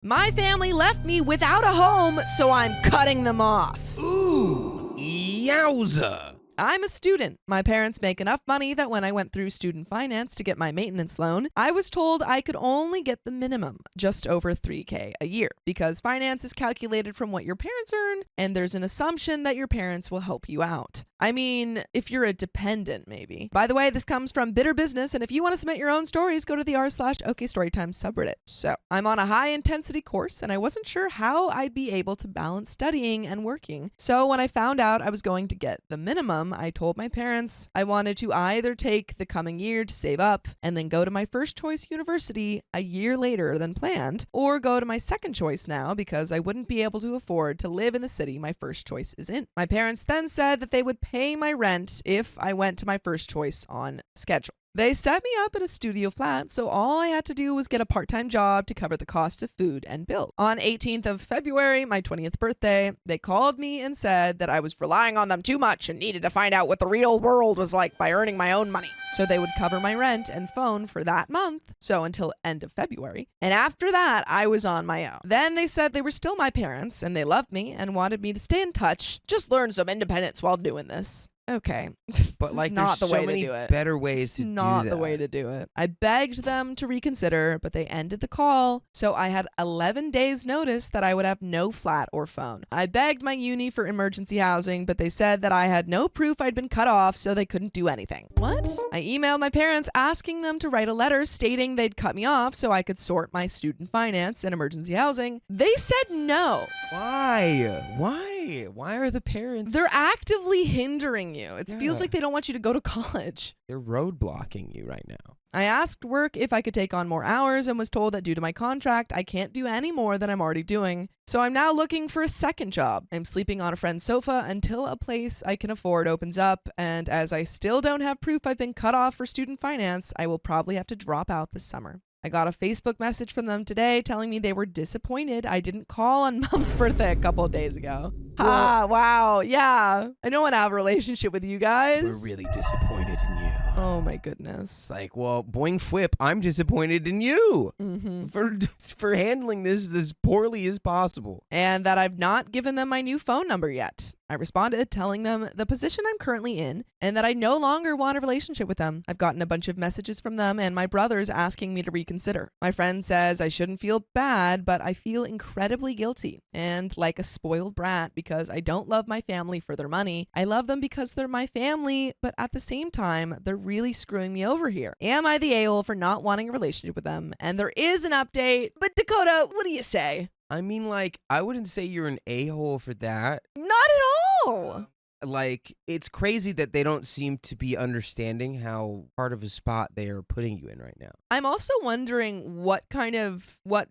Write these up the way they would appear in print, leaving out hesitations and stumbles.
My family left me without a home, so I'm cutting them off. Ooh, yowza. I'm a student. My parents make enough money that when I went through student finance to get my maintenance loan, I was told I could only get the minimum, just over $3,000 a year, because finance is calculated from what your parents earn, and there's an assumption that your parents will help you out. I mean, if you're a dependent, maybe. By the way, this comes from Bitter Business, and if you want to submit your own stories, go to the r/OKStorytime subreddit. So, I'm on a high-intensity course, and I wasn't sure how I'd be able to balance studying and working. So, when I found out I was going to get the minimum, I told my parents I wanted to either take the coming year to save up and then go to my first choice university a year later than planned, or go to my second choice now because I wouldn't be able to afford to live in the city my first choice is in. My parents then said that they would pay my rent if I went to my first choice on schedule. They set me up in a studio flat, so all I had to do was get a part-time job to cover the cost of food and bills. On 18th of February, my 20th birthday, they called me and said that I was relying on them too much and needed to find out what the real world was like by earning my own money. So they would cover my rent and phone for that month, so until end of February. And after that, I was on my own. Then they said they were still my parents and they loved me and wanted me to stay in touch, just learn some independence while doing this. Okay. But like, not there's the way so many to do it. better ways to do that. Not the way to do it. I begged them to reconsider, but they ended the call, so I had 11 days notice that I would have no flat or phone. I begged my uni for emergency housing, but they said that I had no proof I'd been cut off, so they couldn't do anything. What? I emailed my parents asking them to write a letter stating they'd cut me off so I could sort my student finance and emergency housing. They said no. Why? Why are the parents? They're actively hindering you. It feels like they don't want you to go to college. They're roadblocking you right now. I asked work if I could take on more hours and was told that due to my contract, I can't do any more than I'm already doing. So I'm now looking for a second job. I'm sleeping on a friend's sofa until a place I can afford opens up. And as I still don't have proof I've been cut off for student finance, I will probably have to drop out this summer. I got a Facebook message from them today telling me they were disappointed I didn't call on Mom's birthday a couple of days ago. Wow. Yeah. I don't want to have a relationship with you guys. We're really disappointed in you. Oh my goodness. It's like, well, boing flip, I'm disappointed in you for handling this as poorly as possible. And that I've not given them my new phone number yet. I responded telling them the position I'm currently in and that I no longer want a relationship with them. I've gotten a bunch of messages from them and my brothers asking me to reconsider. My friend says I shouldn't feel bad, but I feel incredibly guilty and like a spoiled brat because I don't love my family for their money. I love them because they're my family, but at the same time, they're really screwing me over here. Am I the a-hole for not wanting a relationship with them? And there is an update, but Dakota, what do you say? I mean, like, I wouldn't say you're an a-hole for that. Not at all. Like, it's crazy that they don't seem to be understanding how hard of a spot they are putting you in right now. I'm also wondering what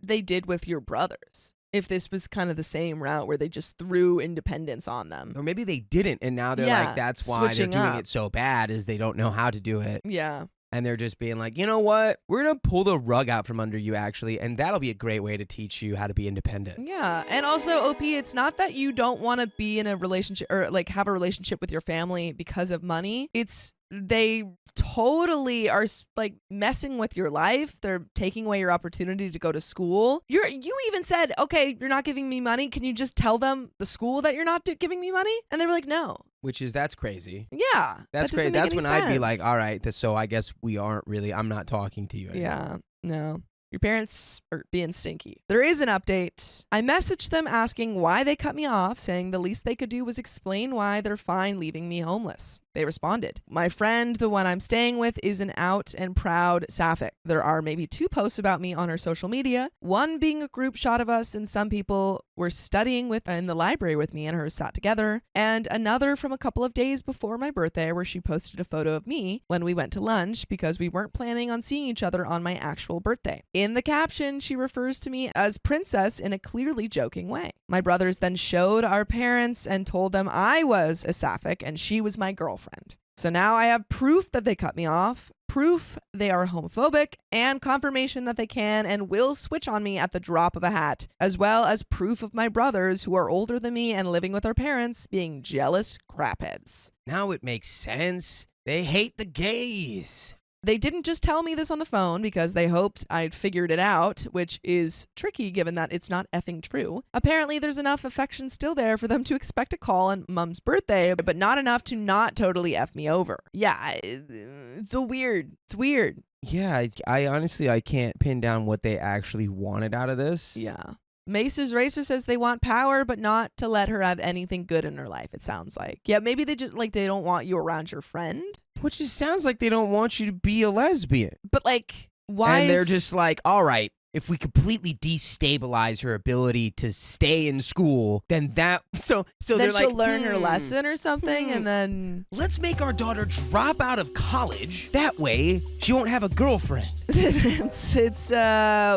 they did with your brothers. If this was kind of the same route where they just threw independence on them. Or maybe they didn't, and now they're like, that's why they're doing it so bad, is they don't know how to do it. Yeah. And they're just being like, you know what? We're going to pull the rug out from under you, actually. And that'll be a great way to teach you how to be independent. Yeah. And also, OP, it's not that you don't want to be in a relationship or like have a relationship with your family because of money. It's they totally are like messing with your life. They're taking away your opportunity to go to school. You even said, okay, you're not giving me money. Can you just tell them the school that you're not giving me money? And they were like, no. That's crazy. Yeah. That's crazy. That's when I'd be like, all right, so I guess I'm not talking to you anymore. Yeah. No. Your parents are being stinky. There is an update. I messaged them asking why they cut me off, saying the least they could do was explain why they're fine leaving me homeless. They responded. My friend, the one I'm staying with, is an out and proud sapphic. There are maybe 2 posts about me on her social media, one being a group shot of us and some people were studying in the library with me and her sat together, and another from a couple of days before my birthday where she posted a photo of me when we went to lunch because we weren't planning on seeing each other on my actual birthday. In the caption, she refers to me as princess in a clearly joking way. My brothers then showed our parents and told them I was a sapphic and she was my girlfriend. So now I have proof that they cut me off, proof they are homophobic, and confirmation that they can and will switch on me at the drop of a hat, as well as proof of my brothers who are older than me and living with their parents being jealous crapheads. Now it makes sense. They hate the gays. They didn't just tell me this on the phone because they hoped I'd figured it out, which is tricky given that it's not effing true. Apparently, there's enough affection still there for them to expect a call on Mom's birthday, but not enough to not totally F me over. Yeah, it's so weird. It's weird. Yeah, I honestly, I can't pin down what they actually wanted out of this. Yeah. Mace's Racer says they want power, but not to let her have anything good in her life, it sounds like. Yeah, maybe they just, like, they don't want you around your friend. Which just sounds like they don't want you to be a lesbian. But, like, why And they're just like, all right, if we completely destabilize her ability to stay in school, then that... So then they're she'll like, learn her lesson or something, and then... Let's make our daughter drop out of college. That way, she won't have a girlfriend. it's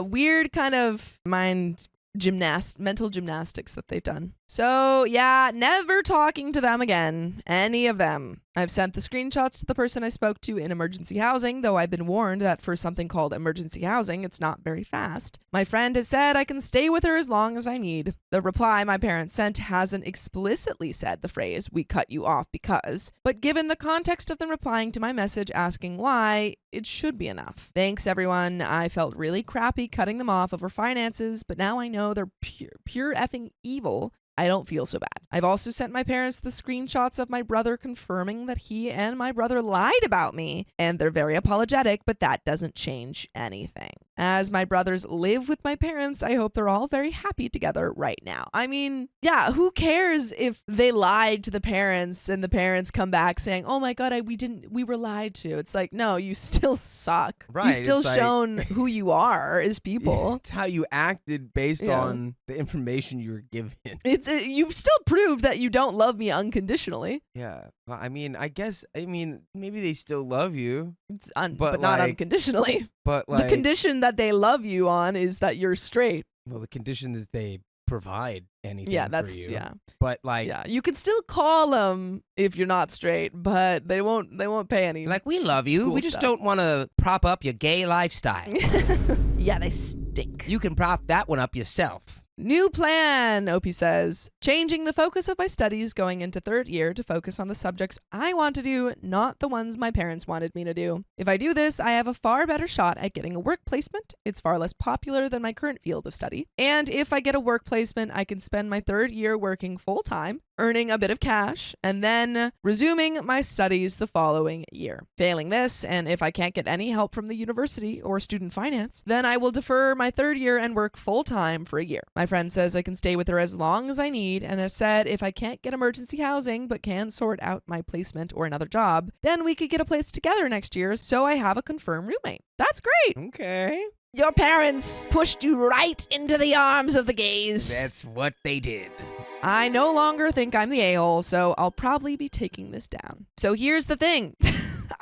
weird kind of mental gymnastics that they've done. So yeah, never talking to them again. Any of them. I've sent the screenshots to the person I spoke to in emergency housing, though I've been warned that for something called emergency housing, it's not very fast. My friend has said I can stay with her as long as I need. The reply my parents sent hasn't explicitly said the phrase, "we cut you off because," but given the context of them replying to my message asking why, it should be enough. Thanks everyone. I felt really crappy cutting them off over finances, but now I know they're pure effing evil. I don't feel so bad. I've also sent my parents the screenshots of my brother confirming that he and my brother lied about me, and they're very apologetic, but that doesn't change anything. As my brothers live with my parents, I hope they're all very happy together right now. I mean, yeah, who cares if they lied to the parents and the parents come back saying, "Oh my God, we were lied to." It's like, no, you still suck. Right. You've still it's shown who you are as people. It's how you acted based on the information you were given. You've still proved that you don't love me unconditionally. Yeah. Well, I mean, maybe they still love you. But not unconditionally. But like, the condition that they love you on is that you're straight. Well, the condition that they provide anything for you. Yeah. But like, yeah, you can still call them if you're not straight, but they won't pay any. Like, we love you. We just don't want to prop up your gay lifestyle. Yeah, they stink. You can prop that one up yourself. New plan, OP says. Changing the focus of my studies going into third year to focus on the subjects I want to do, not the ones my parents wanted me to do. If I do this, I have a far better shot at getting a work placement. It's far less popular than my current field of study. And if I get a work placement, I can spend my third year working full time, earning a bit of cash, and then resuming my studies the following year. Failing this, and if I can't get any help from the university or student finance, then I will defer my third year and work full time for a year. My friend says I can stay with her as long as I need, and has said if I can't get emergency housing but can sort out my placement or another job, then we could get a place together next year so I have a confirmed roommate. That's great. Okay. Your parents pushed you right into the arms of the gays. That's what they did. I no longer think I'm the a-hole, so I'll probably be taking this down. So here's the thing.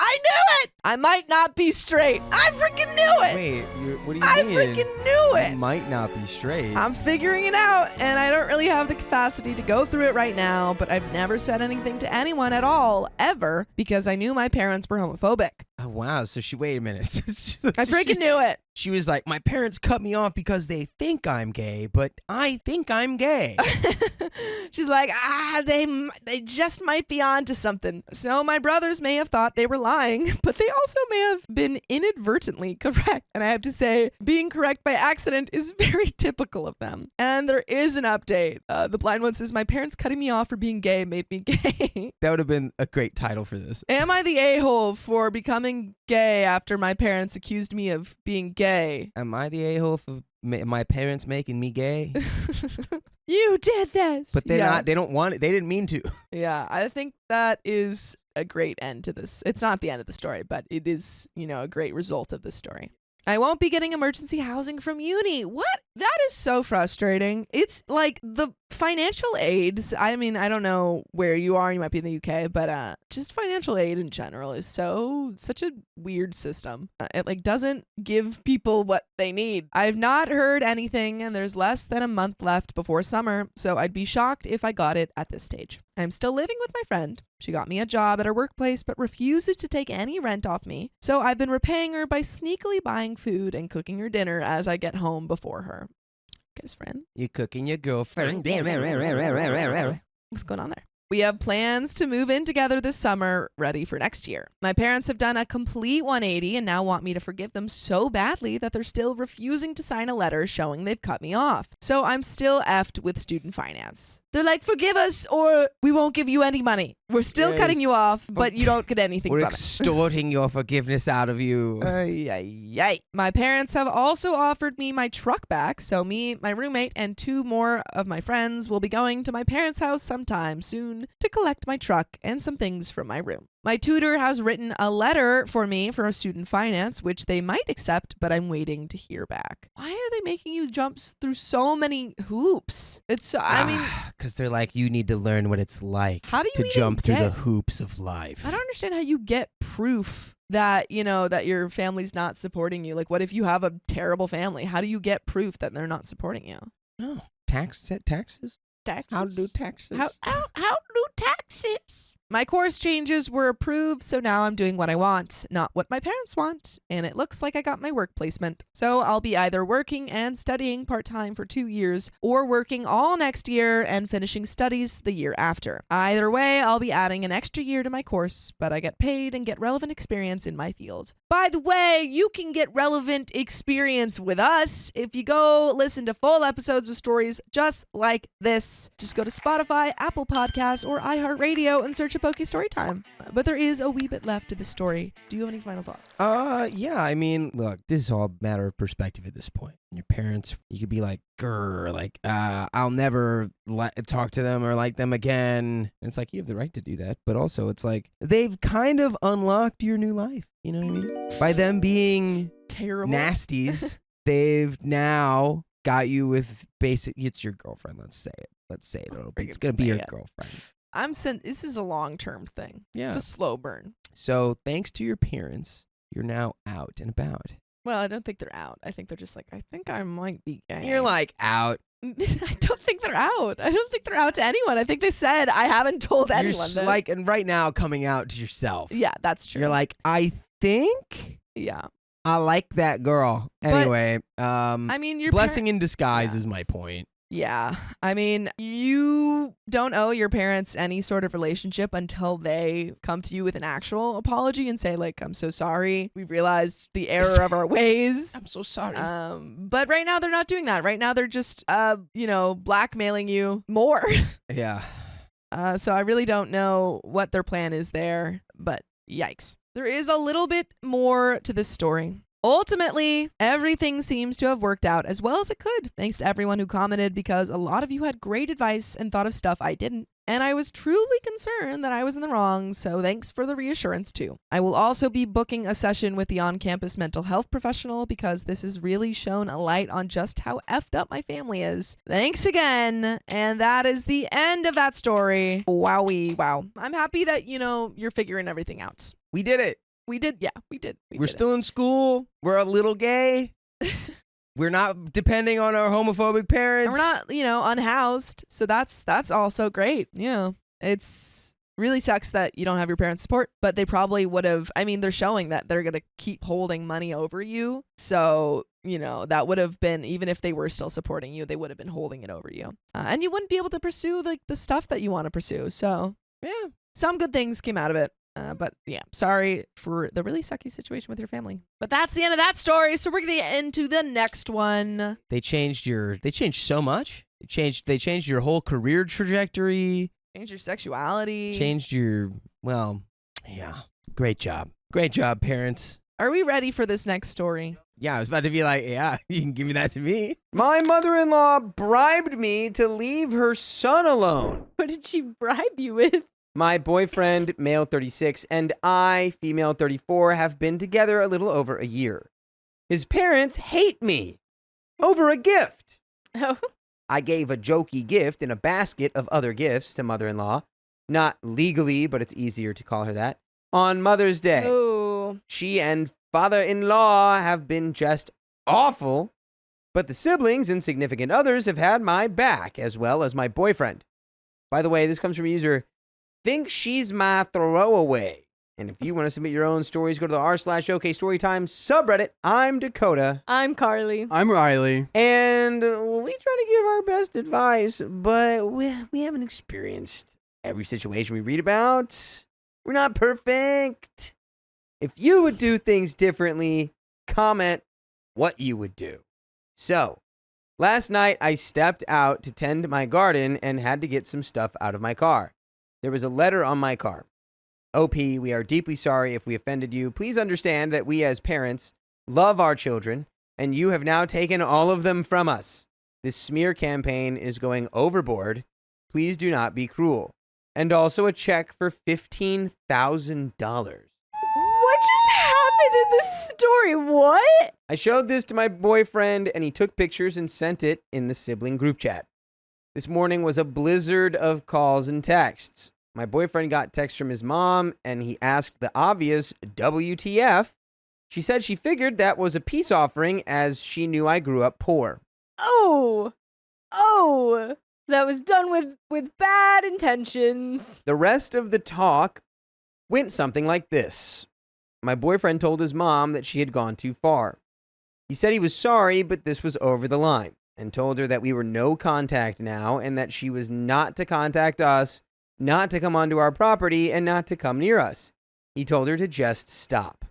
I knew it! I might not be straight. I freaking knew it! Wait, what do you I mean? freaking knew it! You might not be straight. I'm figuring it out, and I don't really have the capacity to go through it right now, but I've never said anything to anyone at all, ever, because I knew my parents were homophobic. Oh, wow. So wait a minute. I freaking knew it. She was like, my parents cut me off because they think I'm gay, but I think I'm gay. She's like, they just might be onto something. So my brothers may have thought they were lying, but they also may have been inadvertently correct. And I have to say, being correct by accident is very typical of them. And there is an update. The blind one says, my parents cutting me off for being gay made me gay. That would have been a great title for this. Am I the a-hole for becoming gay after my parents accused me of being gay? Am I the a-hole for my parents making me gay? You did this. But they're not, they don't want it. They didn't mean to. Yeah, I think that is a great end to this. It's not the end of the story, but it is, a great result of this story. I won't be getting emergency housing from uni. What? That is so frustrating. It's like the financial aids. I mean, I don't know where you are. You might be in the UK, but just financial aid in general is such a weird system. It doesn't give people what they need. I've not heard anything, and there's less than a month left before summer, so I'd be shocked if I got it at this stage. I'm still living with my friend. She got me a job at her workplace but refuses to take any rent off me, so I've been repaying her by sneakily buying food and cooking her dinner as I get home before her. Guys, friend? You're cooking your girlfriend. What's going on there? We have plans to move in together this summer, ready for next year. My parents have done a complete 180 and now want me to forgive them so badly that they're still refusing to sign a letter showing they've cut me off. So I'm still effed with student finance. They're like, forgive us or we won't give you any money. We're still cutting you off, but you don't get anything We're from extorting your forgiveness out of you. My parents have also offered me my truck back, so me, my roommate, and 2 more of my friends will be going to my parents' house sometime soon to collect my truck and some things from my room. My tutor has written a letter for me for student finance, which they might accept, but I'm waiting to hear back. Why are they making you jump through so many hoops? Because they're like, you need to learn what it's like How do you to even jump through get- the hoops of life. I don't understand how you get proof that, that your family's not supporting you. Like, what if you have a terrible family? How do you get proof that they're not supporting you? No. Taxes? Taxes? How to do taxes? How do taxes? My course changes were approved, so now I'm doing what I want, not what my parents want, and it looks like I got my work placement. So I'll be either working and studying part-time for 2 years, or working all next year and finishing studies the year after. Either way, I'll be adding an extra year to my course, but I get paid and get relevant experience in my field. By the way, you can get relevant experience with us if you go listen to full episodes with stories just like this. Just go to Spotify, Apple Podcasts, or iHeartRadio and search Poke Storytime. But there is a wee bit left to the story. Do you have any final thoughts? Yeah, I mean, look, this is all a matter of perspective at this point. Your parents, you could be like, grr, like, I'll never talk to them or like them again. And it's like, you have the right to do that. But also, it's like, they've kind of unlocked your new life. You know what I mean? By them being Terrible. nasties, they've now got you with it's your girlfriend, let's say it. It's going to be your girlfriend. This is a long-term thing. Yeah. It's a slow burn. So thanks to your parents, you're now out and about. Well, I don't think they're out. I think they're just like, I think I might be gay. You're like out. I don't think they're out. I don't think they're out to anyone. I think they said, I haven't told anyone this. You're like, and right now coming out to yourself. Yeah, that's true. You're like, I think yeah. I like that girl. Anyway, I mean, your blessing in disguise Yeah. is my point. Yeah. I mean, you don't owe your parents any sort of relationship until they come to you with an actual apology and say, like, I'm so sorry. We realized the error of our ways. I'm so sorry. But right now they're not doing that. Right now they're just, blackmailing you more. Yeah. So I really don't know what their plan is there, but yikes. There is a little bit more to this story. Ultimately, everything seems to have worked out as well as it could, thanks to everyone who commented, because a lot of you had great advice and thought of stuff I didn't. And I was truly concerned that I was in the wrong, so thanks for the reassurance too. I will also be booking a session with the on-campus mental health professional because this has really shown a light on just how effed up my family is. Thanks again, and that is the end of that story. Wowie, wow. I'm happy that, you're figuring everything out. We did it. We did. We're still in school. We're a little gay. We're not depending on our homophobic parents. And we're not, unhoused. So that's also great. Yeah. It's really sucks that you don't have your parents' support, but they probably would have. I mean, they're showing that they're going to keep holding money over you. So, that would have been, even if they were still supporting you, they would have been holding it over you. And you wouldn't be able to pursue like the stuff that you want to pursue. So, yeah, some good things came out of it. But yeah, sorry for the really sucky situation with your family. But that's the end of that story. So we're going to get into the next one. They changed so much. They changed your whole career trajectory. Changed your sexuality. Yeah. Great job. Great job, parents. Are we ready for this next story? Yeah, I was about to be like, yeah, you can give me that to me. My mother-in-law bribed me to leave her son alone. What did she bribe you with? My boyfriend, male 36, and I, female 34, have been together a little over a year. His parents hate me over a gift. Oh. I gave a jokey gift in a basket of other gifts to mother-in-law. Not legally, but it's easier to call her that. On Mother's Day. Oh. She and father-in-law have been just awful, but the siblings and significant others have had my back, as well as my boyfriend. By the way, this comes from a user, Think She's My Throwaway. And if you want to submit your own stories, go to the r/OK Storytime subreddit. I'm Dakota. I'm Carly. I'm Riley. And we try to give our best advice, but we haven't experienced Every situation we read about, we're not perfect. If you would do things differently, comment what you would do. So, last night I stepped out to tend my garden and had to get some stuff out of my car. There was a letter on my car. OP, we are deeply sorry if we offended you. Please understand that we as parents love our children, and you have now taken all of them from us. This smear campaign is going overboard. Please do not be cruel. And also a check for $15,000. What just happened in this story? What? I showed this to my boyfriend, and he took pictures and sent it in the sibling group chat. This morning was a blizzard of calls and texts. My boyfriend got texts from his mom, and he asked the obvious WTF. She said she figured that was a peace offering as she knew I grew up poor. Oh. That was done with bad intentions. The rest of the talk went something like this. My boyfriend told his mom that she had gone too far. He said he was sorry, but this was over the line, and told her that we were no contact now and that she was not to contact us, not to come onto our property, and not to come near us. He told her to just stop.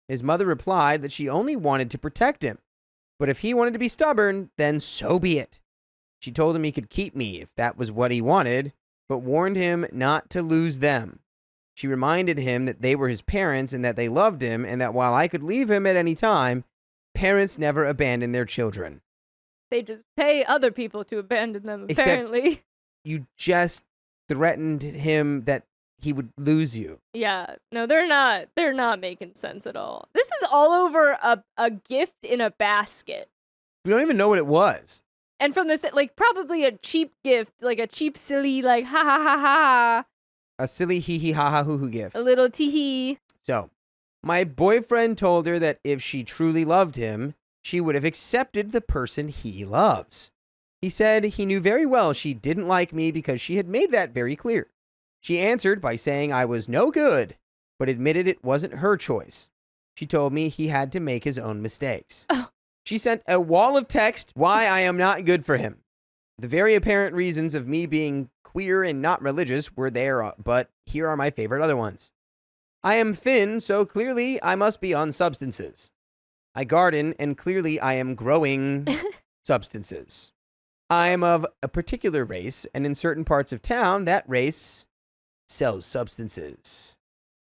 His mother replied that she only wanted to protect him, but if he wanted to be stubborn, then so be it. She told him he could keep me if that was what he wanted, but warned him not to lose them. She reminded him that they were his parents and that they loved him, and that while I could leave him at any time, parents never abandon their children. They just pay other people to abandon them, Except- apparently. You just threatened him that he would lose you. Yeah. No, they're not making sense at all. This is all over a gift in a basket. We don't even know what it was. And from this, like, probably a cheap gift, like a cheap, silly, like, ha ha ha ha, A silly hee hee ha ha hoo hoo gift. a little tee-hee. So, my boyfriend told her that if she truly loved him, she would have accepted the person he loves. He said he knew very well she didn't like me because she had made that very clear. She answered by saying I was no good, but admitted it wasn't her choice. She told me he had to make his own mistakes. Oh. She sent a wall of text why I am not good for him. The very apparent reasons of me being queer and not religious were there, but here are my favorite other ones. I am thin, so clearly I must be on substances. I garden, and clearly I am growing substances. I am of a particular race, and in certain parts of town, that race sells substances.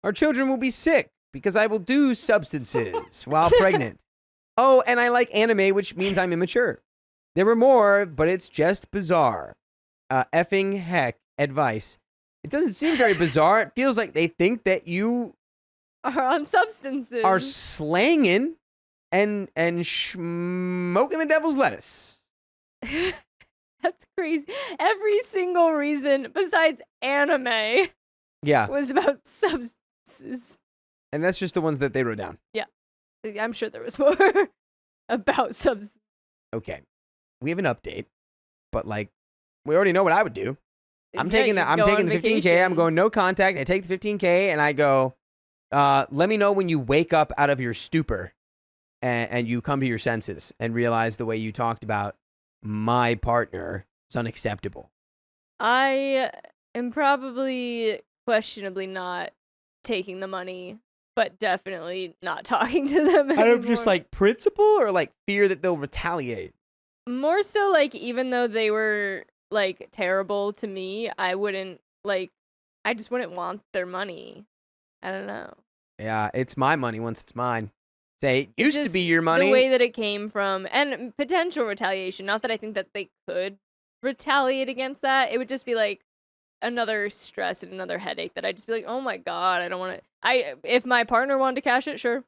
Our children will be sick because I will do substances while pregnant. Oh, and I like anime, which means I'm immature. There were more, but it's just bizarre. Effing heck advice. It doesn't seem very bizarre. It feels like they think that you Are on substances. are slanging and smoking the devil's lettuce. That's crazy. Every single reason besides anime Yeah, was about substances. and that's just the ones that they wrote down. I'm sure there was more about substances. Okay, we have an update, but like we already know what I would do. I'm taking the 15K. I'm going no contact. I take the 15K and I go, let me know when you wake up out of your stupor and you come to your senses and realize the way you talked about my partner is unacceptable. I am probably questionably not taking the money, but definitely not talking to them anymore. Out of just like principle or like fear that they'll retaliate? More so like even though they were like terrible to me, I just wouldn't want their money. I don't know. Yeah, it's my money once it's mine. Say, it It's used to just be your money. The way that it came from, and potential retaliation. Not that I think that they could retaliate against that. It would just be like another stress and another headache that I'd just be like, oh my God, I don't want to. If my partner wanted to cash it, sure.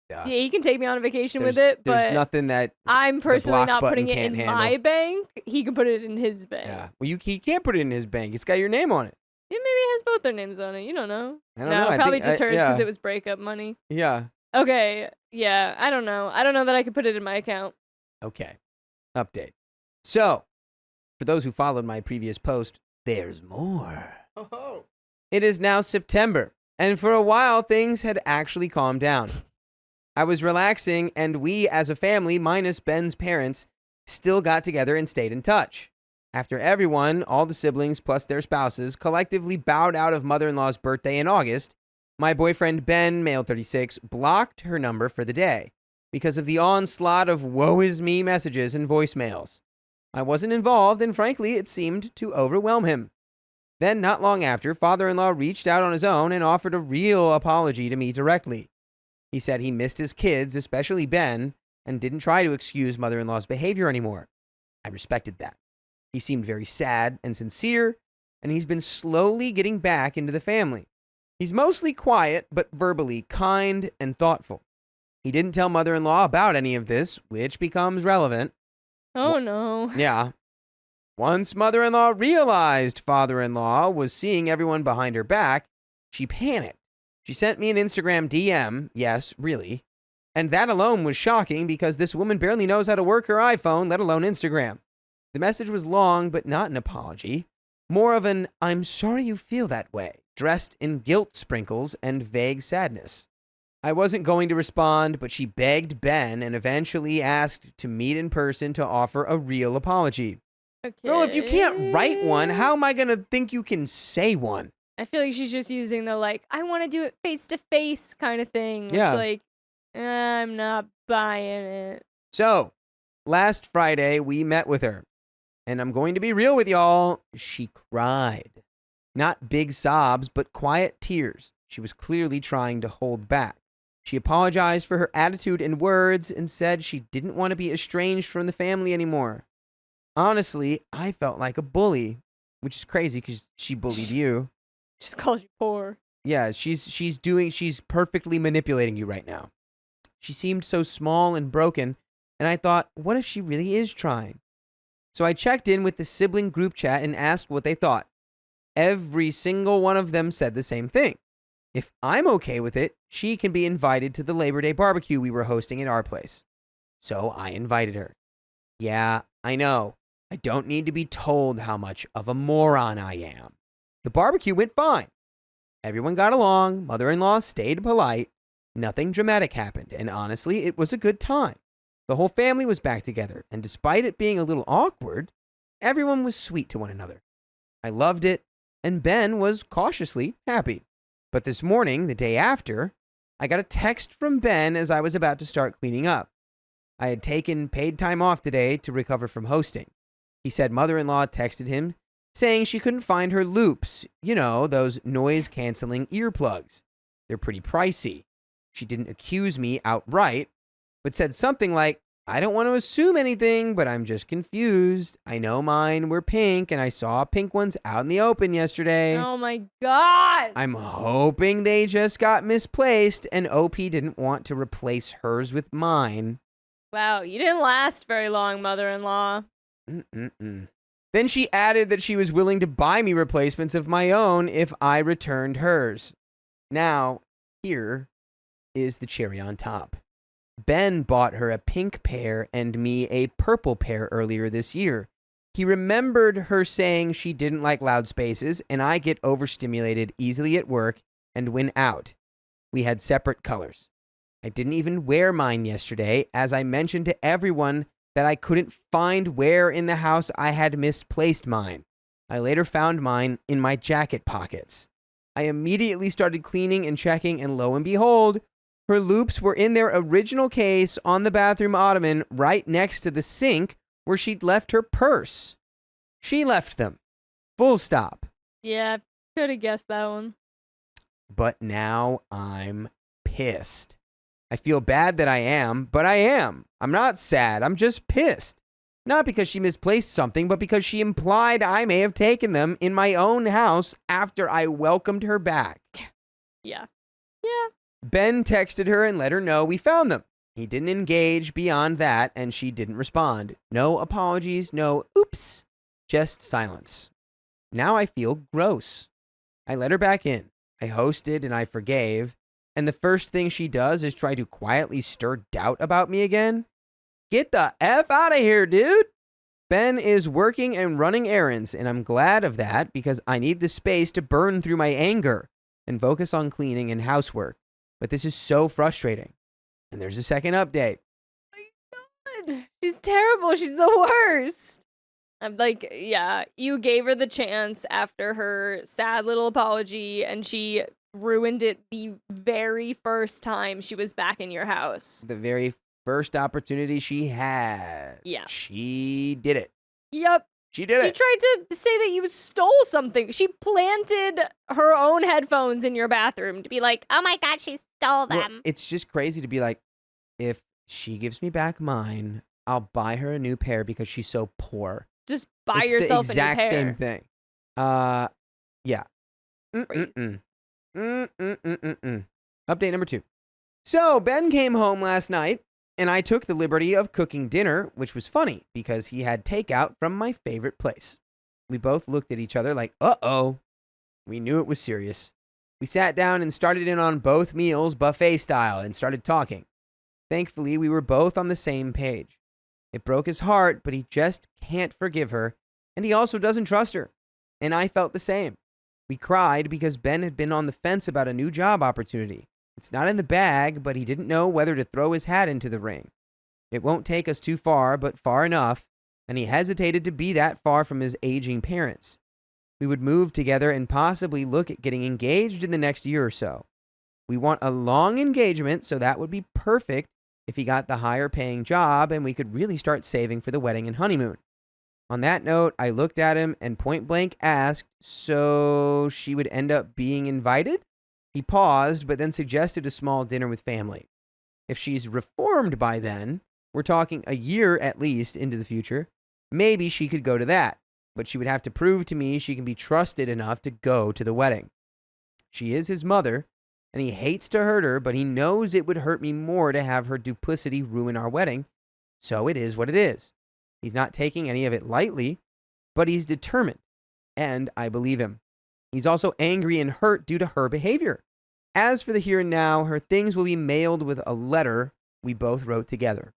Yeah. Yeah, he can take me on a vacation There's- with it, There's but nothing that. I'm personally block not button putting it can't in handle. my bank. He can put it in his bank. Yeah. Well, he can't put it in his bank. It's got your name on it. Yeah, maybe it has both their names on it. You don't know. I don't know. I probably think- just hers because yeah. it was breakup money. Yeah. Okay, yeah, I don't know. I don't know that I could put it in my account. Okay. Update. So, for those who followed my previous post, there's more. Oh. It is now September, and for a while, things had actually calmed down. I was relaxing, and we, as a family, minus Ben's parents, still got together and stayed in touch. After everyone, all the siblings plus their spouses, collectively bowed out of mother-in-law's birthday in August, my boyfriend Ben, male 36, blocked her number for the day because of the onslaught of woe is me messages and voicemails. I wasn't involved, and frankly, it seemed to overwhelm him. Then, not long after, father-in-law reached out on his own and offered a real apology to me directly. He said he missed his kids, especially Ben, and didn't try to excuse mother-in-law's behavior anymore. I respected that. He seemed very sad and sincere, and he's been slowly getting back into the family. He's mostly quiet, but verbally kind and thoughtful. He didn't tell mother-in-law about any of this, which becomes relevant. Oh, no. Yeah. Once mother-in-law realized father-in-law was seeing everyone behind her back, she panicked. She sent me an Instagram DM, yes, really. And that alone was shocking because this woman barely knows how to work her iPhone, let alone Instagram. The message was long, but not an apology. More of an, I'm sorry you feel that way, dressed in guilt sprinkles and vague sadness. I wasn't going to respond, but she begged Ben and eventually asked to meet in person to offer a real apology. Okay. Girl, if you can't write one, how am I going to think you can say one? I feel like she's just using the, like, I want to do it face to face kind of thing. Which, Yeah. like, I'm not buying it. So, last Friday, we met with her. And I'm going to be real with y'all, she cried. Not big sobs, but quiet tears. She was clearly trying to hold back. She apologized for her attitude and words and said she didn't want to be estranged from the family anymore. Honestly, I felt like a bully, which is crazy because she bullied you. Just calls you poor. Yeah, she's perfectly manipulating you right now. She seemed so small and broken, and I thought, what if she really is trying? So I checked in with the sibling group chat and asked what they thought. Every single one of them said the same thing. If I'm okay with it, she can be invited to the Labor Day barbecue we were hosting at our place. So I invited her. Yeah, I know. I don't need to be told how much of a moron I am. The barbecue went fine. Everyone got along, mother-in-law stayed polite, nothing dramatic happened, and honestly, it was a good time. The whole family was back together, and despite it being a little awkward, everyone was sweet to one another. I loved it, and Ben was cautiously happy. But this morning, the day after, I got a text from Ben as I was about to start cleaning up. I had taken paid time off today to recover from hosting. He said mother-in-law texted him saying she couldn't find her loops, you know, those noise-canceling earplugs. They're pretty pricey. She didn't accuse me outright, but said something like, I don't want to assume anything, but I'm just confused. I know mine were pink, and I saw pink ones out in the open yesterday. Oh my God. I'm hoping they just got misplaced, and OP didn't want to replace hers with mine. Wow, you didn't last very long, mother-in-law. Then she added that she was willing to buy me replacements of my own if I returned hers. Now, here is the cherry on top. Ben bought her a pink pair and me a purple pair earlier this year. He remembered her saying she didn't like loud spaces, and I get overstimulated easily at work and when out. We had separate colors. I didn't even wear mine yesterday, as I mentioned to everyone that I couldn't find where in the house I had misplaced mine. I later found mine in my jacket pockets. I immediately started cleaning and checking, and lo and behold, her loops were in their original case on the bathroom ottoman right next to the sink where she'd left her purse. She left them. Full stop. Yeah, could have guessed that one. But now I'm pissed. I feel bad that I am, but I am. I'm not sad. I'm just pissed. Not because she misplaced something, but because she implied I may have taken them in my own house after I welcomed her back. Yeah. Ben texted her and let her know we found them. He didn't engage beyond that, and she didn't respond. No apologies, no oops, just silence. Now I feel gross. I let her back in. I hosted and I forgave, and the first thing she does is try to quietly stir doubt about me again. Get the F out of here, dude. Ben is working and running errands, and I'm glad of that because I need the space to burn through my anger and focus on cleaning and housework. But this is so frustrating. And there's a second update. Oh my God. She's terrible. She's the worst. I'm like, yeah, you gave her the chance after her sad little apology, and she ruined it the very first time she was back in your house. The very first opportunity she had. Yeah. She did it. Yep. She did She it. tried to say that you stole something. She planted her own headphones in your bathroom to be like, oh my God, she stole them. Well, it's just crazy to be like, if she gives me back mine, I'll buy her a new pair because she's so poor. Just buy It's yourself the a new exact pair. same thing. Yeah. Crazy. Update number 2. So Ben came home last night, and I took the liberty of cooking dinner, which was funny because he had takeout from my favorite place. We both looked at each other like, uh-oh. We knew it was serious. We sat down and started in on both meals buffet style and started talking. Thankfully, we were both on the same page. It broke his heart, but he just can't forgive her, and he also doesn't trust her. And I felt the same. We cried because Ben had been on the fence about a new job opportunity. It's not in the bag, but he didn't know whether to throw his hat into the ring. It won't take us too far, but far enough, and he hesitated to be that far from his aging parents. We would move together and possibly look at getting engaged in the next year or so. We want a long engagement, so that would be perfect if he got the higher paying job and we could really start saving for the wedding and honeymoon. On that note, I looked at him and point blank asked, so she would end up being invited? He paused, but then suggested a small dinner with family. If she's reformed by then, we're talking a year at least into the future, maybe she could go to that, but she would have to prove to me she can be trusted enough to go to the wedding. She is his mother, and he hates to hurt her, but he knows it would hurt me more to have her duplicity ruin our wedding, so it is what it is. He's not taking any of it lightly, but he's determined, and I believe him. He's also angry and hurt due to her behavior. As for the here and now, her things will be mailed with a letter we both wrote together.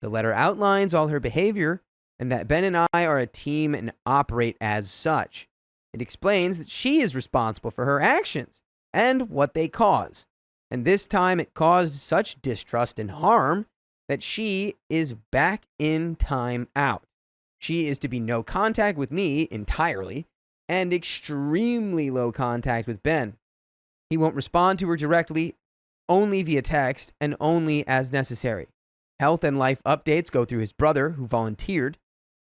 The letter outlines all her behavior and that Ben and I are a team and operate as such. It explains that she is responsible for her actions and what they cause. And this time it caused such distrust and harm that she is back in time out. She is to be no contact with me entirely and extremely low contact with Ben. He won't respond to her directly, only via text and only as necessary. Health and life updates go through his brother, who volunteered,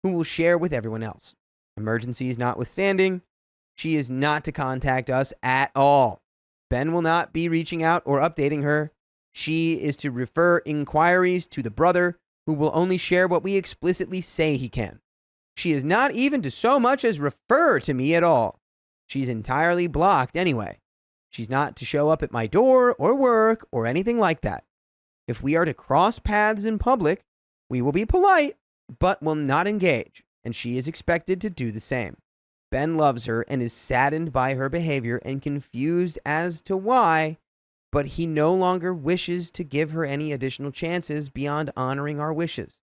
who will share with everyone else. Emergencies notwithstanding, she is not to contact us at all. Ben will not be reaching out or updating her. She is to refer inquiries to the brother, who will only share what we explicitly say he can. She is not even to so much as refer to me at all. She's entirely blocked anyway. She's not to show up at my door or work or anything like that. If we are to cross paths in public, we will be polite, but will not engage, and she is expected to do the same. Ben loves her and is saddened by her behavior and confused as to why, but he no longer wishes to give her any additional chances beyond honoring our wishes.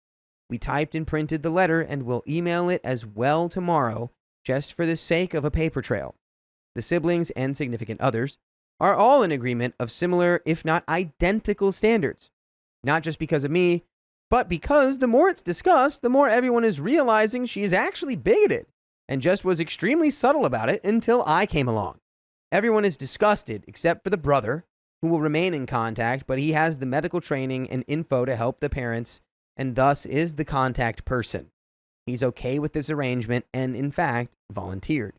We typed and printed the letter and will email it as well tomorrow, just for the sake of a paper trail. The siblings and significant others are all in agreement of similar, if not identical standards. Not just because of me, but because the more it's discussed, the more everyone is realizing she is actually bigoted and just was extremely subtle about it until I came along. Everyone is disgusted except for the brother, who will remain in contact, but he has the medical training and info to help the parents and thus is the contact person. He's okay with this arrangement and, in fact, volunteered.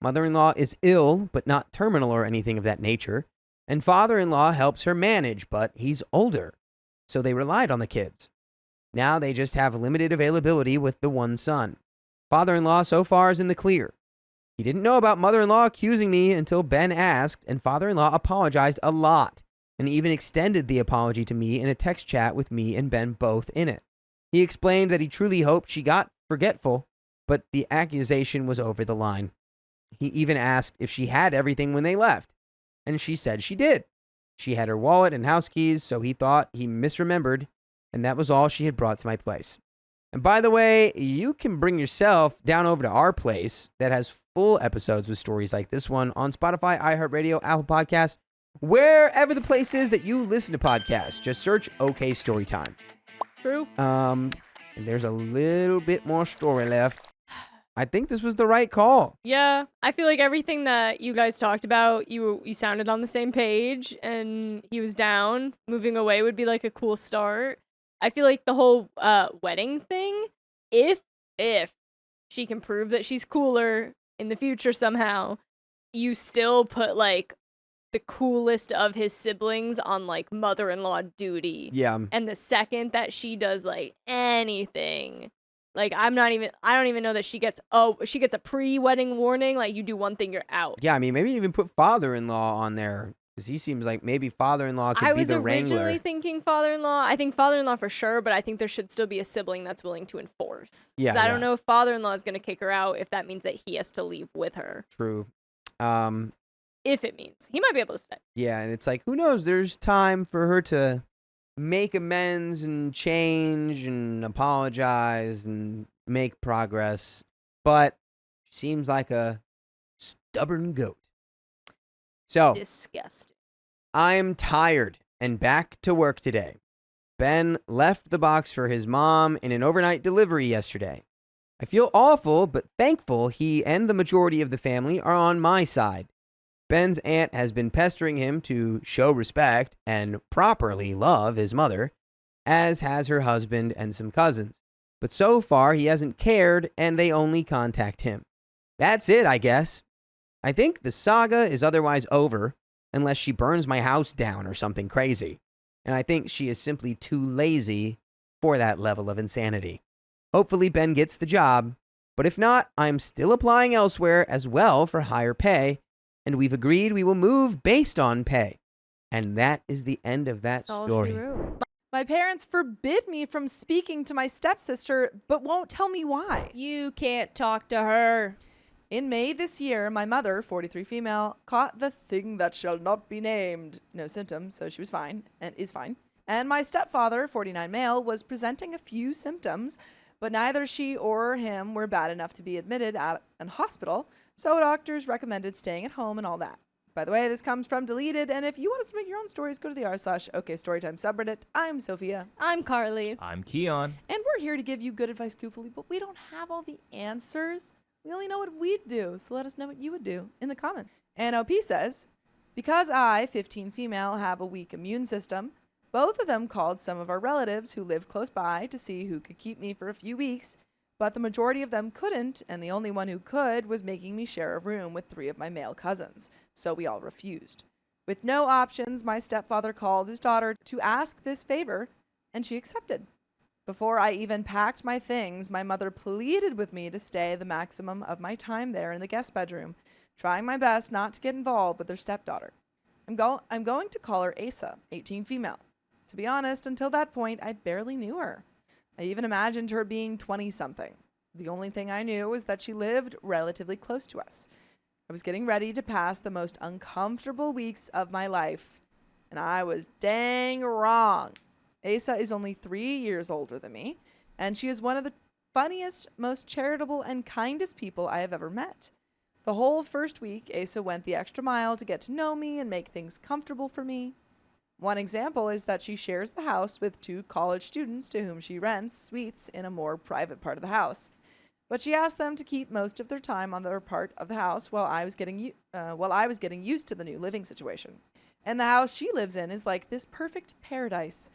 Mother-in-law is ill, but not terminal or anything of that nature, and father-in-law helps her manage, but he's older, so they relied on the kids. Now they just have limited availability with the one son. Father-in-law so far is in the clear. He didn't know about mother-in-law accusing me until Ben asked, and father-in-law apologized a lot, and even extended the apology to me in a text chat with me and Ben both in it. He explained that he truly hoped she got forgetful, but the accusation was over the line. He even asked if she had everything when they left, and she said she did. She had her wallet and house keys, so he thought he misremembered, and that was all she had brought to my place. And by the way, you can bring yourself down over to our place that has full episodes with stories like this one on Spotify, iHeartRadio, Apple Podcasts, wherever the place is that you listen to podcasts. Just search OK Storytime. True. And there's a little bit more story left. I think this was the right call. Yeah, I feel like everything that you guys talked about, you sounded on the same page, and he was down. Moving away would be like a cool start. I feel like the whole wedding thing, if she can prove that she's cooler in the future somehow, you still put like the coolest of his siblings on like mother-in-law duty. Yeah. And the second that she does like anything, like I don't even know that she gets a pre-wedding warning, like you do one thing, you're out. Yeah, I mean, maybe even put father-in-law on there, because he seems like maybe father-in-law could be the wrangler. I was originally thinking father-in-law. I think father-in-law for sure, but I think there should still be a sibling that's willing to enforce. Yeah, 'Cause I don't know if father-in-law is going to kick her out if that means that he has to leave with her. True. If it means. He might be able to stay. Yeah, and it's like, who knows? There's time for her to make amends and change and apologize and make progress. But she seems like a stubborn goat. So, Disgusting. I'm tired and back to work today. Ben left the box for his mom in an overnight delivery yesterday. I feel awful, but thankful he and the majority of the family are on my side. Ben's aunt has been pestering him to show respect and properly love his mother, as has her husband and some cousins. But so far, he hasn't cared, and they only contact him. That's it, I guess. I think the saga is otherwise over, unless she burns my house down or something crazy. And I think she is simply too lazy for that level of insanity. Hopefully, Ben gets the job, but if not, I'm still applying elsewhere as well for higher pay, and we've agreed we will move based on pay. And that is the end of that That's all story. she wrote. My parents forbid me from speaking to my stepsister, but won't tell me why. You can't talk to her. In May this year, my mother, 43 female, caught the thing that shall not be named. No symptoms, so she was fine and is fine. And my stepfather, 49 male, was presenting a few symptoms, but neither she or him were bad enough to be admitted at an hospital, so doctors recommended staying at home and all that. By the way, this comes from Deleted, and if you want to submit your own stories, go to the r/OKStorytime subreddit. I'm Sophia. I'm Carly. I'm Keon. And we're here to give you good advice goofily, but we don't have all the answers. We only know what we'd do, so let us know what you would do in the comments. And OP says, because I, 15 female, have a weak immune system, both of them called some of our relatives who lived close by to see who could keep me for a few weeks, but the majority of them couldn't, and the only one who could was making me share a room with 3 of my male cousins, so we all refused. With no options, my stepfather called his daughter to ask this favor, and she accepted. Before I even packed my things, my mother pleaded with me to stay the maximum of my time there in the guest bedroom, trying my best not to get involved with their stepdaughter. I'm going to call her Asa, 18 female. To be honest, until that point, I barely knew her. I even imagined her being 20-something. The only thing I knew was that she lived relatively close to us. I was getting ready to pass the most uncomfortable weeks of my life, and I was dang wrong. Asa is only 3 years older than me, and she is one of the funniest, most charitable, and kindest people I have ever met. The whole first week, Asa went the extra mile to get to know me and make things comfortable for me. One example is that she shares the house with 2 college students to whom she rents suites in a more private part of the house. But she asked them to keep most of their time on their part of the house while I was getting used to the new living situation. And the house she lives in is like this perfect paradise.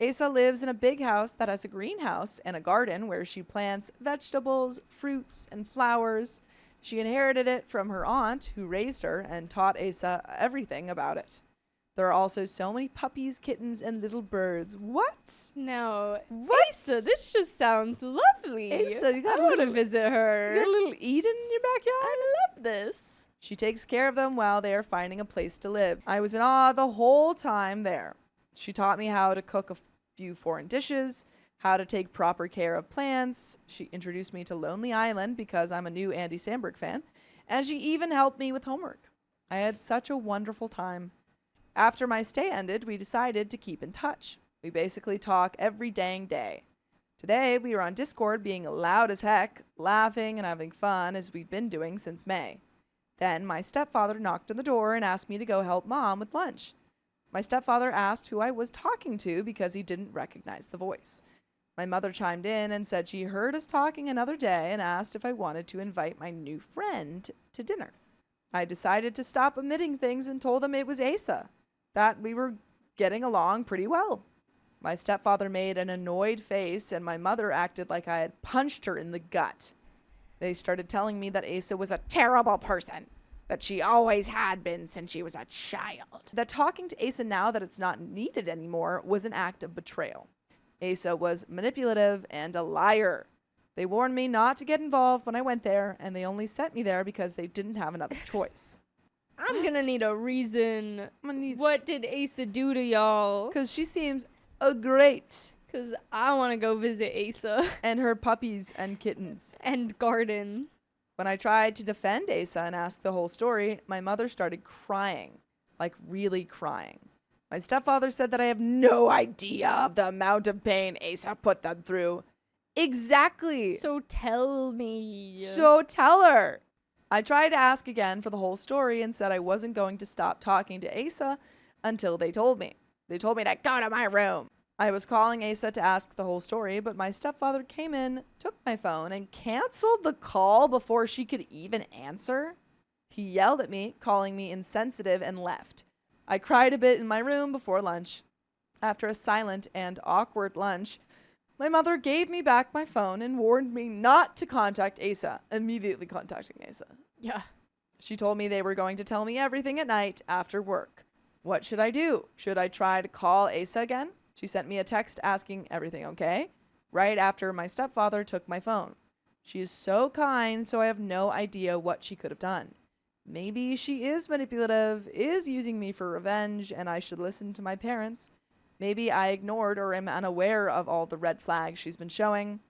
Asa lives in a big house that has a greenhouse and a garden where she plants vegetables, fruits, and flowers. She inherited it from her aunt, who raised her and taught Asa everything about it. There are also so many puppies, kittens, and little birds. What? No. What? Asa, this just sounds lovely. Asa, you got I a want to little- visit her. You got a little Eden in your backyard? I love this. She takes care of them while they are finding a place to live. I was in awe the whole time there. She taught me how to cook a few foreign dishes, how to take proper care of plants. She introduced me to Lonely Island because I'm a new Andy Samberg fan, and she even helped me with homework. I had such a wonderful time. After my stay ended, we decided to keep in touch. We basically talk every dang day. Today, we were on Discord being loud as heck, laughing and having fun as we've been doing since May. Then my stepfather knocked on the door and asked me to go help Mom with lunch. My stepfather asked who I was talking to because he didn't recognize the voice. My mother chimed in and said she heard us talking another day and asked if I wanted to invite my new friend to dinner. I decided to stop omitting things and told them it was Asa, that we were getting along pretty well. My stepfather made an annoyed face and my mother acted like I had punched her in the gut. They started telling me that Asa was a terrible person, that she always had been since she was a child. That talking to Asa now that it's not needed anymore was an act of betrayal. Asa was manipulative and a liar. They warned me not to get involved when I went there, and they only sent me there because they didn't have another choice. I'm gonna need a reason. What did Asa do to y'all? Because she seems great. Because I want to go visit Asa. And her puppies and kittens. And garden. When I tried to defend Asa and ask the whole story, my mother started crying. Like really crying. My stepfather said that I have no idea of the amount of pain Asa put them through. Exactly. So tell me. So tell her. I tried to ask again for the whole story and said I wasn't going to stop talking to Asa until they told me. They told me to go to my room. I was calling Asa to ask the whole story, but my stepfather came in, took my phone, and canceled the call before she could even answer. He yelled at me, calling me insensitive, and left. I cried a bit in my room before lunch. After a silent and awkward lunch, my mother gave me back my phone and warned me not to contact Asa, immediately contacting Asa. Yeah. She told me they were going to tell me everything at night after work. What should I do? Should I try to call Asa again? She sent me a text asking everything okay, right after my stepfather took my phone. She is so kind, so I have no idea what she could have done. Maybe she is manipulative, is using me for revenge, and I should listen to my parents. Maybe I ignored or am unaware of all the red flags she's been showing.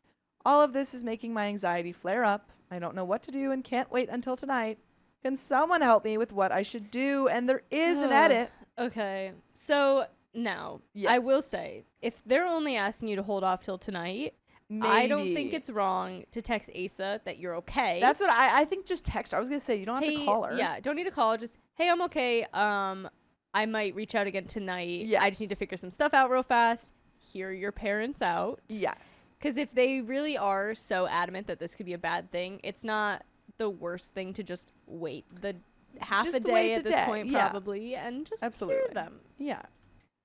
All of this is making my anxiety flare up. I don't know what to do and can't wait until tonight. Can someone help me with what I should do? And there is an edit. Okay. So now, Yes. I will say, if they're only asking you to hold off till tonight, I don't think it's wrong to text Asa that you're okay. That's what I think. Just text her. I was gonna say you don't have to call her. Yeah, don't need to call her. Just, hey, I'm okay. I might reach out again tonight. Yes. I just need to figure some stuff out real fast. Hear your parents out. Yes. Because if they really are so adamant that this could be a bad thing, it's not the worst thing to just wait the half Just a wait day the at this day, point, yeah. probably, and just Absolutely. hear them. Yeah.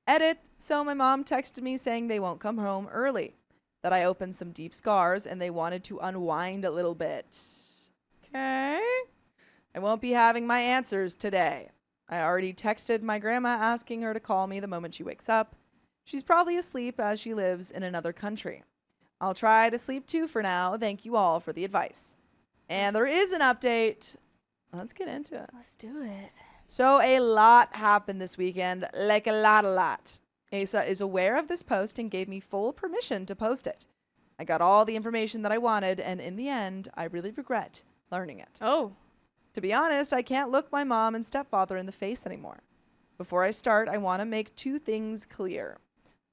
Edit. So my mom texted me saying they won't come home early. That I opened some deep scars and they wanted to unwind a little bit. Okay. I won't be having my answers today. I already texted my grandma asking her to call me the moment she wakes up. She's probably asleep as she lives in another country. I'll try to sleep too for now. Thank you all for the advice. And there is an update. Let's get into it. Let's do it. So a lot happened this weekend, like a lot. Asa is aware of this post and gave me full permission to post it. I got all the information that I wanted, and in the end, I really regret learning it. Oh. To be honest, I can't look my mom and stepfather in the face anymore. Before I start, I want to make two things clear.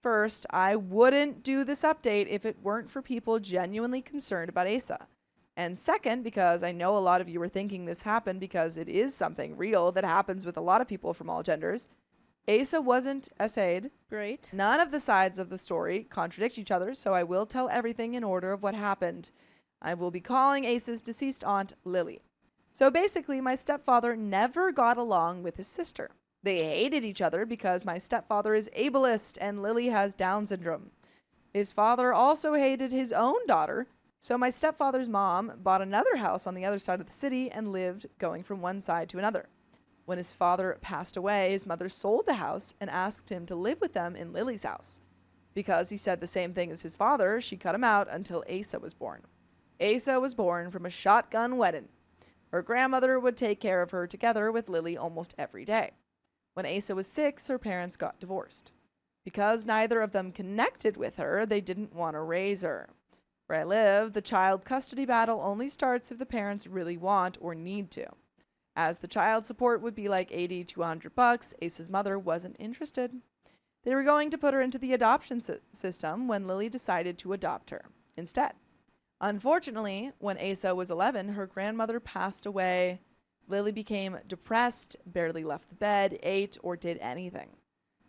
First, I wouldn't do this update if it weren't for people genuinely concerned about Asa. And second, because I know a lot of you are thinking this happened because it is something real that happens with a lot of people from all genders, Asa wasn't SA'd. Great. None of the sides of the story contradict each other, so I will tell everything in order of what happened. I will be calling Asa's deceased aunt Lily. So basically, my stepfather never got along with his sister. They hated each other because my stepfather is ableist and Lily has Down syndrome. His father also hated his own daughter, so my stepfather's mom bought another house on the other side of the city and lived going from one side to another. When his father passed away, his mother sold the house and asked him to live with them in Lily's house. Because he said the same thing as his father, she cut him out until Asa was born. Asa was born from a shotgun wedding. Her grandmother would take care of her together with Lily almost every day. When Asa was 6, her parents got divorced. Because neither of them connected with her, they didn't want to raise her. Where I live, the child custody battle only starts if the parents really want or need to. As the child support would be like $80 to $100, Asa's mother wasn't interested. They were going to put her into the adoption system when Lily decided to adopt her instead. Unfortunately, when Asa was 11, her grandmother passed away. Lily became depressed, barely left the bed, ate, or did anything.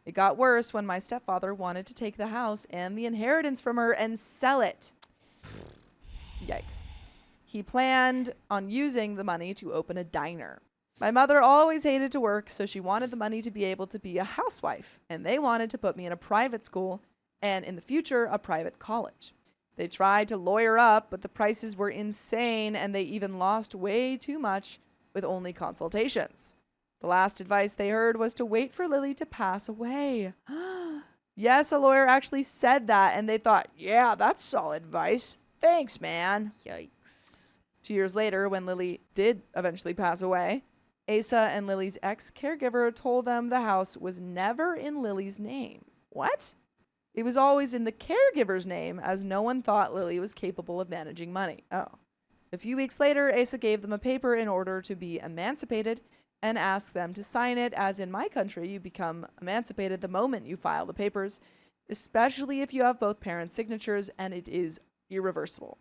It got worse when my stepfather wanted to take the house and the inheritance from her and sell it. Yikes. He planned on using the money to open a diner. My mother always hated to work, so she wanted the money to be able to be a housewife, and they wanted to put me in a private school and, in the future, a private college. They tried to lawyer up, but the prices were insane, and they even lost way too much with only consultations. The last advice they heard was to wait for Lily to pass away. Yes, a lawyer actually said that, and they thought, yeah, that's solid advice. Thanks, man. Yikes. 2 years later, when Lily did eventually pass away, Asa and Lily's ex-caregiver told them the house was never in Lily's name. What? It was always in the caregiver's name, as no one thought Lily was capable of managing money. Oh. A few weeks later, Asa gave them a paper in order to be emancipated and asked them to sign it, as in my country, you become emancipated the moment you file the papers, especially if you have both parents' signatures and it is irreversible.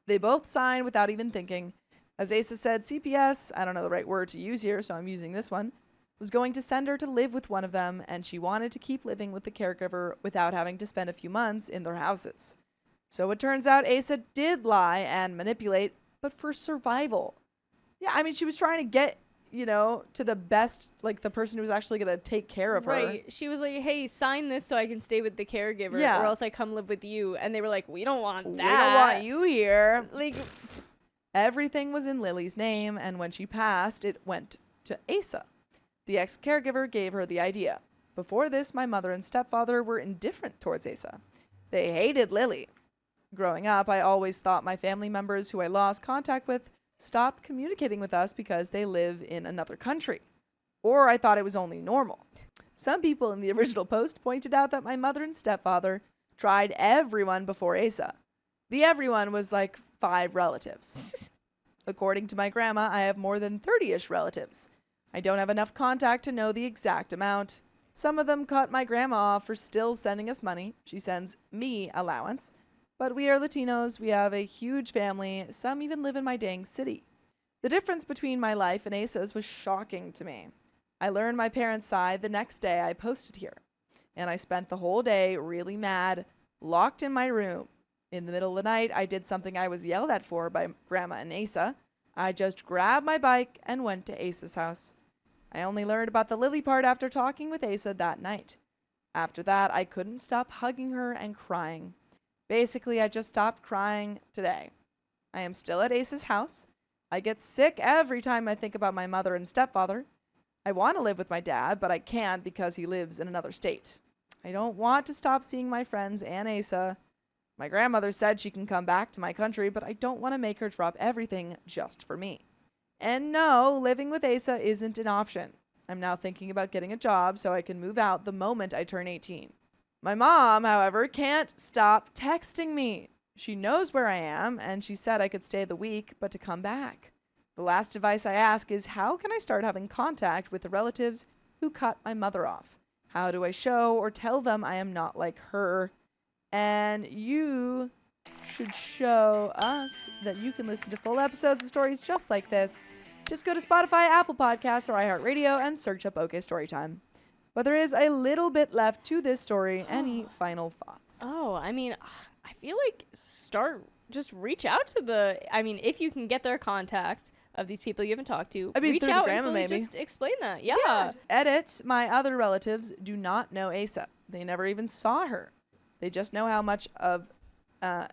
They both signed without even thinking. As Asa said, CPS, I don't know the right word to use here, so I'm using this one, was going to send her to live with one of them, and she wanted to keep living with the caregiver without having to spend a few months in their houses. So it turns out Asa did lie and manipulate, but for survival. Yeah, I mean, she was trying to get, to the best, like the person who was actually going to take care of her. Right. She was like, hey, sign this so I can stay with the caregiver, Yeah. or else I come live with you. And they were like, we don't want that. We don't want you here. Like, Everything was in Lily's name, and when she passed, it went to Asa. The ex-caregiver gave her the idea. Before this, my mother and stepfather were indifferent towards Asa. They hated Lily. Growing up, I always thought my family members who I lost contact with stopped communicating with us because they live in another country. Or I thought it was only normal. Some people in the original post pointed out that my mother and stepfather tried everyone before Asa. The everyone was like 5 relatives. According to my grandma, I have more than 30-ish relatives. I don't have enough contact to know the exact amount. Some of them cut my grandma off for still sending us money. She sends me allowance. But we are Latinos. We have a huge family. Some even live in my dang city. The difference between my life and Asa's was shocking to me. I learned my parents' side the next day I posted here. And I spent the whole day really mad, locked in my room. In the middle of the night, I did something I was yelled at for by Grandma and Asa. I just grabbed my bike and went to Asa's house. I only learned about the Lily part after talking with Asa that night. After that, I couldn't stop hugging her and crying. Basically, I just stopped crying today. I am still at Asa's house. I get sick every time I think about my mother and stepfather. I want to live with my dad, but I can't because he lives in another state. I don't want to stop seeing my friends and Asa. My grandmother said she can come back to my country, but I don't want to make her drop everything just for me. And no, living with Asa isn't an option. I'm now thinking about getting a job so I can move out the moment I turn 18. My mom, however, can't stop texting me. She knows where I am, and she said I could stay the week, but to come back. The last advice I ask is, how can I start having contact with the relatives who cut my mother off? How do I show or tell them I am not like her? And you should show us that you can listen to full episodes of stories just like this. Just go to Spotify, Apple Podcasts, or iHeartRadio and search up OK Storytime. But there is a little bit left to this story. Any final thoughts? oh, I mean, I feel like just reach out to if you can get their contact of these people you haven't talked to, reach through the out grandma, and maybe. just explain that. Yeah. Edit, my other relatives do not know Asa. They never even saw her. They just know how much of an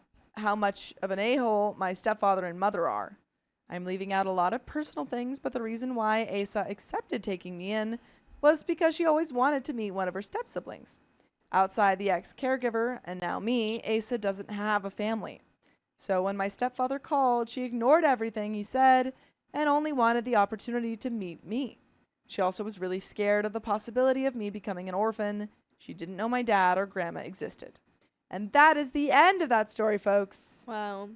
a-hole my stepfather and mother are. I'm leaving out a lot of personal things, but the reason why Asa accepted taking me in was because she always wanted to meet one of her step-siblings. Outside the ex-caregiver, and now me, Asa doesn't have a family. So when my stepfather called, she ignored everything he said and only wanted the opportunity to meet me. She also was really scared of the possibility of me becoming an orphan. She didn't know my dad or grandma existed. And that is the end of that story, folks. Wow.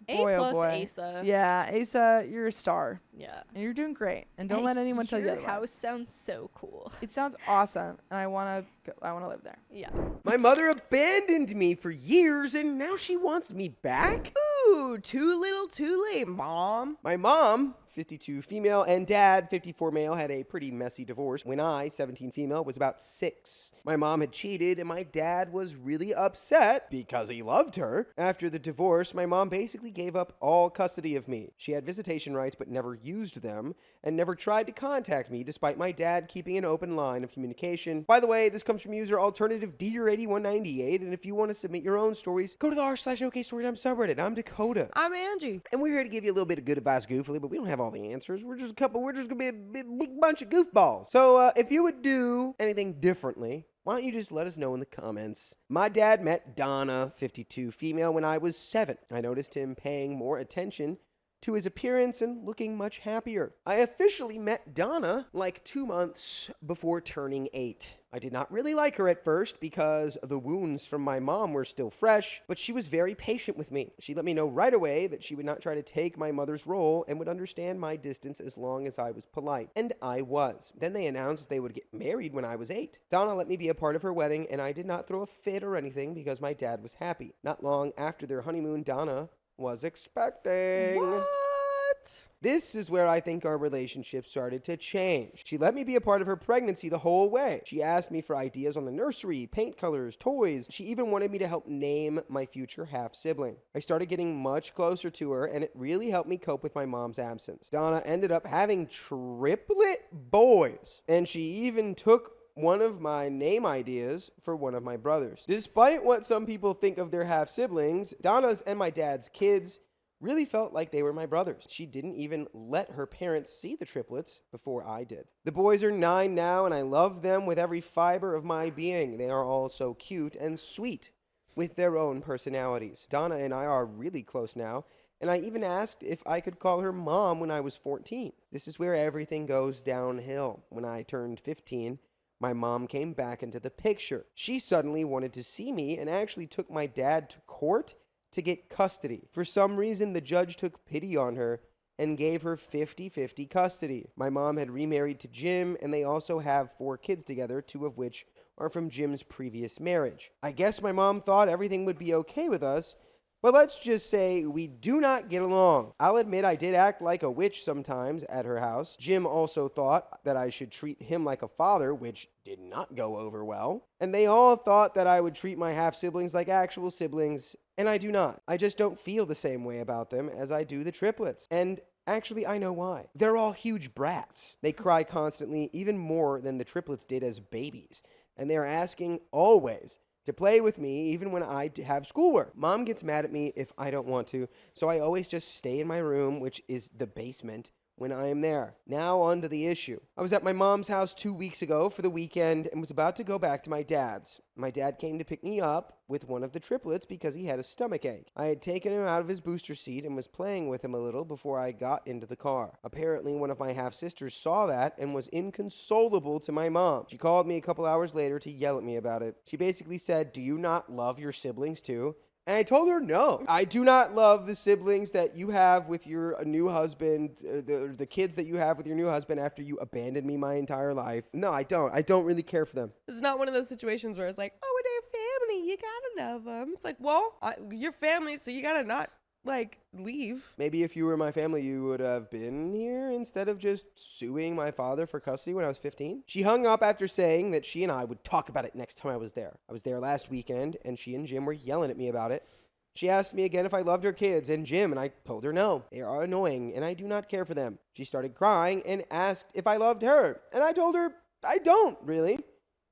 Boy, A oh plus boy. Asa. Yeah, Asa, you're a star. Yeah. And you're doing great. And don't let anyone tell you Your otherwise. house sounds so cool. It sounds awesome, and I want to live there. Yeah. My mother abandoned me for years, and now she wants me back? Ooh, too little too late, Mom. My mom 52 female, and dad, 54 male, had a pretty messy divorce when I, 17 female, was about 6. My mom had cheated, and my dad was really upset because he loved her. After the divorce, my mom basically gave up all custody of me. She had visitation rights but never used them, and never tried to contact me despite my dad keeping an open line of communication. By the way, this comes from user alternative Deer8198, and if you want to submit your own stories, go to the r/OK Storytime subreddit. I'm Dakota. I'm Angie. And we're here to give you a little bit of good advice goofily, but we don't have all the answers. We're just gonna be a big bunch of goofballs. So if you would do anything differently, why don't you just let us know in the comments? My dad met Donna, 52 female, when I was 7. I noticed him paying more attention to his appearance and looking much happier. I officially met Donna like 2 months before turning 8. I did not really like her at first because the wounds from my mom were still fresh, but she was very patient with me. She let me know right away that she would not try to take my mother's role and would understand my distance as long as I was polite. And I was. Then they announced they would get married when I was 8. Donna let me be a part of her wedding, and I did not throw a fit or anything because my dad was happy. Not long after their honeymoon, Donna was expecting. What? This is where I think our relationship started to change. She let me be a part of her pregnancy the whole way. She asked me for ideas on the nursery, paint colors, toys. She even wanted me to help name my future half-sibling. I started getting much closer to her, and it really helped me cope with my mom's absence. Donna ended up having triplet boys, and she even took one of my name ideas for one of my brothers. Despite what some people think of their half-siblings, Donna's and my dad's kids really felt like they were my brothers. She didn't even let her parents see the triplets before I did. The boys are 9 now, and I love them with every fiber of my being. They are all so cute and sweet with their own personalities. Donna and I are really close now, and I even asked if I could call her mom when I was 14. This is where everything goes downhill. When I turned 15, my mom came back into the picture. She suddenly wanted to see me and actually took my dad to court to get custody. For some reason, the judge took pity on her and gave her 50-50 custody. My mom had remarried to Jim, and they also have 4 kids together, 2 of which are from Jim's previous marriage. I guess my mom thought everything would be okay with us, but let's just say we do not get along. I'll admit I did act like a witch sometimes at her house. Jim also thought that I should treat him like a father, which did not go over well. And they all thought that I would treat my half-siblings like actual siblings, and I do not. I just don't feel the same way about them as I do the triplets. And actually, I know why. They're all huge brats. They cry constantly, even more than the triplets did as babies. And they are asking always to play with me even when I have schoolwork. Mom gets mad at me if I don't want to, so I always just stay in my room, which is the basement, when I am there. Now on to the issue. I was at my mom's house 2 weeks ago for the weekend and was about to go back to my dad's. My dad came to pick me up with one of the triplets because he had a stomach ache. I had taken him out of his booster seat and was playing with him a little before I got into the car. Apparently, one of my half-sisters saw that and was inconsolable to my mom. She called me a couple hours later to yell at me about it. She basically said, "Do you not love your siblings too?" And I told her no. I do not love the siblings that you have with your new husband, the kids that you have with your new husband after you abandoned me my entire life. No, I don't. I don't really care for them. It's not one of those situations where it's like, oh, they're family, you gotta love them. It's like, well, you're family, so you gotta not, like, leave. Maybe if you were my family, you would have been here instead of just suing my father for custody when I was 15. She hung up after saying that she and I would talk about it next time I was there. I was there last weekend, and she and Jim were yelling at me about it. She asked me again if I loved her kids and Jim, and I told her no. They are annoying, and I do not care for them. She started crying and asked if I loved her, and I told her I don't, really,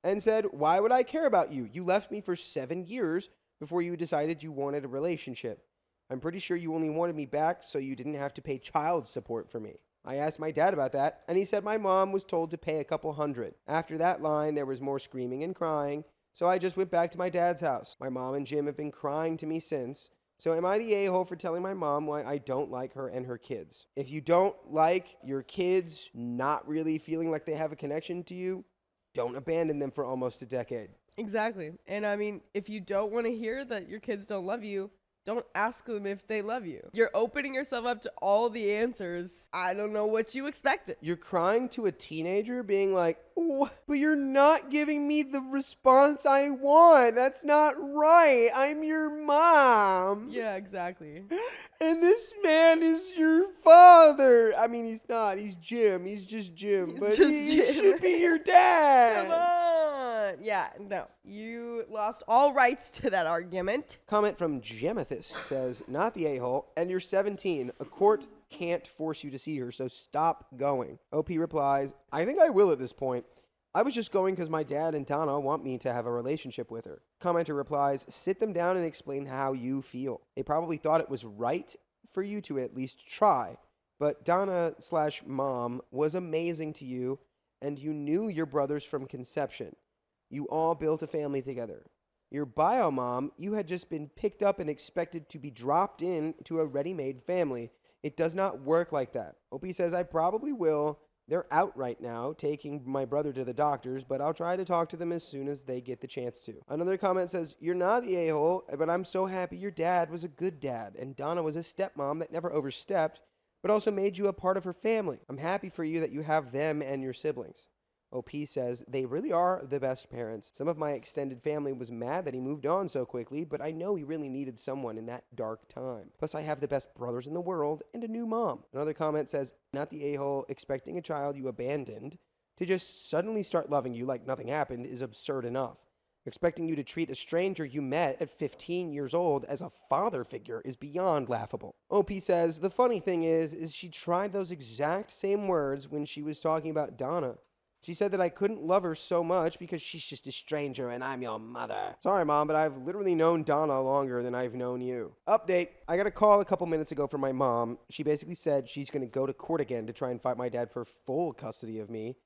and said, "Why would I care about you? You left me for 7 years before you decided you wanted a relationship. I'm pretty sure you only wanted me back so you didn't have to pay child support for me." I asked my dad about that, and he said my mom was told to pay a couple $100. After that line, there was more screaming and crying, so I just went back to my dad's house. My mom and Jim have been crying to me since, so am I the a-hole for telling my mom why I don't like her and her kids? If you don't like your kids not really feeling like they have a connection to you, don't abandon them for almost a decade. Exactly. And I mean, if you don't want to hear that your kids don't love you, Don't ask them if they love you. You're opening yourself up to all the answers. I don't know what you expected. You're crying to a teenager being like, oh, but you're not giving me the response I want. That's not right. I'm your mom. Yeah, exactly. And this man is your father. I mean, he's not. He's Jim. He's just Jim. He's but just he Jim. should be your dad. Come on. Yeah, no. You lost all rights to that argument. Comment from Gemethist says, not the a-hole, and you're 17. A court can't force you to see her, so stop going. OP replies, I think I will at this point. I was just going because my dad and Donna want me to have a relationship with her. Commenter replies, sit them down and explain how you feel. They probably thought it was right for you to at least try, but Donna/mom was amazing to you, and you knew your brothers from conception. You all built a family together. Your bio mom, you had just been picked up and expected to be dropped in to a ready-made family. It does not work like that. Opie says, I probably will. They're out right now, taking my brother to the doctors, but I'll try to talk to them as soon as they get the chance to. Another comment says, you're not the a-hole, but I'm so happy your dad was a good dad, and Donna was a stepmom that never overstepped, but also made you a part of her family. I'm happy for you that you have them and your siblings. OP says, they really are the best parents. Some of my extended family was mad that he moved on so quickly, but I know he really needed someone in that dark time. Plus, I have the best brothers in the world and a new mom. Another comment says, not the a-hole, expecting a child you abandoned to just suddenly start loving you like nothing happened is absurd enough. Expecting you to treat a stranger you met at 15 years old as a father figure is beyond laughable. OP says, the funny thing is she tried those exact same words when she was talking about Donna. She said that I couldn't love her so much because she's just a stranger and I'm your mother. Sorry, Mom, but I've literally known Donna longer than I've known you. Update. I got a call a couple minutes ago from my mom. She basically said she's going to go to court again to try and fight my dad for full custody of me.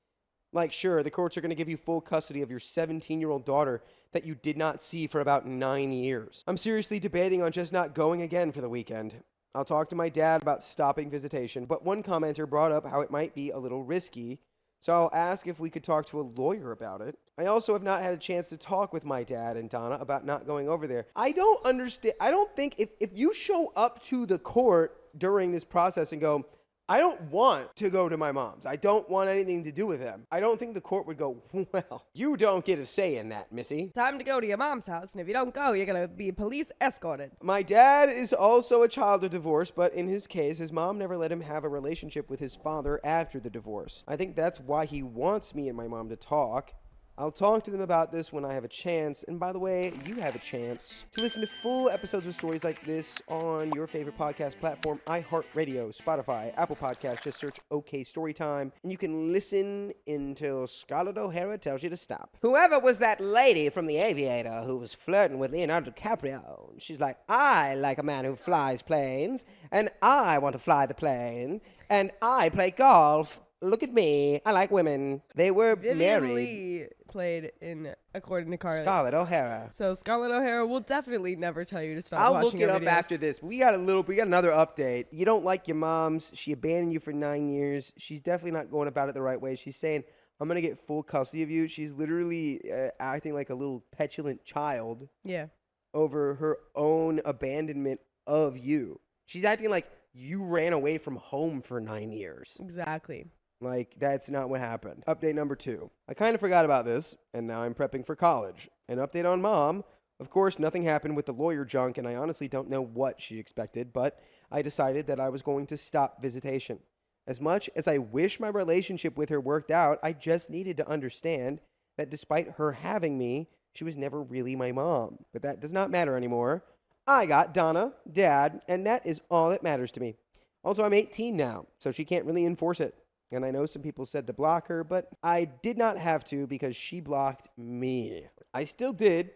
Like, sure, the courts are going to give you full custody of your 17-year-old daughter that you did not see for about 9 years. I'm seriously debating on just not going again for the weekend. I'll talk to my dad about stopping visitation, but one commenter brought up how it might be a little risky, so I'll ask if we could talk to a lawyer about it. I also have not had a chance to talk with my dad and Donna about not going over there. I don't understand. I don't think if you show up to the court during this process and go, I don't want to go to my mom's. I don't want anything to do with them. I don't think the court would go, well, you don't get a say in that, Missy. Time to go to your mom's house, and if you don't go, you're going to be police escorted. My dad is also a child of divorce, but in his case, his mom never let him have a relationship with his father after the divorce. I think that's why he wants me and my mom to talk. I'll talk to them about this when I have a chance. And by the way, you have a chance to listen to full episodes of stories like this on your favorite podcast platform, iHeartRadio, Spotify, Apple Podcasts. Just search OK Storytime, and you can listen until Scarlett O'Hara tells you to stop. Whoever was that lady from The Aviator who was flirting with Leonardo DiCaprio? She's like, I like a man who flies planes, and I want to fly the plane, and I play golf. Look at me. I like women. They were Vivian married. Lee played in According to Carly. Scarlett O'Hara. So Scarlett O'Hara will definitely never tell you to stop I'll watching look it her up videos. after this. We got another update. You don't like your mom's. She abandoned you for 9 years. She's definitely not going about it the right way. She's saying, I'm going to get full custody of you. She's literally acting like a little petulant child. Yeah. Over her own abandonment of you. She's acting like you ran away from home for 9 years. Exactly. Like, that's not what happened. Update number 2. I kind of forgot about this, and now I'm prepping for college. An update on Mom. Of course, nothing happened with the lawyer junk, and I honestly don't know what she expected, but I decided that I was going to stop visitation. As much as I wish my relationship with her worked out, I just needed to understand that despite her having me, she was never really my mom. But that does not matter anymore. I got Donna, Dad, and that is all that matters to me. Also, I'm 18 now, so she can't really enforce it. And I know some people said to block her, but I did not have to because she blocked me. I still did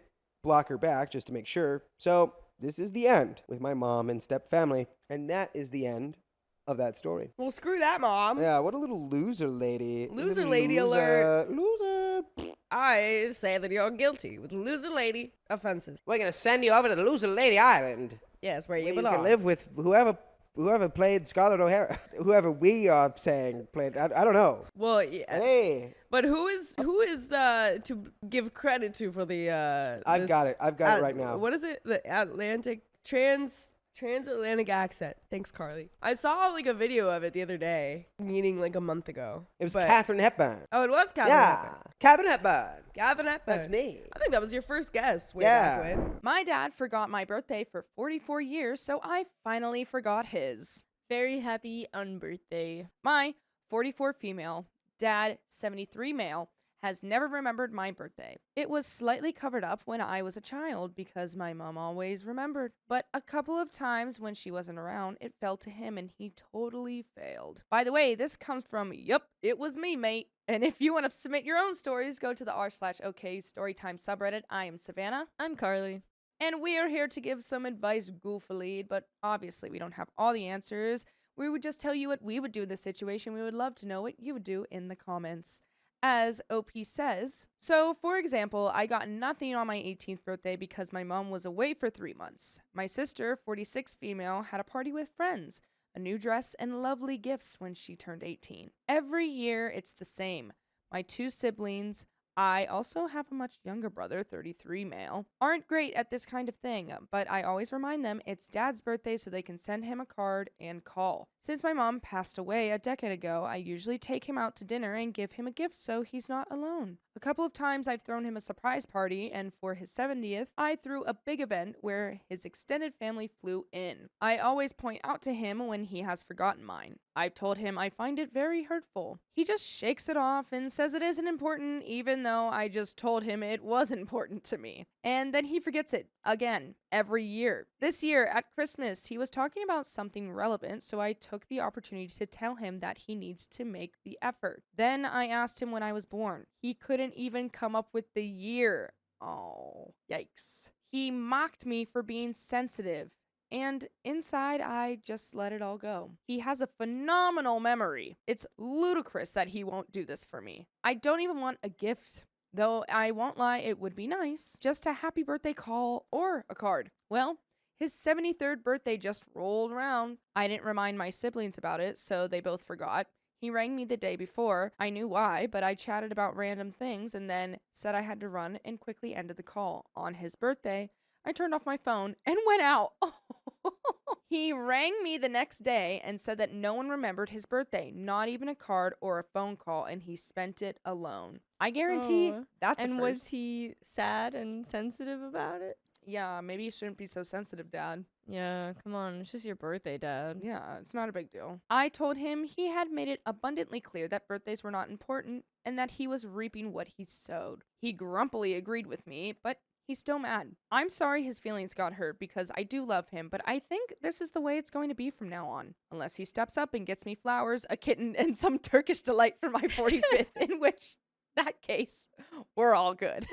block her back just to make sure. So this is the end with my mom and step family. And that is the end of that story. Well, screw that, Mom. Yeah, what a little loser lady. Loser Little lady loser. alert. Loser. I say that you're guilty with loser lady offenses. We're going to send you over to the loser lady island. Yes, where you Where you belong. can live with whoever played Scarlett O'Hara, whoever we are saying played, I don't know. Well, yes. Hey, But who is to give credit to for the I've got it right now. What is it? The Atlantic transatlantic accent. Thanks, Carly. I saw like a video of it the other day, meaning like a month ago. It was But- Katharine Hepburn. Oh, it was Catherine Yeah, Hepburn. Katharine Hepburn. Catherine Hepburn. That's me. I think that was your first guess way Yeah. back when. My dad forgot my birthday for 44 years, so I finally forgot his. Very happy unbirthday. My 44 female, dad 73 male, has never remembered my birthday. It was slightly covered up when I was a child because my mom always remembered. But a couple of times when she wasn't around, it fell to him and he totally failed. By the way, this comes from, yup, it was me, mate. And if you want to submit your own stories, go to the r/OK Storytime subreddit. I am Savannah. I'm Carly. And we are here to give some advice goofily, but obviously we don't have all the answers. We would just tell you what we would do in this situation. We would love to know what you would do in the comments. As OP says, so for example, I got nothing on my 18th birthday because my mom was away for 3 months. My sister, 46 female, had a party with friends, a new dress, and lovely gifts when she turned 18. Every year, it's the same. My 2 siblings, I also have a much younger brother, 33 male, aren't great at this kind of thing, but I always remind them it's dad's birthday so they can send him a card and call. Since my mom passed away a decade ago, I usually take him out to dinner and give him a gift so he's not alone. A couple of times I've thrown him a surprise party, and for his 70th, I threw a big event where his extended family flew in. I always point out to him when he has forgotten mine. I've told him I find it very hurtful. He just shakes it off and says it isn't important, even though I just told him it was important to me. And then he forgets it again every year. This year at Christmas, he was talking about something relevant, so I took the opportunity to tell him that he needs to make the effort. Then I asked him when I was born. He couldn't even come up with the year. Oh, yikes. He mocked me for being sensitive. And inside, I just let it all go. He has a phenomenal memory. It's ludicrous that he won't do this for me. I don't even want a gift. Though I won't lie, it would be nice. Just a happy birthday call or a card. Well, his 73rd birthday just rolled around. I didn't remind my siblings about it, so they both forgot. He rang me the day before. I knew why, but I chatted about random things and then said I had to run and quickly ended the call. On his birthday, I turned off my phone and went out. He rang me the next day and said that no one remembered his birthday, not even a card or a phone call, and he spent it alone. I guarantee Aw. that's a And first. was he sad and sensitive about it? Yeah, maybe you shouldn't be so sensitive, Dad. Yeah, come on. It's just your birthday, Dad. Yeah, it's not a big deal. I told him he had made it abundantly clear that birthdays were not important and that he was reaping what he sowed. He grumpily agreed with me, but he's still mad. I'm sorry his feelings got hurt because I do love him, but I think this is the way it's going to be from now on. Unless he steps up and gets me flowers, a kitten, and some Turkish delight for my 45th, in which, that case, we're all good.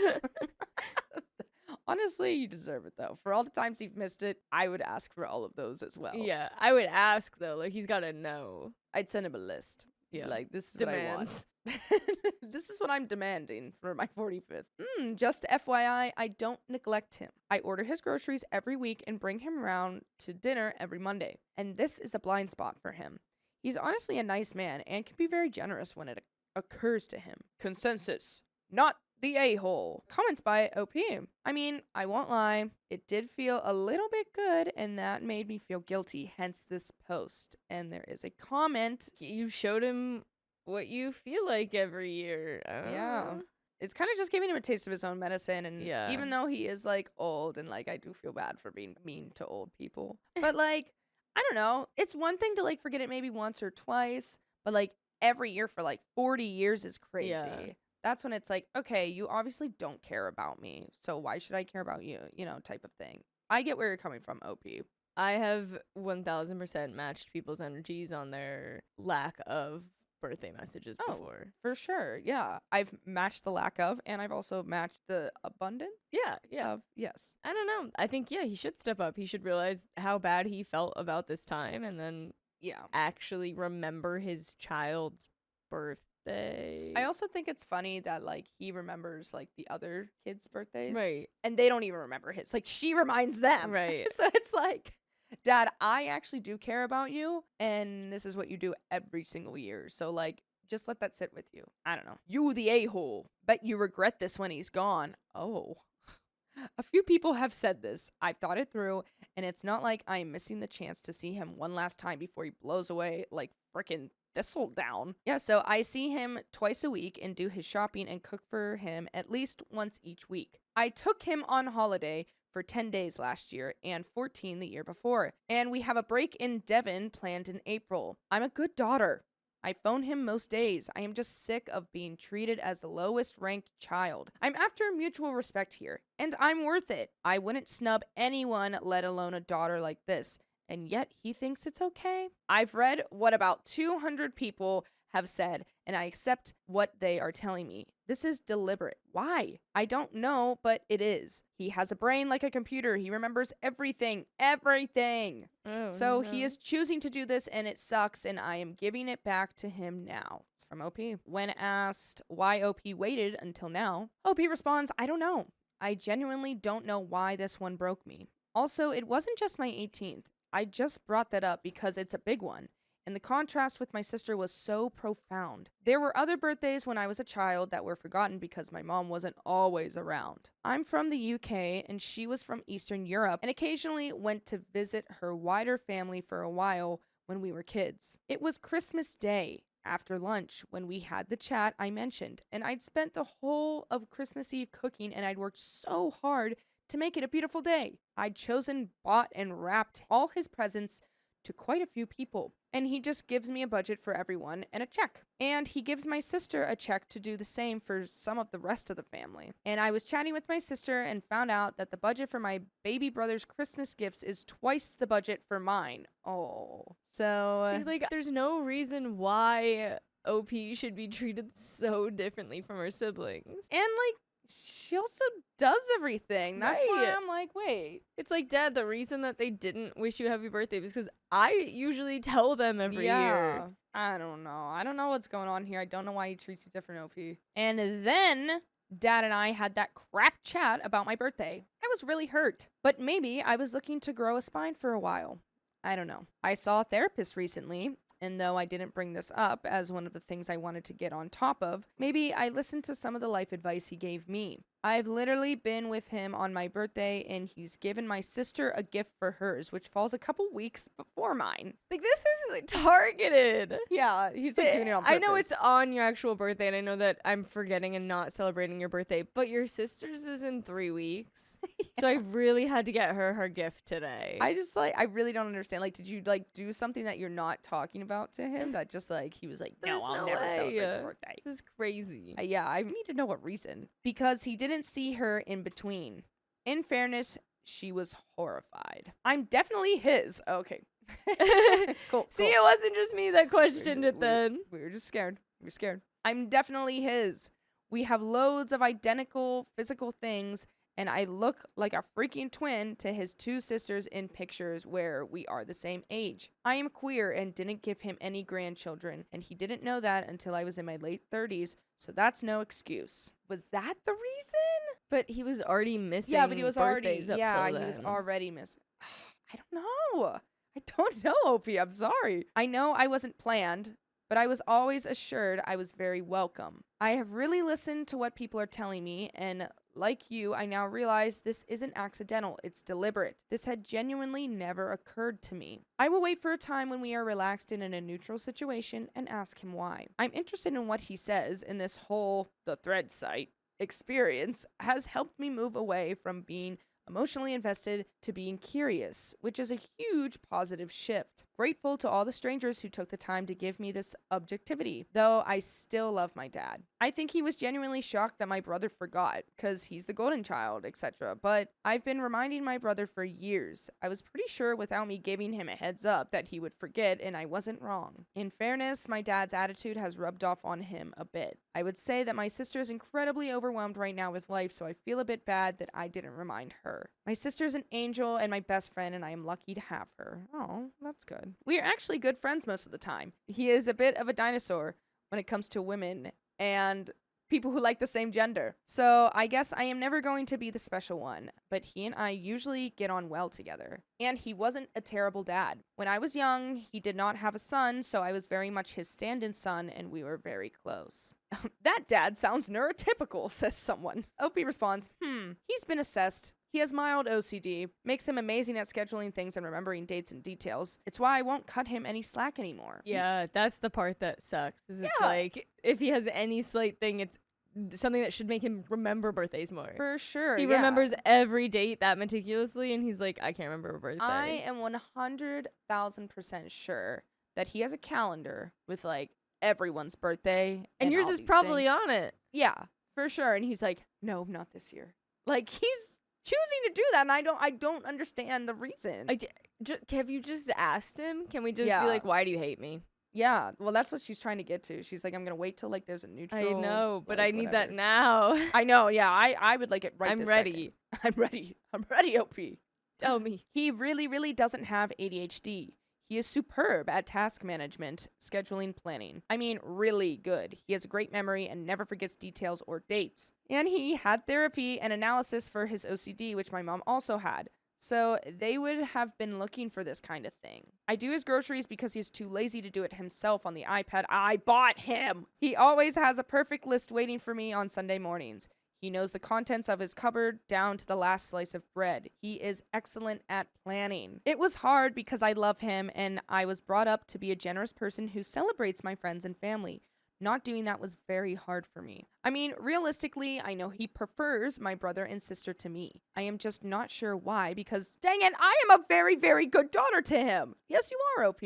Honestly, you deserve it, though. For all the times you've missed it, I would ask for all of those as well. Yeah, I would ask, though. Like, he's got to know. I'd send him a list. Yeah. Like, this is Demands. what I want. This is what I'm demanding for my 45th. Just FYI, I don't neglect him. I order his groceries every week and bring him around to dinner every Monday. And this is a blind spot for him. He's honestly a nice man and can be very generous when it occurs to him. Consensus. Not the a-hole. Comments by OP. I mean, I won't lie, it did feel a little bit good, and that made me feel guilty, hence this post. And there is a comment. You showed him what you feel like every year. I don't Yeah. know. It's kind of just giving him a taste of his own medicine, and Yeah. even though he is, like, old, and, like, I do feel bad for being mean to old people. But, like, I don't know. It's one thing to, like, forget it maybe once or twice, but, like, every year for, like, 40 years is crazy. Yeah. That's when it's like, okay, you obviously don't care about me, so why should I care about you? You know, type of thing. I get where you're coming from, OP. I have 1000% matched people's energies on their lack of birthday messages before. For sure, yeah. I've matched the lack of, and I've also matched the abundance Yeah. of, yes. I don't know. I think, yeah, he should step up. He should realize how bad he felt about this time and then Yeah. actually remember his child's birthday. I also think it's funny that, like, he remembers, like, the other kids' birthdays. Right. And they don't even remember his. Like, she reminds them. Right. So it's like, Dad, I actually do care about you, and this is what you do every single year. So, like, just let that sit with you. I don't know. You the a-hole. Bet you regret this when he's gone. Oh. A few people have said this. I've thought it through, and it's not like I'm missing the chance to see him one last time before he blows away like frickin' thistledown. Yeah, so I see him twice a week and do his shopping and cook for him at least once each week. I took him on holiday for 10 days last year and 14 the year before, and we have a break in Devon planned in April. I'm a good daughter. I phone him most days. I am just sick of being treated as the lowest ranked child. I'm after mutual respect here, and I'm worth it. I wouldn't snub anyone, let alone a daughter like this, and yet he thinks it's okay. I've read what about 200 people have said, and I accept what they are telling me. This is deliberate. Why? I don't know, but it is. He has a brain like a computer. He remembers everything. Everything. Oh, So no. he is choosing to do this, and it sucks, and I am giving it back to him now. It's from OP. When asked why OP waited until now, OP responds, I don't know. I genuinely don't know why this one broke me. Also, it wasn't just my 18th. I just brought that up because it's a big one. And the contrast with my sister was so profound. There were other birthdays when I was a child that were forgotten because my mom wasn't always around. I'm from the UK and she was from Eastern Europe and occasionally went to visit her wider family for a while when we were kids. It was Christmas Day after lunch when we had the chat I mentioned, and I'd spent the whole of Christmas Eve cooking and I'd worked so hard to make it a beautiful day. I'd chosen, bought, and wrapped all his presents to quite a few people. And he just gives me a budget for everyone and a check. And he gives my sister a check to do the same for some of the rest of the family. And I was chatting with my sister and found out that the budget for my baby brother's Christmas gifts is twice the budget for mine. Oh. So, See, like, there's no reason why OP should be treated so differently from her siblings. and like, she also does everything. That's why Right. I'm like, wait. It's like, Dad, the reason that they didn't wish you happy birthday was because I usually tell them every year. I don't know. I don't know what's going on here. I don't know why he treats you different, OP. And then Dad and I had that crap chat about my birthday. I was really hurt, but maybe I was looking to grow a spine for a while. I don't know. I saw a therapist recently, and though I didn't bring this up as one of the things I wanted to get on top of, maybe I listened to some of the life advice he gave me. I've literally been with him on my birthday, and he's given my sister a gift for hers, which falls a couple weeks before mine. Like, this is like, targeted. Yeah, he's like doing it on purpose. I know it's on your actual birthday, and I know that I'm forgetting and not celebrating your birthday, but your sister's is in 3 weeks. So I really had to get her gift today. I just like, I really don't understand. Like, did you like do something that you're not talking about to him that just like he was like, no, There's I'll no never celebrate way. your birthday? This is crazy. Yeah, I need to know what reason. Because he didn't see her in between. In fairness, she was horrified. I'm definitely his. Okay. Cool. See, it wasn't just me that questioned it then. We were just scared. We were scared. I'm definitely his. We have loads of identical physical things, and I look like a freaking twin to his two sisters in pictures where we are the same age. I am queer and didn't give him any grandchildren, and he didn't know that until I was in my late 30s, so that's no excuse. Was that the reason? But he was already missing. Yeah, but he was already, birthdays up yeah, till he was then. already missing. I don't know. I don't know, OP. I'm sorry. I know I wasn't planned, but I was always assured I was very welcome. I have really listened to what people are telling me, and like you, I now realize this isn't accidental, it's deliberate. This had genuinely never occurred to me. I will wait for a time when we are relaxed and in a neutral situation and ask him why. I'm interested in what he says, and this whole, the thread site, experience has helped me move away from being emotionally invested to being curious, which is a huge positive shift. Grateful to all the strangers who took the time to give me this objectivity, though I still love my dad. I think he was genuinely shocked that my brother forgot, because he's the golden child, etc. But I've been reminding my brother for years. I was pretty sure without me giving him a heads up that he would forget, and I wasn't wrong. In fairness, my dad's attitude has rubbed off on him a bit. I would say that my sister is incredibly overwhelmed right now with life, so I feel a bit bad that I didn't remind her. My sister's an angel and my best friend, and I am lucky to have her. Oh, that's good. We are actually good friends most of the time. He is a bit of a dinosaur when it comes to women, and people who like the same gender. So I guess I am never going to be the special one, but he and I usually get on well together. And he wasn't a terrible dad. When I was young, he did not have a son, so I was very much his stand-in son, and we were very close. That dad sounds neurotypical, says someone. Opie responds, he's been assessed. He has mild OCD, makes him amazing at scheduling things and remembering dates and details. It's why I won't cut him any slack anymore. Yeah, that's the part that sucks. Is it's Yeah. like, if he has any slight thing, it's something that should make him remember birthdays more. For sure. He yeah. remembers every date that meticulously, and he's like, I can't remember a birthday. I am 100,000% sure that he has a calendar with like everyone's birthday. and yours all is these probably things. on it. Yeah, for sure. And he's like, no, not this year. Like he's choosing to do that, and I don't understand the reason. Have you just asked him? Can we just Yeah. be like, why do you hate me? Yeah, well, that's what she's trying to get to. She's like, I'm gonna wait till like there's a neutral. I know, but like, I need whatever. that now. I know. Yeah, I would like it right. I'm this ready. second. I'm ready. OP. Tell me. He really doesn't have ADHD. He is superb at task management, scheduling, planning. I mean, really good. He has a great memory and never forgets details or dates. And he had therapy and analysis for his OCD, which my mom also had. So they would have been looking for this kind of thing. I do his groceries because he's too lazy to do it himself on the iPad I bought him. He always has a perfect list waiting for me on Sunday mornings. He knows the contents of his cupboard down to the last slice of bread. He is excellent at planning. It was hard because I love him and I was brought up to be a generous person who celebrates my friends and family. Not doing that was very hard for me. I mean, realistically, I know he prefers my brother and sister to me. I am just not sure why because, dang it, I am a very good daughter to him. Yes, you are, OP.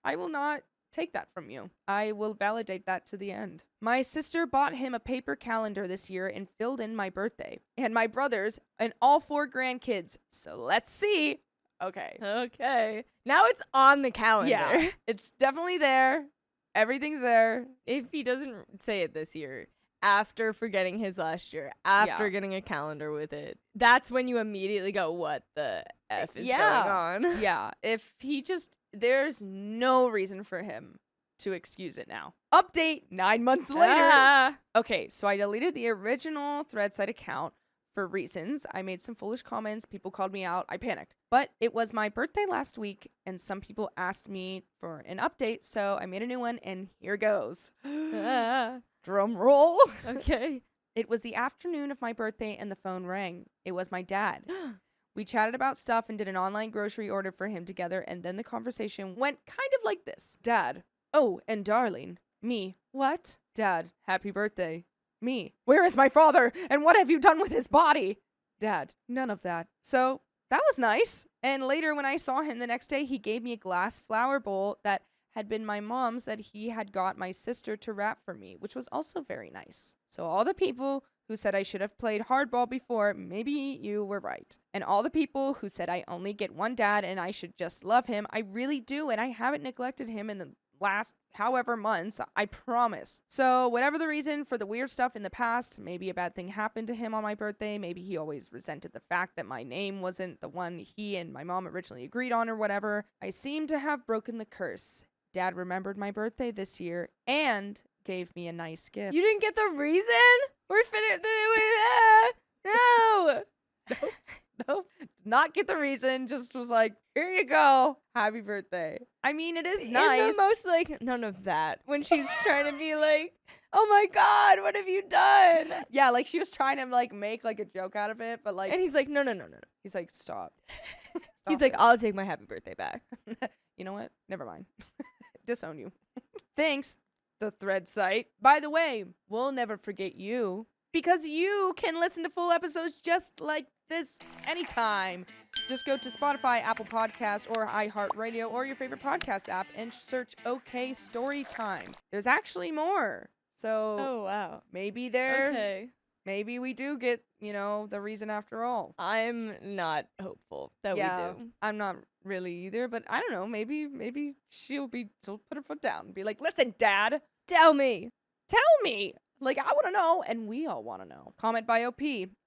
I will not take that from you. I will validate that to the end. My sister bought him a paper calendar this year and filled in my birthday. And my brothers and all 4 grandkids. So let's see. Okay. Okay. Now it's on the calendar. Yeah. It's definitely there. Everything's there. If he doesn't say it this year, after forgetting his last year, after Yeah. getting a calendar with it, that's when you immediately go, what the F is going on? Yeah. If he just, there's no reason for him to excuse it now. Update 9 months later. Ah. Okay, so I deleted the original ThreadSite account for reasons. I made some foolish comments. People called me out. I panicked. But it was my birthday last week, and some people asked me for an update, so I made a new one, and here goes. Ah. Drum roll. Okay. It was the afternoon of my birthday, and the phone rang. It was my dad. We chatted about stuff and did an online grocery order for him together, and then the conversation went kind of like this. Dad. Oh, and darling. Me. What? Dad. Happy birthday. Me. Where is my father? And what have you done with his body? Dad. None of that. So, that was nice. And later when I saw him the next day, he gave me a glass flower bowl that had been my mom's that he had got my sister to wrap for me, which was also very nice. So all the people who said I should have played hardball before, maybe you were right. And all the people who said I only get one dad and I should just love him, I really do, and I haven't neglected him in the last however months, I promise. So whatever the reason for the weird stuff in the past, maybe a bad thing happened to him on my birthday, maybe he always resented the fact that my name wasn't the one he and my mom originally agreed on or whatever, I seem to have broken the curse. Dad remembered my birthday this year and gave me a nice gift. You didn't get the reason? We're finished. No. Nope. Not get the reason. Just was like, here you go. Happy birthday. I mean, it is nice. In the most, like, none of that. When she's trying to be like, oh my God, what have you done? Yeah, like she was trying to like make like a joke out of it, but like, And he's like, no. he's like, stop. He's Stop like, it. I'll take my happy birthday back. You know what? Never mind. Disown you. Thanks, the thread site. By the way, we'll never forget you because you can listen to full episodes just like this anytime. Just go to Spotify, Apple Podcast, or iHeartRadio, or your favorite podcast app and search OK Storytime. There's actually more. So Oh, wow. maybe there, Okay. maybe we do get, you know, the reason after all. I'm not hopeful that we do. I'm not really either, but I don't know. Maybe she'll put her foot down and be like, listen, Dad, Tell me. tell me. Like, I want to know, and we all want to know. Comment by OP.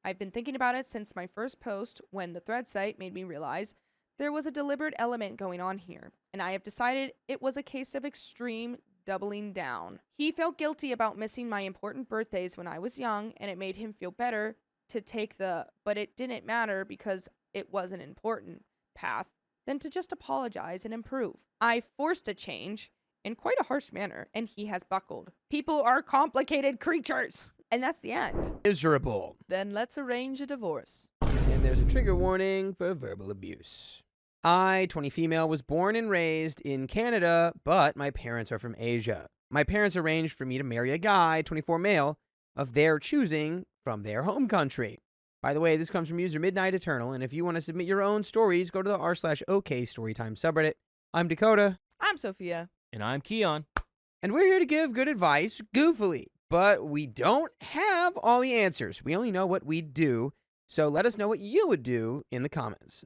I've been thinking about it since my first post when the thread site made me realize there was a deliberate element going on here, and I have decided it was a case of extreme doubling down. He felt guilty about missing my important birthdays when I was young, and it made him feel better to take the "but it didn't matter because it wasn't important" path than to just apologize and improve. I forced a change in quite a harsh manner, and he has buckled. People are complicated creatures. And that's the end. Miserable. Then let's arrange a divorce. And there's a trigger warning for verbal abuse. I, 20 female, was born and raised in Canada, but my parents are from Asia. My parents arranged for me to marry a guy, 24 male, of their choosing from their home country. By the way, this comes from user Midnight Eternal, and if you want to submit your own stories, go to the r/OK Storytime subreddit. I'm Dakota. I'm Sophia. And I'm Keon. And we're here to give good advice goofily, but we don't have all the answers. We only know what we'd do, so let us know what you would do in the comments.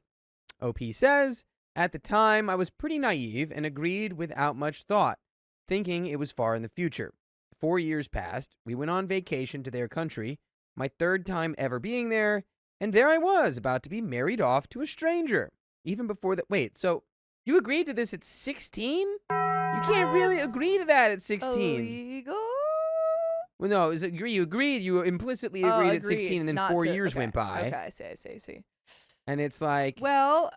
OP says, at the time, I was pretty naive and agreed without much thought, thinking it was far in the future. 4 years passed, we went on vacation to their country, my third time ever being there, and there I was, about to be married off to a stranger. Even before that, wait, so you agreed to this at 16? You can't really agree to that at 16. Illegal? Well, no, you agreed, you implicitly agreed at 16, and then Not 4 to- years okay, went by. Okay, I see. And it's like, Well,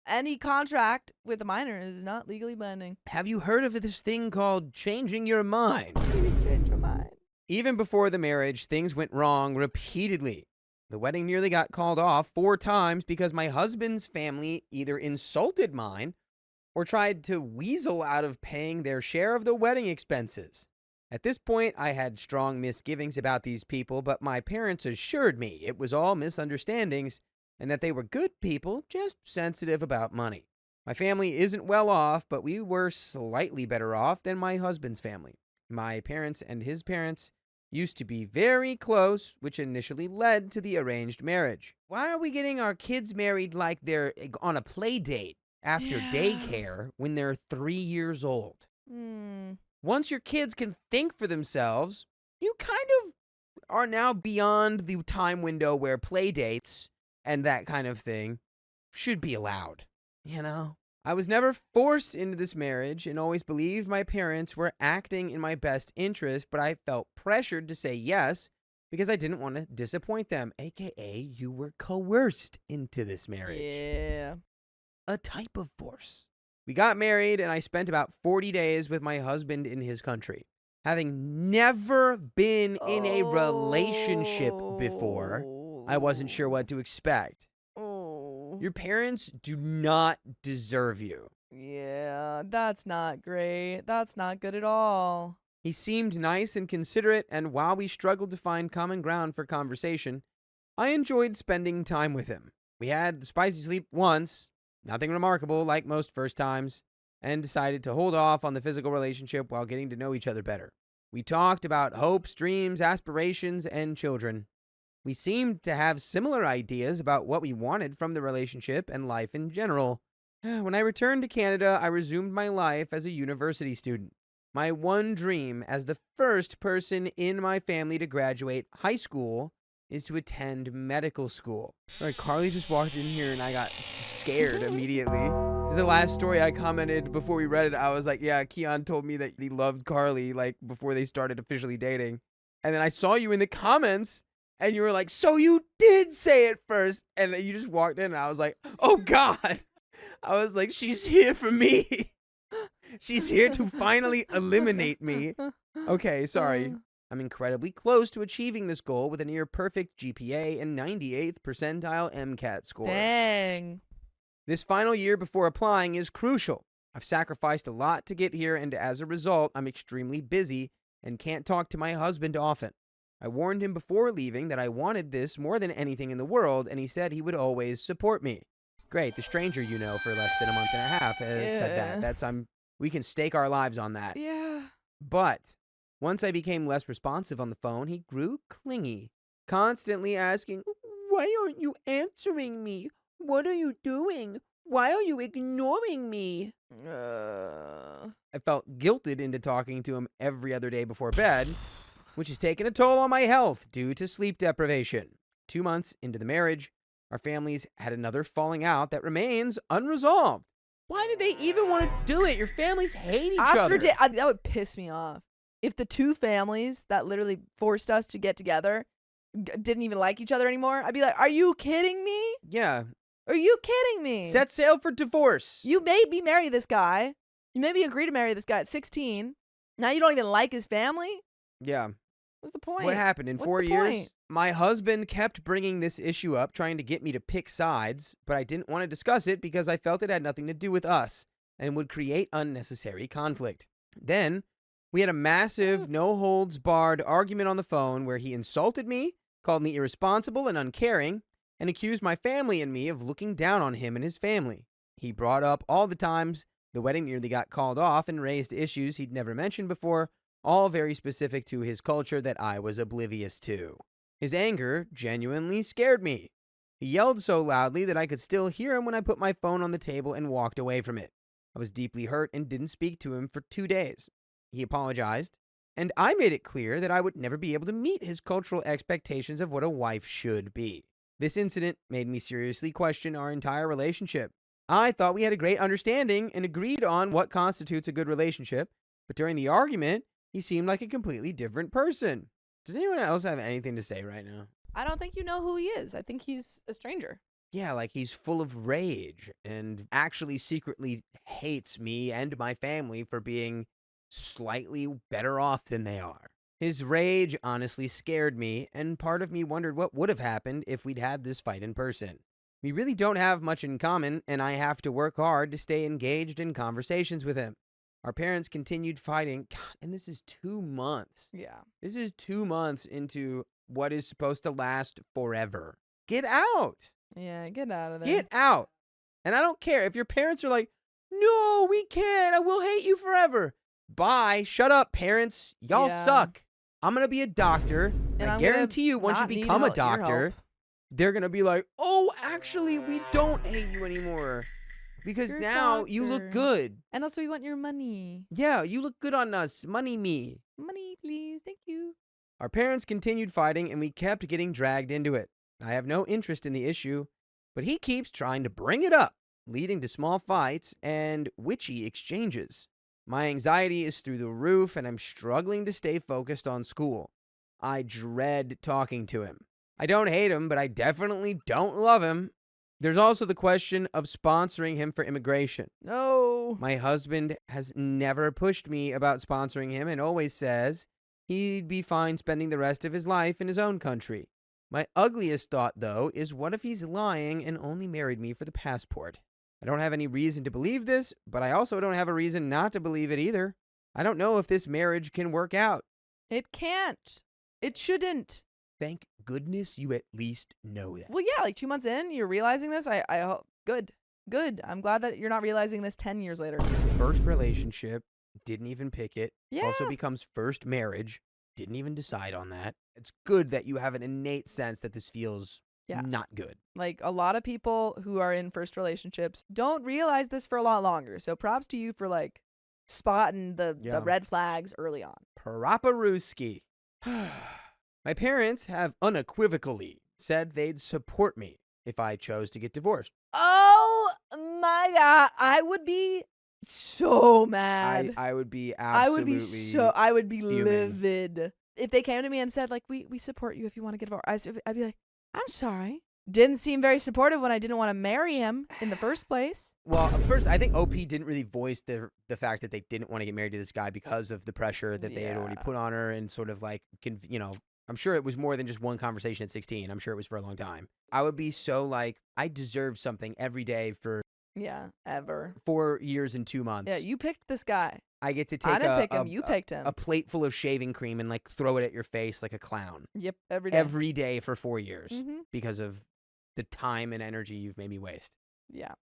any contract with a minor is not legally binding. have you heard of this thing called changing your mind? Please change your mind. Even before the marriage, things went wrong repeatedly. The wedding nearly got called off 4 times because my husband's family either insulted mine or tried to weasel out of paying their share of the wedding expenses. At this point, I had strong misgivings about these people, but my parents assured me it was all misunderstandings and that they were good people, just sensitive about money. My family isn't well off, but we were slightly better off than my husband's family. My parents and his parents used to be very close, which initially led to the arranged marriage. Why are we getting our kids married like they're on a play date after Yeah. daycare when they're 3 years old? Once your kids can think for themselves, you kind of are now beyond the time window where play dates and that kind of thing should be allowed, you know? I was never forced into this marriage and always believed my parents were acting in my best interest, but I felt pressured to say yes because I didn't want to disappoint them, aka you were coerced into this marriage. Yeah. A type of force. We got married and I spent about 40 days with my husband in his country. Having never been in a relationship before, I wasn't sure what to expect. Oh. Your parents do not deserve you. Yeah, that's not great. That's not good at all. He seemed nice and considerate, and while we struggled to find common ground for conversation, I enjoyed spending time with him. We had the spicy sleep once, nothing remarkable like most first times, and decided to hold off on the physical relationship while getting to know each other better. We talked about hopes, dreams, aspirations, and children. We seemed to have similar ideas about what we wanted from the relationship and life in general. When I returned to Canada, I resumed my life as a university student. My one dream as the first person in my family to graduate high school is to attend medical school. All right, Carly just walked in here and I got scared immediately. This is the last story I commented before we read it. I was like, yeah, Keon told me that he loved Carly like before they started officially dating. And then I saw you in the comments and you were like, so you did say it first. And then you just walked in and I was like, oh God. I was like, she's here for me. She's here to finally eliminate me. Okay, sorry. I'm incredibly close to achieving this goal with a near perfect GPA and 98th percentile MCAT score. Dang. This final year before applying is crucial. I've sacrificed a lot to get here, and as a result, I'm extremely busy and can't talk to my husband often. I warned him before leaving that I wanted this more than anything in the world, and he said he would always support me. Great, the stranger you know for less than a month and a half has said that. We can stake our lives on that. Yeah. But once I became less responsive on the phone, he grew clingy, constantly asking, why aren't you answering me? What are you doing? Why are you ignoring me? I felt guilted into talking to him every other day before bed, which has taken a toll on my health due to sleep deprivation. 2 months into the marriage, our families had another falling out that remains unresolved. Why did they even want to do it? Your families hate each other. That would piss me off. If the two families that literally forced us to get together didn't even like each other anymore, I'd be like, are you kidding me? Yeah. Are you kidding me? Set sail for divorce. You made me marry this guy. You made me agree to marry this guy at 16. Now you don't even like his family? Yeah. What's the point? What happened in What's 4 the years? point? My husband kept bringing this issue up, trying to get me to pick sides, but I didn't want to discuss it because I felt it had nothing to do with us and would create unnecessary conflict. Then we had a massive, no-holds-barred argument on the phone where he insulted me, called me irresponsible and uncaring, and accused my family and me of looking down on him and his family. He brought up all the times the wedding nearly got called off and raised issues he'd never mentioned before, all very specific to his culture that I was oblivious to. His anger genuinely scared me. He yelled so loudly that I could still hear him when I put my phone on the table and walked away from it. I was deeply hurt and didn't speak to him for 2 days. He apologized, and I made it clear that I would never be able to meet his cultural expectations of what a wife should be. This incident made me seriously question our entire relationship. I thought we had a great understanding and agreed on what constitutes a good relationship, but during the argument, he seemed like a completely different person. Does anyone else have anything to say right now? I don't think you know who he is. I think he's a stranger. Yeah, like he's full of rage and actually secretly hates me and my family for being slightly better off than they are. His rage honestly scared me, and part of me wondered what would have happened if we'd had this fight in person. We really don't have much in common, and I have to work hard to stay engaged in conversations with him. Our parents continued fighting, God, and this is 2 months. Yeah. This is 2 months into what is supposed to last forever. Get out. Yeah, get out of there. Get out. And I don't care if your parents are like, no, we can't. I will hate you forever. Bye. Shut up, parents. Y'all Yeah. suck. I'm going to be a doctor. And I I'm guarantee you, once you not need become a your help. doctor, they're going to be like, oh, actually, we don't hate you anymore. Because You're a now you look doctor. good. And also, we want your money. Yeah, you look good on us. Money me. Money, please. Thank you. Our parents continued fighting, and we kept getting dragged into it. I have no interest in the issue, but he keeps trying to bring it up, leading to small fights and witchy exchanges. My anxiety is through the roof, and I'm struggling to stay focused on school. I dread talking to him. I don't hate him, but I definitely don't love him. There's also the question of sponsoring him for immigration. No. My husband has never pushed me about sponsoring him and always says he'd be fine spending the rest of his life in his own country. My ugliest thought, though, is what if he's lying and only married me for the passport? I don't have any reason to believe this, but I also don't have a reason not to believe it either. I don't know if this marriage can work out. It can't. It shouldn't. Thank goodness you at least know that. Well, yeah, like 2 months in, you're realizing this. I hope. Good. I'm glad that you're not realizing this 10 years later. First relationship, didn't even pick it. Yeah. Also becomes first marriage, didn't even decide on that. It's good that you have an innate sense that this feels not good. Like a lot of people who are in first relationships don't realize this for a lot longer. So props to you for like spotting the red flags early on. Paraparuski. My parents have unequivocally said they'd support me if I chose to get divorced. Oh my God. I would be so mad. I would be absolutely I would be fuming. livid. If they came to me and said, like, we support you if you want to get divorced, I'd be like, I'm sorry. Didn't seem very supportive when I didn't want to marry him in the first place. Well, first, I think OP didn't really voice the fact that they didn't want to get married to this guy because of the pressure that they had already put on her and sort of like, I'm sure it was more than just one conversation at 16. I'm sure it was for a long time. I would be so like, I deserve something every day for ever 4 years and 2 months. Yeah, you picked this guy. I get to take I didn't pick him. You picked him. A plate full of shaving cream and like throw it at your face like a clown. Yep, every day. Every day for 4 years Mhm. because of the time and energy you've made me waste. Yeah.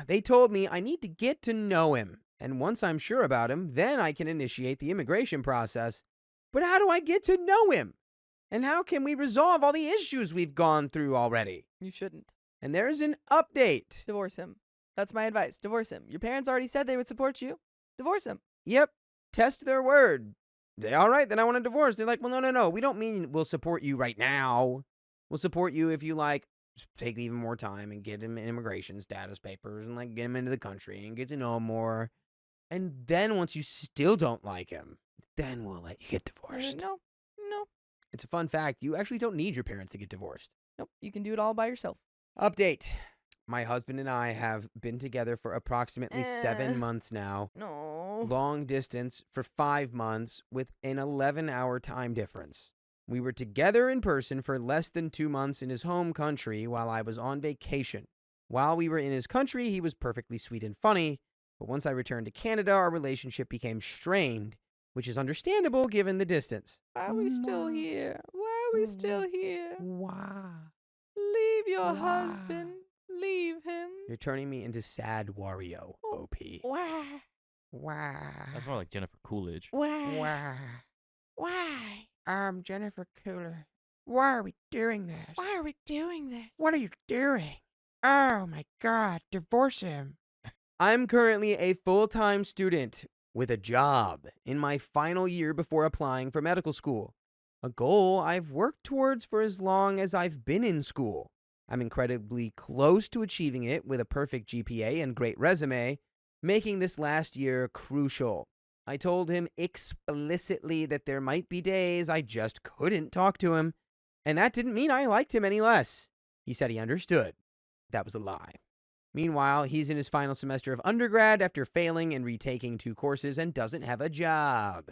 They told me I need to get to know him, and once I'm sure about him, then I can initiate the immigration process. But how do I get to know him? And how can we resolve all the issues we've gone through already? You shouldn't. And there's an update. Divorce him. That's my advice. Divorce him. Your parents already said they would support you. Divorce him. Yep. Test their word. All right, then I want a divorce. They're like, well, no. We don't mean we'll support you right now. We'll support you if you like take even more time and get him immigration status papers and like get him into the country and get to know him more. And then once you still don't like him, then we'll let you get divorced. No. It's a fun fact. You actually don't need your parents to get divorced. Nope. You can do it all by yourself. Update. My husband and I have been together for approximately 7 months now. No. Long distance for 5 months with an 11-hour time difference. We were together in person for less than 2 months in his home country while I was on vacation. While we were in his country, he was perfectly sweet and funny, but once I returned to Canada, our relationship became strained, which is understandable given the distance. Why are we still here? Why are we still here? Wow. Leave your Wow. husband. Leave him. You're turning me into sad Wario, OP. Why? Wow. That's more like Jennifer Coolidge. Why? Wow. Why? Jennifer Cooler. Why are we doing this? Why are we doing this? What are you doing? Oh my God, divorce him. I'm currently a full-time student with a job in my final year before applying for medical school, a goal I've worked towards for as long as I've been in school. I'm incredibly close to achieving it with a perfect GPA and great resume, making this last year crucial. I told him explicitly that there might be days I just couldn't talk to him, and that didn't mean I liked him any less. He said he understood. That was a lie. Meanwhile, he's in his final semester of undergrad after failing and retaking 2 courses and doesn't have a job.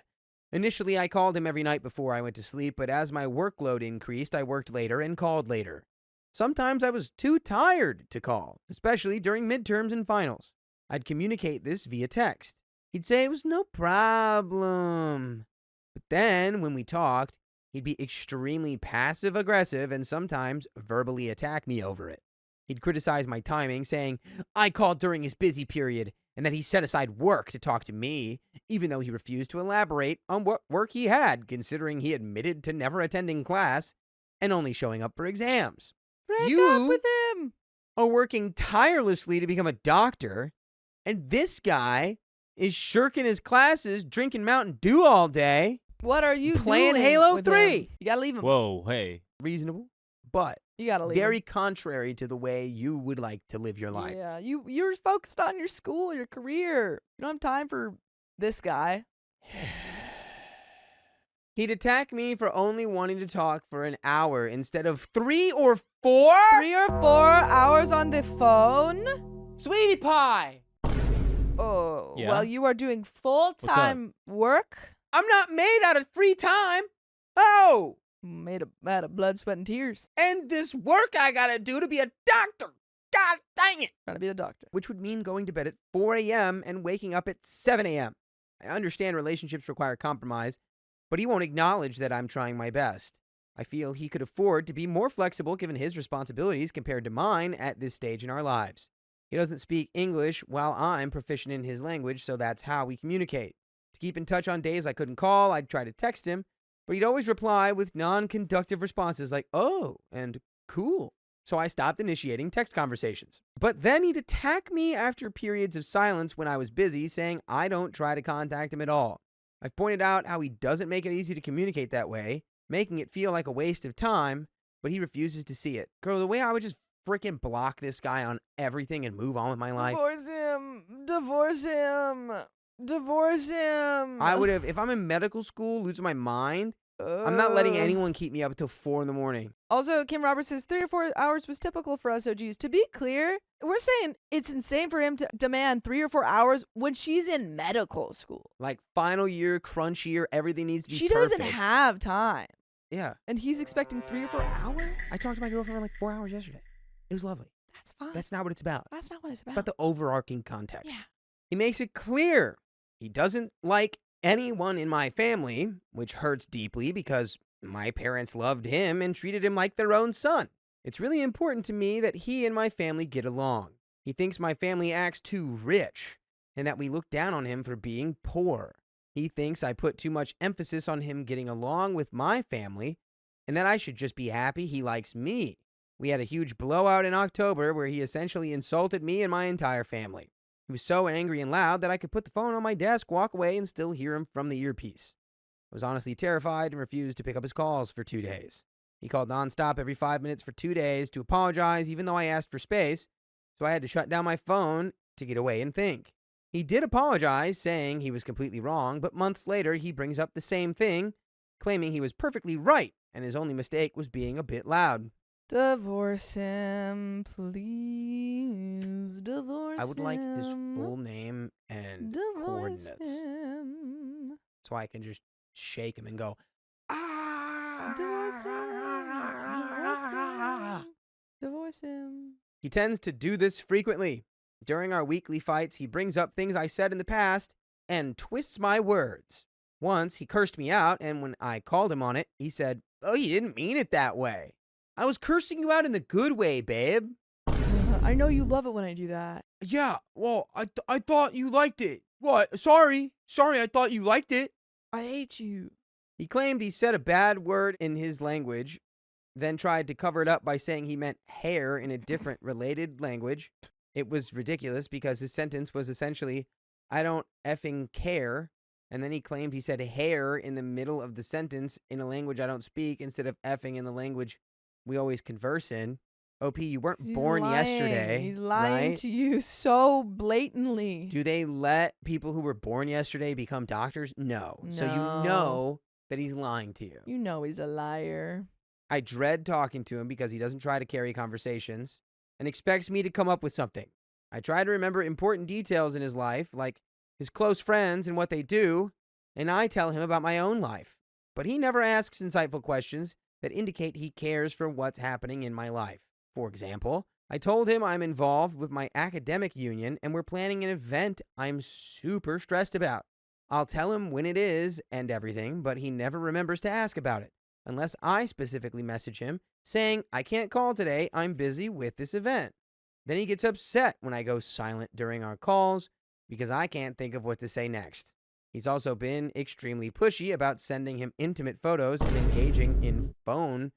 Initially, I called him every night before I went to sleep, but as my workload increased, I worked later and called later. Sometimes I was too tired to call, especially during midterms and finals. I'd communicate this via text. He'd say it was no problem. But then, when we talked, he'd be extremely passive-aggressive and sometimes verbally attack me over it. He'd criticize my timing, saying I called during his busy period and that he set aside work to talk to me, even though he refused to elaborate on what work he had, considering he admitted to never attending class and only showing up for exams. Break You- up with him. Are working tirelessly to become a doctor, and this guy is shirking his classes, drinking Mountain Dew all day. What are you Playing doing Halo with 3. him? You gotta leave him. Whoa, hey. Reasonable, but You gotta leave very him. contrary to the way you would like to live your life. Yeah, you're focused on your school, your career. You don't have time for this guy. He'd attack me for only wanting to talk for an hour instead of 3 or 4? 3 or 4 hours on the phone? Sweetie pie! Oh, Yeah? well, you are doing full-time work. I'm not made out of free time. Oh! Made out of blood, sweat, and tears. And this work I gotta do to be a doctor. God dang it! Trying to be a doctor. Which would mean going to bed at 4 a.m. and waking up at 7 a.m. I understand relationships require compromise, but he won't acknowledge that I'm trying my best. I feel he could afford to be more flexible given his responsibilities compared to mine at this stage in our lives. He doesn't speak English while I'm proficient in his language, so that's how we communicate. To keep in touch on days I couldn't call, I'd try to text him, but he'd always reply with non-conductive responses like, oh, and cool. So I stopped initiating text conversations. But then he'd attack me after periods of silence when I was busy, saying I don't try to contact him at all. I've pointed out how he doesn't make it easy to communicate that way, making it feel like a waste of time, but he refuses to see it. Girl, the way I would just freaking block this guy on everything and move on with my life. Divorce him. Divorce him. Divorce him. I would have, if I'm in medical school, losing my mind, I'm not letting anyone keep me up until 4 in the morning. Also, Kim Roberts says 3 or 4 hours was typical for SOGs. To be clear, we're saying it's insane for him to demand 3 or 4 hours when she's in medical school. Like final year, crunch year, everything needs to be She perfect. doesn't have time. Yeah. And he's expecting 3 or 4 hours? I talked to my girlfriend for like 4 hours yesterday. It was lovely. That's fine. That's not what it's about. That's not what it's It's about. about the overarching context. Yeah. He makes it clear he doesn't like anyone in my family, which hurts deeply because my parents loved him and treated him like their own son. It's really important to me that he and my family get along. He thinks my family acts too rich and that we look down on him for being poor. He thinks I put too much emphasis on him getting along with my family and that I should just be happy he likes me. We had a huge blowout in October where he essentially insulted me and my entire family. He was so angry and loud that I could put the phone on my desk, walk away, and still hear him from the earpiece. I was honestly terrified and refused to pick up his calls for 2 days. He called nonstop every 5 minutes for 2 days to apologize, even though I asked for space, so I had to shut down my phone to get away and think. He did apologize, saying he was completely wrong, but months later he brings up the same thing, claiming he was perfectly right, and his only mistake was being a bit loud. Divorce him, please. Divorce him. I would like his full name and Divorce coordinates, him. so I can just shake him and go, Divorce him. Divorce him. He tends to do this frequently. During our weekly fights, he brings up things I said in the past and twists my words. Once, he cursed me out, and when I called him on it, he said, "Oh, you didn't mean it that way. I was cursing you out in the good way, babe." I know you love it when I do that. Yeah, well, I thought you liked it. What? Sorry, I thought you liked it. I hate you. He claimed he said a bad word in his language, then tried to cover it up by saying he meant hair in a different related language. It was ridiculous because his sentence was essentially, "I don't effing care." And then he claimed he said hair in the middle of the sentence in a language I don't speak instead of effing in the language we always converse in. OP, you weren't He's born lying. yesterday. He's lying right? to you so blatantly. Do they let people who were born yesterday become doctors? No. So you No. know that he's lying to you. You know he's a liar. I dread talking to him because he doesn't try to carry conversations and expects me to come up with something. I try to remember important details in his life, like his close friends and what they do, and I tell him about my own life. But he never asks insightful questions that indicate he cares for what's happening in my life. For example, I told him I'm involved with my academic union and we're planning an event I'm super stressed about. I'll tell him when it is and everything, but he never remembers to ask about it, unless I specifically message him saying, "I can't call today, I'm busy with this event." Then he gets upset when I go silent during our calls because I can't think of what to say next. He's also been extremely pushy about sending him intimate photos and engaging in phone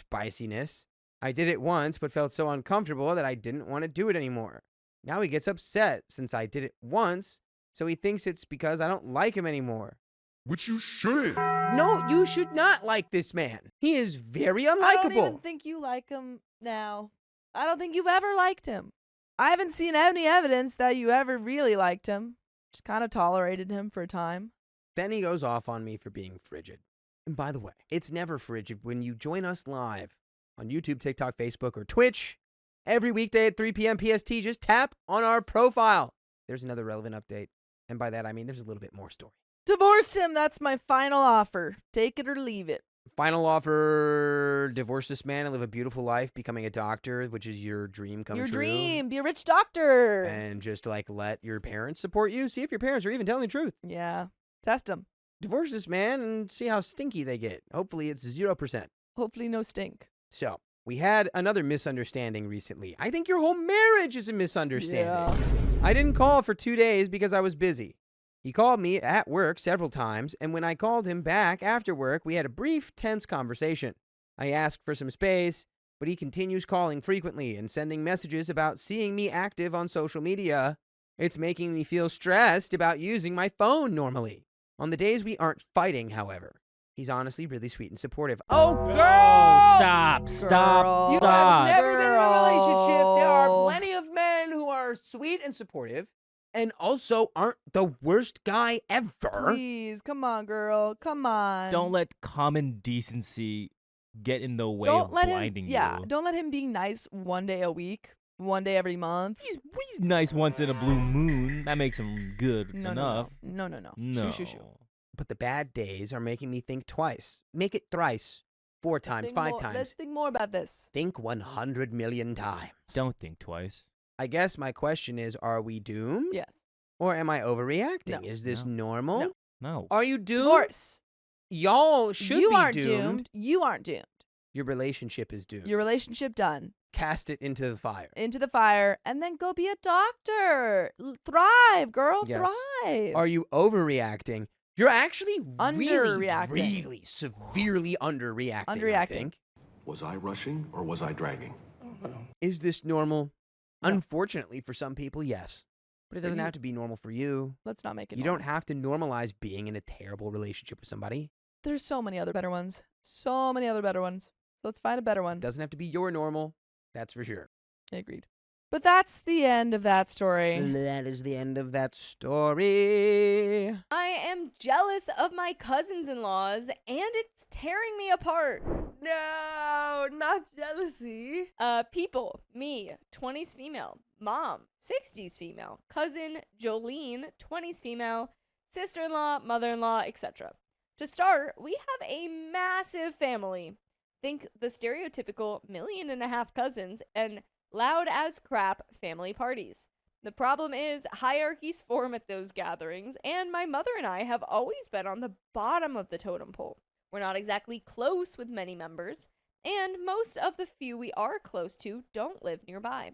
spiciness. I did it once, but felt so uncomfortable that I didn't want to do it anymore. Now he gets upset since I did it once, so he thinks it's because I don't like him anymore. Which you shouldn't. No, you should not like this man. He is very I don't even unlikable. think you like him now. I don't think you've ever liked him. I haven't seen any evidence that you ever really liked him. Just kind of tolerated him for a time. Then he goes off on me for being frigid. And by the way, it's never frigid when you join us live on YouTube, TikTok, Facebook, or Twitch. Every weekday at 3 p.m. PST, just tap on our profile. There's another relevant update. And by that, I mean there's a little bit more story. Divorce him. That's my final offer. Take it or leave it. Final offer, divorce this man and live a beautiful life, becoming a doctor, which is your dream come Your true. dream. Be a rich doctor. And just like let your parents support you. See if your parents are even telling the truth. Yeah. Test him. Divorce this man and see how stinky they get. Hopefully it's 0%. Hopefully no stink. So, we had another misunderstanding recently. I think your whole marriage is a misunderstanding. Yeah. I didn't call for 2 days because I was busy. He called me at work several times, and when I called him back after work, we had a brief, tense conversation. I asked for some space, but he continues calling frequently and sending messages about seeing me active on social media. It's making me feel stressed about using my phone normally. On the days we aren't fighting, however, he's honestly really sweet and supportive. Oh, girl! Stop. Girl. You Stop. have never been in a relationship. There are Girl. plenty of men who are sweet and supportive and also aren't the worst guy ever. Please. Come on, girl. Come on. Don't let common decency get in the way Don't of let him. blinding Yeah. you. Don't let him be nice one day a week, one day every month. He's nice once in a blue moon. That makes him good No, enough. no. No. No. Shoo. But the bad days are making me think twice. Make it thrice, 4 times, Think 5 more- times. Let's think more about this. Think 100 million times. Don't think twice. I guess my question is, are we doomed? Yes. Or am I overreacting? No. Is this No. normal? No. No. Are you doomed? Divorce. Y'all should You be aren't doomed. You aren't doomed. Your relationship is doomed. Your relationship done. Cast it into the fire. Into the fire, and then go be a doctor. Thrive, girl. Yes. Thrive. Are you overreacting? You're actually Underreacting. really severely underreacting. I Underreacting. think. Was I rushing or was I dragging? Is this normal? No. Unfortunately, for some people, yes. But it doesn't you- have to be normal for you. Let's not make it. You normal. don't have to normalize being in a terrible relationship with somebody. There's so many other better ones. So many other better ones. let's find a better one. Doesn't have to be your normal. That's for sure. Agreed. But that's the end of that story. That is the end of that story. I am jealous of my cousins-in-laws, and it's tearing me apart. No, not jealousy. People, me, 20s female, mom, 60s female, cousin, Jolene, 20s female, sister-in-law, mother-in-law, etc. To start, we have a massive family. Think the stereotypical 1.5 million cousins and loud as crap family parties. The problem is hierarchies form at those gatherings, and my mother and I have always been on the bottom of the totem pole. We're not exactly close with many members, and most of the few we are close to don't live nearby.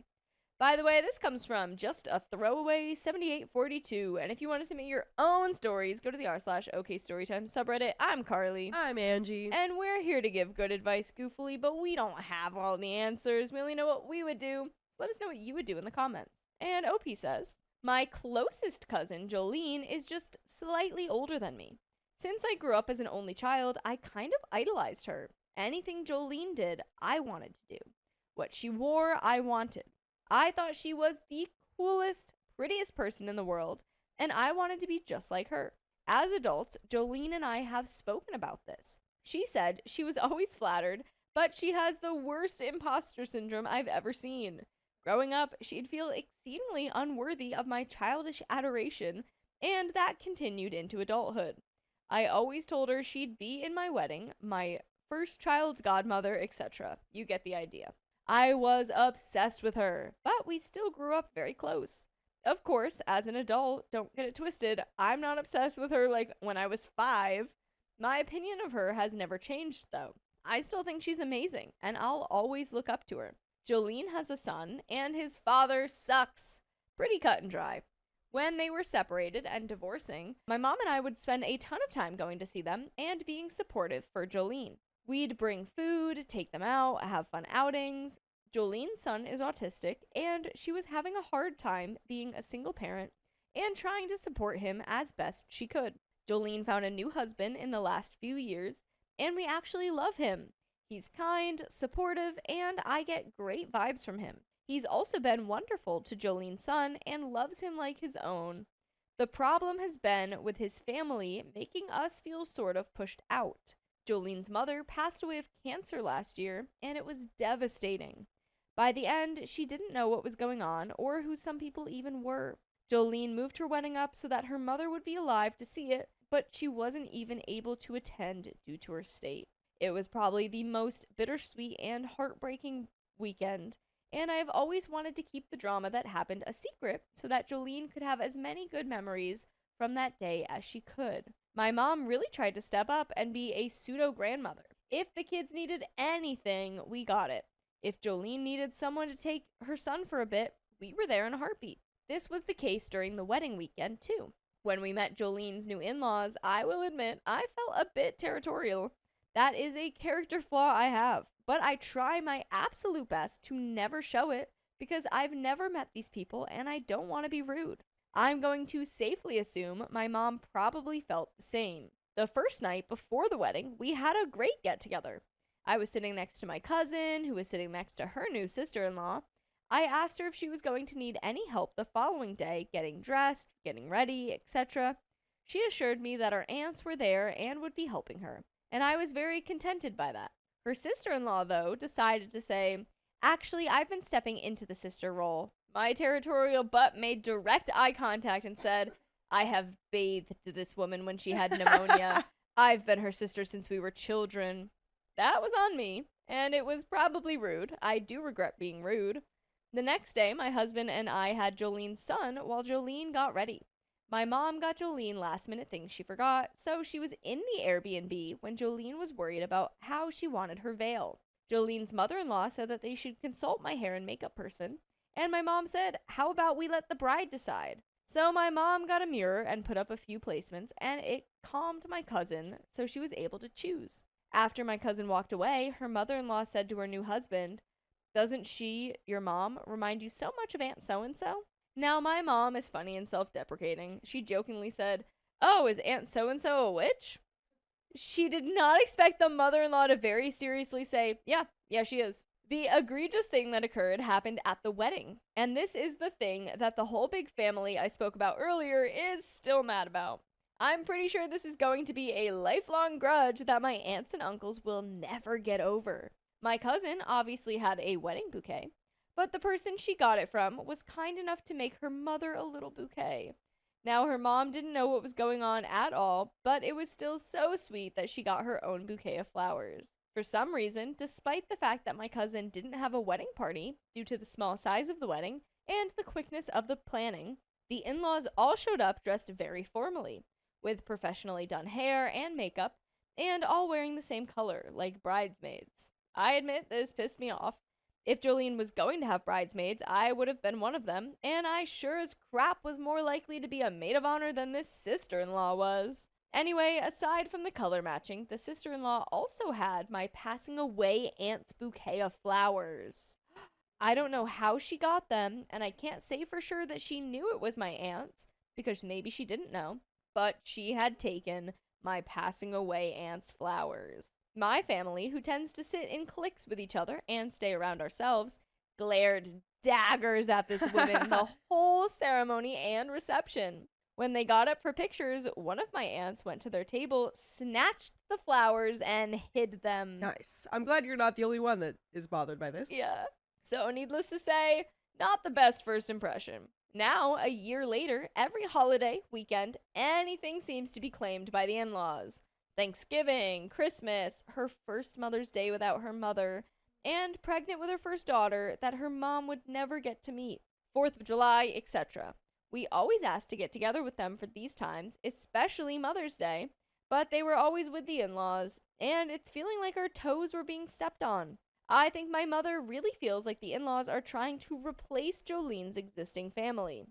By the way, this comes from just a throwaway 7842, and if you want to submit your own stories, go to the r/OKStorytime subreddit. I'm Carly. I'm Angie. And we're here to give good advice goofily, but we don't have all the answers. We only know what we would do. So let us know what you would do in the comments. And OP says, my closest cousin, Jolene, is just slightly older than me. Since I grew up as an only child, I kind of idolized her. Anything Jolene did, I wanted to do. What she wore, I wanted. I thought she was the coolest, prettiest person in the world, and I wanted to be just like her. As adults, Jolene and I have spoken about this. She said she was always flattered, but she has the worst imposter syndrome I've ever seen. Growing up, she'd feel exceedingly unworthy of my childish adoration, and that continued into adulthood. I always told her she'd be in my wedding, my first child's godmother, etc. You get the idea. I was obsessed with her, but we still grew up very close. Of course, as an adult, don't get it twisted, I'm not obsessed with her like when I was 5. My opinion of her has never changed, though. I still think she's amazing, and I'll always look up to her. Jolene has a son, and his father sucks. Pretty cut and dry. When they were separated and divorcing, my mom and I would spend a ton of time going to see them and being supportive for Jolene. We'd bring food, take them out, have fun outings. Jolene's son is autistic, and she was having a hard time being a single parent and trying to support him as best she could. Jolene found a new husband in the last few years, and we actually love him. He's kind, supportive, and I get great vibes from him. He's also been wonderful to Jolene's son and loves him like his own. The problem has been with his family making us feel sort of pushed out. Jolene's mother passed away of cancer last year, and it was devastating. By the end, she didn't know what was going on or who some people even were. Jolene moved her wedding up so that her mother would be alive to see it, but she wasn't even able to attend due to her state. It was probably the most bittersweet and heartbreaking weekend, and I've always wanted to keep the drama that happened a secret so that Jolene could have as many good memories from that day as she could. My mom really tried to step up and be a pseudo-grandmother. If the kids needed anything, we got it. If Jolene needed someone to take her son for a bit, we were there in a heartbeat. This was the case during the wedding weekend, too. When we met Jolene's new in-laws, I will admit I felt a bit territorial. That is a character flaw I have, but I try my absolute best to never show it because I've never met these people and I don't want to be rude. I'm going to safely assume my mom probably felt the same. The first night before the wedding, we had a great get-together. I was sitting next to my cousin, who was sitting next to her new sister-in-law. I asked her if she was going to need any help the following day, getting dressed, getting ready, etc. She assured me that her aunts were there and would be helping her, and I was very contented by that. Her sister-in-law, though, decided to say, actually, I've been stepping into the sister role. My territorial butt made direct eye contact and said, I have bathed this woman when she had pneumonia. I've been her sister since we were children. That was on me, and it was probably rude. I do regret being rude. The next day, my husband and I had Jolene's son while Jolene got ready. My mom got Jolene last-minute things she forgot, so she was in the Airbnb when Jolene was worried about how she wanted her veil. Jolene's mother-in-law said that they should consult my hair and makeup person, and my mom said, how about we let the bride decide? So my mom got a mirror and put up a few placements, and it calmed my cousin, so she was able to choose. After my cousin walked away, her mother-in-law said to her new husband, doesn't she, your mom, remind you so much of Aunt So-and-so? Now, my mom is funny and self-deprecating. She jokingly said, oh, is Aunt So-and-so a witch? She did not expect the mother-in-law to very seriously say, yeah, she is. The egregious thing that occurred happened at the wedding. And this is the thing that the whole big family I spoke about earlier is still mad about. I'm pretty sure this is going to be a lifelong grudge that my aunts and uncles will never get over. My cousin obviously had a wedding bouquet, but the person she got it from was kind enough to make her mother a little bouquet. Now, her mom didn't know what was going on at all, but it was still so sweet that she got her own bouquet of flowers. For some reason, despite the fact that my cousin didn't have a wedding party due to the small size of the wedding and the quickness of the planning, the in-laws all showed up dressed very formally, with professionally done hair and makeup, and all wearing the same color, like bridesmaids. I admit this pissed me off. If Jolene was going to have bridesmaids, I would have been one of them, and I sure as crap was more likely to be a maid of honor than this sister-in-law was. Anyway, aside from the color matching, the sister-in-law also had my passing away aunt's bouquet of flowers. I don't know how she got them, and I can't say for sure that she knew it was my aunt's, because maybe she didn't know, but she had taken my passing away aunt's flowers. My family, who tends to sit in cliques with each other and stay around ourselves, glared daggers at this woman the whole ceremony and reception. When they got up for pictures, one of my aunts went to their table, snatched the flowers, and hid them. Nice. I'm glad you're not the only one that is bothered by this. Yeah. So, needless to say, not the best first impression. Now, a year later, every holiday, weekend, anything seems to be claimed by the in-laws. Thanksgiving, Christmas, her first Mother's Day without her mother, and pregnant with her first daughter that her mom would never get to meet. 4th of July, etc. We always asked to get together with them for these times, especially Mother's Day, but they were always with the in-laws, and it's feeling like our toes were being stepped on. I think my mother really feels like the in-laws are trying to replace Jolene's existing family.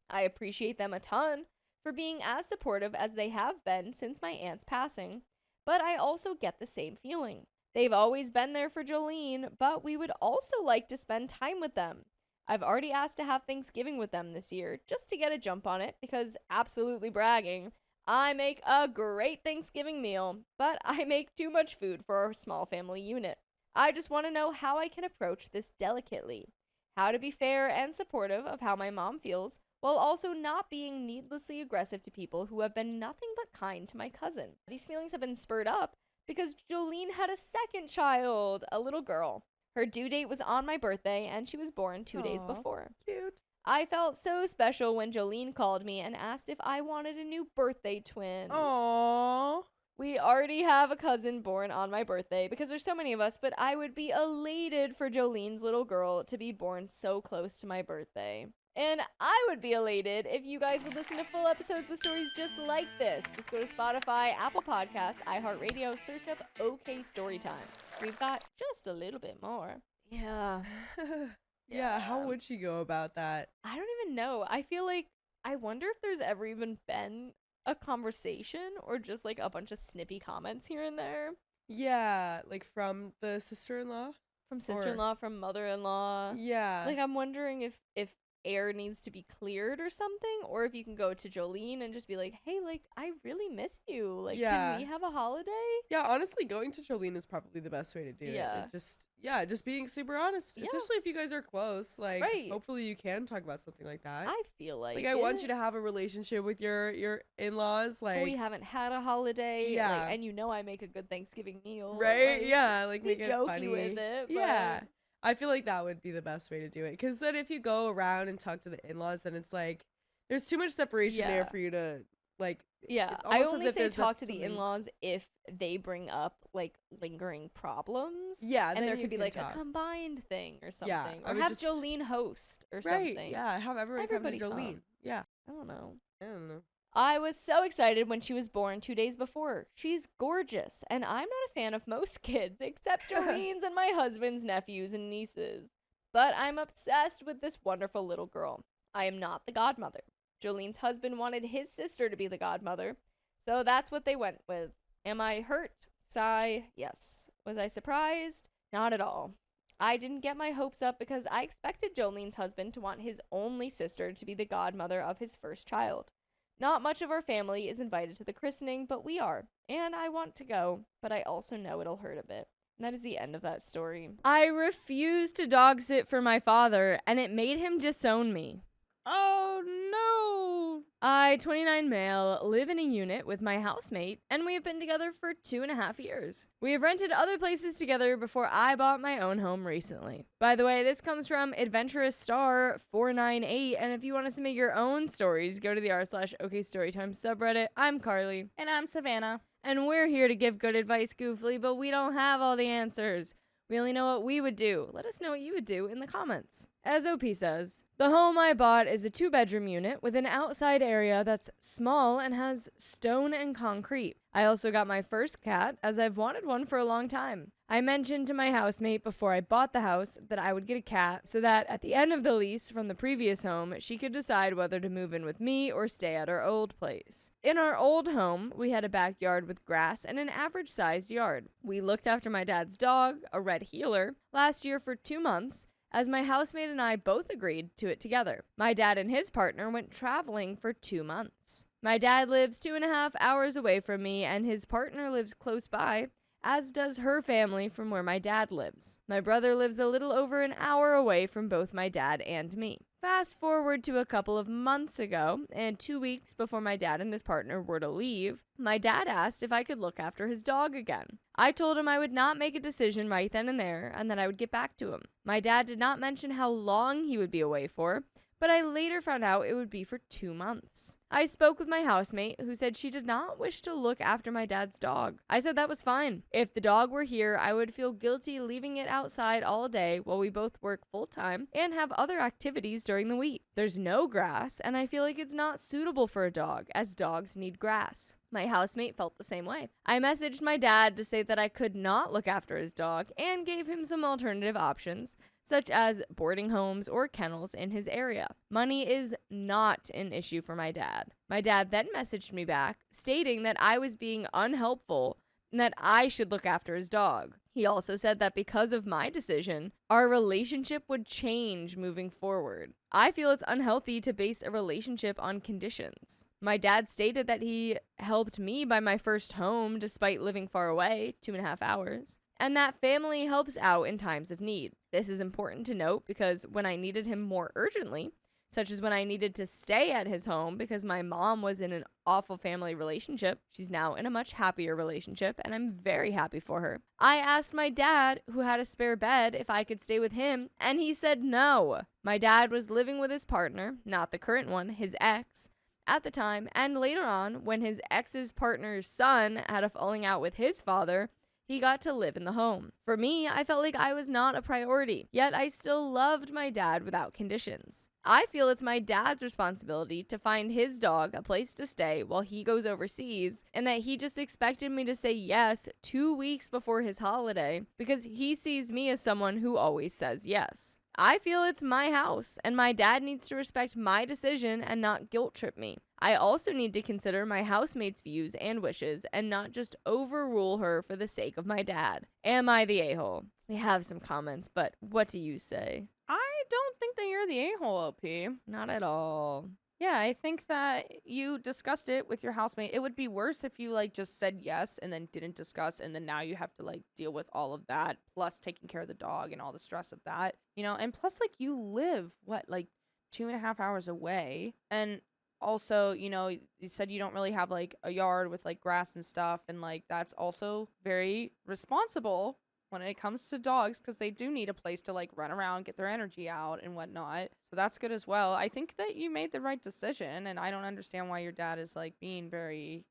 I appreciate them a ton for being as supportive as they have been since my aunt's passing, but I also get the same feeling. They've always been there for Jolene, but we would also like to spend time with them. I've already asked to have Thanksgiving with them this year, just to get a jump on it, because absolutely bragging, I make a great Thanksgiving meal, but I make too much food for our small family unit. I just want to know how I can approach this delicately. How to be fair and supportive of how my mom feels, while also not being needlessly aggressive to people who have been nothing but kind to my cousin. These feelings have been spurred up because Jolene had a second child, a little girl. Her due date was on my birthday, and she was born 2 days before. Cute. I felt so special when Jolene called me and asked if I wanted a new birthday twin. Aww. We already have a cousin born on my birthday because there's so many of us, but I would be elated for Jolene's little girl to be born so close to my birthday. And I would be elated if you guys would listen to full episodes with stories just like this. Just go to Spotify, Apple Podcasts, iHeartRadio, search up OK Storytime. We've got just a little bit more. Yeah. Yeah, how would she go about that? I don't even know. I feel like, I wonder if there's ever even been a conversation or just like a bunch of snippy comments here and there. Yeah, like from the sister-in-law? From sister-in-law, from mother-in-law. Yeah. Like, I'm wondering if air needs to be cleared or something, or if you can go to Jolene and just be like, hey, like, I really miss you. Like, Yeah. can we have a holiday? Yeah, honestly, going to Jolene is probably the best way to do it. Yeah. And just being super honest, Yeah. especially if you guys are close. Like, Right. hopefully you can talk about something like that. I feel like I want you to have a relationship with your in-laws. Like, we haven't had a holiday. Yeah. Like, and you know I make a good Thanksgiving meal. right? Like, Yeah, like be make it jokey funny. with it. But Yeah. I feel like that would be the best way to do it. Because then if you go around and talk to the in-laws, then it's like, there's too much separation there Yeah. for you to, like, Yeah, it's I almost as only if say there's talk to the something- in-laws if they bring up like lingering problems. yeah. And then there you could be can like talk. a combined thing or something. Yeah, I or would have just- Jolene host or Right, something. yeah. Have everyone Everybody come to come. Jolene. Yeah. I don't know. I don't know. I was so excited when she was born 2 days before. She's gorgeous, and I'm not a fan of most kids, except Jolene's and my husband's nephews and nieces. But I'm obsessed with this wonderful little girl. I am not the godmother. Jolene's husband wanted his sister to be the godmother, so that's what they went with. Am I hurt? Sigh, yes. Was I surprised? Not at all. I didn't get my hopes up because I expected Jolene's husband to want his only sister to be the godmother of his first child. Not much of our family is invited to the christening, but we are. And I want to go, but I also know it'll hurt a bit. And that is the end of that story. I refused to dog sit for my father, and it made him disown me. Oh no. I, 29 male, live in a unit with my housemate, and we have been together for 2.5 years. We have rented other places together before I bought my own home recently. By the way, this comes from Adventurous Star 498, and if you want to submit your own stories, go to the r/OKStorytime subreddit. I'm Carly. And I'm Savannah. And we're here to give good advice, Goofly, but we don't have all the answers. We only know what we would do. Let us know what you would do in the comments. As OP says, the home I bought is a 2-bedroom unit with an outside area that's small and has stone and concrete. I also got my first cat, as I've wanted one for a long time. I mentioned to my housemate before I bought the house that I would get a cat so that at the end of the lease from the previous home, she could decide whether to move in with me or stay at our old place. In our old home, we had a backyard with grass and an average-sized yard. We looked after my dad's dog, a red heeler, last year for 2 months, as my housemate and I both agreed to it together. My dad and his partner went traveling for 2 months. My dad lives 2.5 hours away from me, and his partner lives close by, as does her family from where my dad lives. My brother lives a little over an hour away from both my dad and me. Fast forward to a couple of months ago, and 2 weeks before my dad and his partner were to leave, my dad asked if I could look after his dog again. I told him I would not make a decision right then and there, and that I would get back to him. My dad did not mention how long he would be away for, but I later found out it would be for 2 months. I spoke with my housemate, who said she did not wish to look after my dad's dog. I said that was fine. If the dog were here, I would feel guilty leaving it outside all day while we both work full-time and have other activities during the week. There's no grass, and I feel like it's not suitable for a dog, as dogs need grass. My housemate felt the same way. I messaged my dad to say that I could not look after his dog and gave him some alternative options, such as boarding homes or kennels in his area. Money is not an issue for my dad. My dad then messaged me back, stating that I was being unhelpful and that I should look after his dog. He also said that because of my decision, our relationship would change moving forward. I feel it's unhealthy to base a relationship on conditions. My dad stated that he helped me buy my first home despite living far away, 2.5 hours, and that family helps out in times of need. This is important to note because when I needed him more urgently, such as when I needed to stay at his home because my mom was in an awful family relationship. She's now in a much happier relationship, and I'm very happy for her. I asked my dad, who had a spare bed, if I could stay with him, and he said no. My dad was living with his partner, not the current one, his ex, at the time, and later on, when his ex's partner's son had a falling out with his father, he got to live in the home. For me, I felt like I was not a priority, yet I still loved my dad without conditions. I feel it's my dad's responsibility to find his dog a place to stay while he goes overseas, and that he just expected me to say yes 2 weeks before his holiday because he sees me as someone who always says yes. I feel it's my house, and my dad needs to respect my decision and not guilt trip me. I also need to consider my housemate's views and wishes and not just overrule her for the sake of my dad. Am I the a-hole? We have some comments, but what do you say? I don't think that you're the a-hole, OP. Not at all. Yeah, I think that you discussed it with your housemate. It would be worse if you just said yes and then didn't discuss, and then now you have to deal with all of that plus taking care of the dog and all the stress of that, and plus you live 2.5 hours away, and also, you said you don't really have a yard with grass and stuff, and that's also very responsible when it comes to dogs because they do need a place to run around, get their energy out and whatnot. So that's good as well. I think that you made the right decision, and I don't understand why your dad is being very,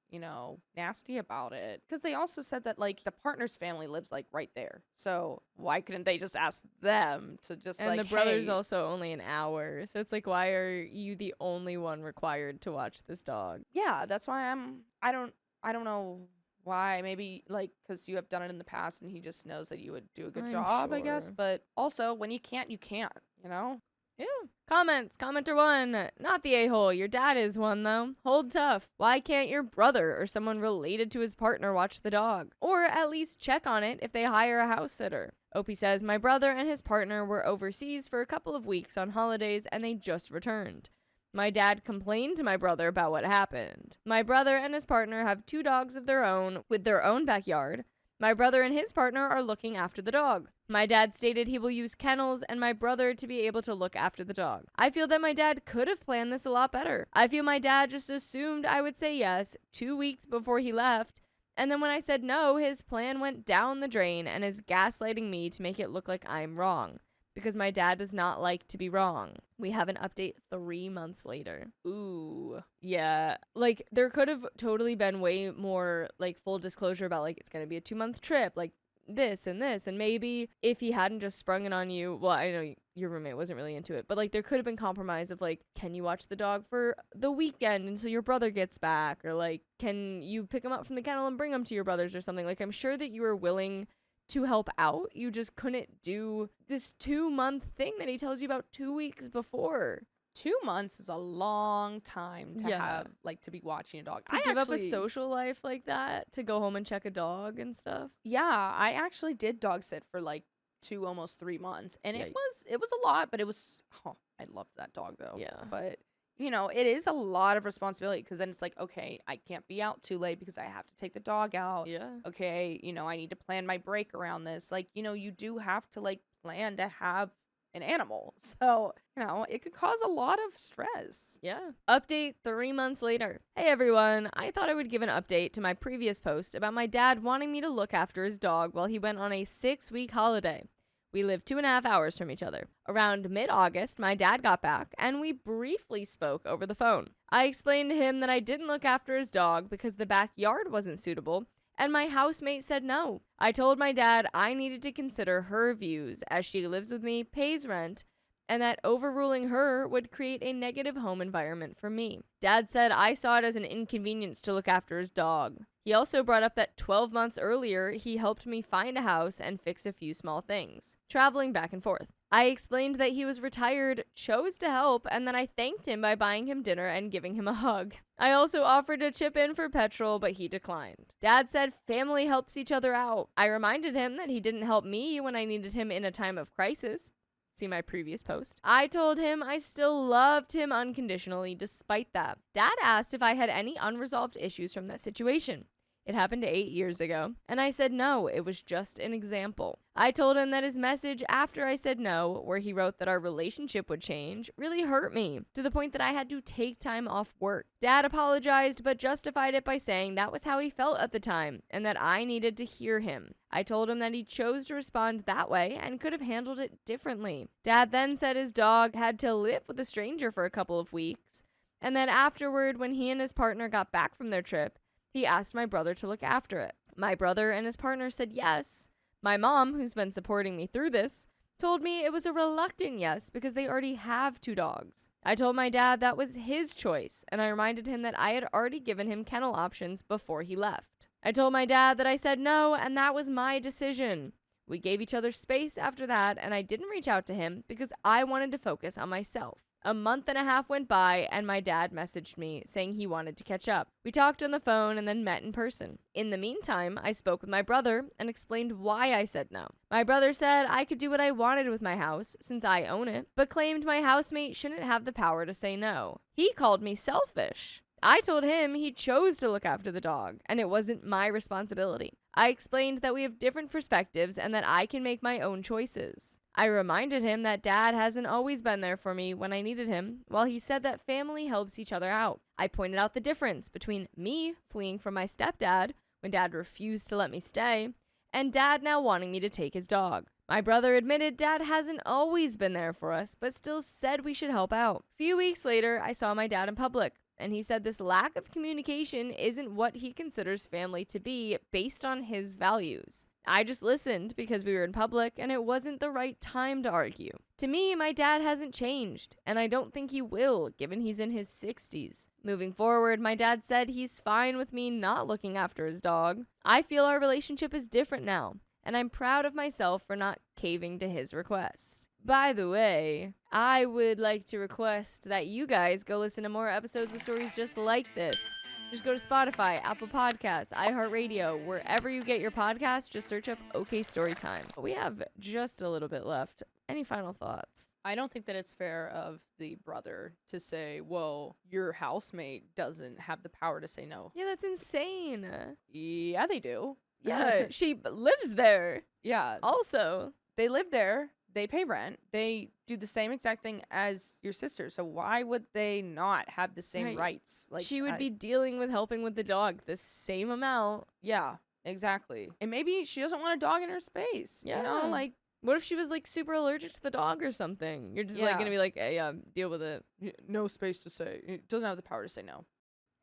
nasty about it. Because they also said that the partner's family lives right there. So why couldn't they just ask them to just and the brother's hey. also only an hour. So it's why are you the only one required to watch this dog? Yeah, that's why I don't know why. Maybe because you have done it in the past and he just knows that you would do a good job, I guess. Sure. But also when you can't, Yeah. Comments. Commenter 1. Not the a-hole. Your dad is one, though. Hold tough. Why can't your brother or someone related to his partner watch the dog? Or at least check on it if they hire a house sitter. Opie says, my brother and his partner were overseas for a couple of weeks on holidays and they just returned. My dad complained to my brother about what happened. My brother and his partner have 2 dogs of their own with their own backyard. My brother and his partner are looking after the dog. My dad stated he will use kennels and my brother to be able to look after the dog. I feel that my dad could have planned this a lot better. I feel my dad just assumed I would say yes 2 weeks before he left, and then when I said no, his plan went down the drain and is gaslighting me to make it look like I'm wrong. Because my dad does not like to be wrong. We have an update 3 months later. Ooh. Yeah, like there could have totally been way more like full disclosure about like it's gonna be a 2-month trip, like this, and maybe if he hadn't just sprung it on you, well, I know your roommate wasn't really into it, but like there could have been compromise of like, can you watch the dog for the weekend until your brother gets back, or like, can you pick him up from the kennel and bring him to your brother's or something? Like I'm sure that you were willing to help out. You just couldn't do this 2-month thing that he tells you about 2 weeks before. 2 months is a long time to have, like, to be watching a dog. To give up a social life like that, to go home and check a dog and stuff. Yeah, I actually did dog sit for like 2, almost 3 months, and Yeah. it was a lot, but it was, I loved that dog though. Yeah. But you know, it is a lot of responsibility because then it's like, okay, I can't be out too late because I have to take the dog out. Yeah. Okay, you know, I need to plan my break around this. Like, you know, you do have to like plan to have an animal. So, you know, it could cause a lot of stress. Yeah. Update 3 months later. Hey everyone, I thought I would give an update to my previous post about my dad wanting me to look after his dog while he went on a 6-week holiday. We live 2.5 hours from each other. Around mid-August, my dad got back, and we briefly spoke over the phone. I explained to him that I didn't look after his dog because the backyard wasn't suitable, and my housemate said no. I told my dad I needed to consider her views as she lives with me, pays rent, and that overruling her would create a negative home environment for me. Dad said I saw it as an inconvenience to look after his dog. He also brought up that 12 months earlier, he helped me find a house and fix a few small things, traveling back and forth. I explained that he was retired, chose to help, and then I thanked him by buying him dinner and giving him a hug. I also offered to chip in for petrol, but he declined. Dad said family helps each other out. I reminded him that he didn't help me when I needed him in a time of crisis. See my previous post. I told him I still loved him unconditionally despite that. Dad asked if I had any unresolved issues from that situation. It happened 8 years ago, and I said no, it was just an example. I told him that his message after I said no, where he wrote that our relationship would change, really hurt me, to the point that I had to take time off work. Dad apologized, but justified it by saying that was how he felt at the time, and that I needed to hear him. I told him that he chose to respond that way and could have handled it differently. Dad then said his dog had to live with a stranger for a couple of weeks, and then afterward, when he and his partner got back from their trip, he asked my brother to look after it. My brother and his partner said yes. My mom, who's been supporting me through this, told me it was a reluctant yes because they already have 2 dogs. I told my dad that was his choice, and I reminded him that I had already given him kennel options before he left. I told my dad that I said no, and that was my decision. We gave each other space after that, and I didn't reach out to him because I wanted to focus on myself. A month and a half went by, and my dad messaged me saying he wanted to catch up. We talked on the phone and then met in person. In the meantime, I spoke with my brother and explained why I said no. My brother said I could do what I wanted with my house since I own it, but claimed my housemate shouldn't have the power to say no. He called me selfish. I told him he chose to look after the dog, and it wasn't my responsibility. I explained that we have different perspectives and that I can make my own choices. I reminded him that Dad hasn't always been there for me when I needed him, while he said that family helps each other out. I pointed out the difference between me fleeing from my stepdad when Dad refused to let me stay, and Dad now wanting me to take his dog. My brother admitted Dad hasn't always been there for us, but still said we should help out. A few weeks later, I saw my dad in public, and he said this lack of communication isn't what he considers family to be based on his values. I just listened because we were in public and it wasn't the right time to argue. To me, my dad hasn't changed, and I don't think he will, given he's in his 60s. Moving forward, my dad said he's fine with me not looking after his dog. I feel our relationship is different now, and I'm proud of myself for not caving to his request. By the way, I would like to request that you guys go listen to more episodes with stories just like this. Just go to Spotify, Apple Podcasts, iHeartRadio, wherever you get your podcasts, just search up OK Storytime. We have just a little bit left. Any final thoughts? I don't think that it's fair of the brother to say, well, your housemate doesn't have the power to say no. Yeah, that's insane. Yeah, they do. Yeah, she lives there Yeah. also. They live there. They pay rent. They do the same exact thing as your sister. So why would they not have the same Right. rights? Like She would be dealing with helping with the dog the same amount. Yeah, exactly. And maybe she doesn't want a dog in her space. You know, Yeah. like What if she was like super allergic to the dog or something? You're just like Yeah. gonna be like, hey, deal with it. no space to say. It doesn't have the power to say no.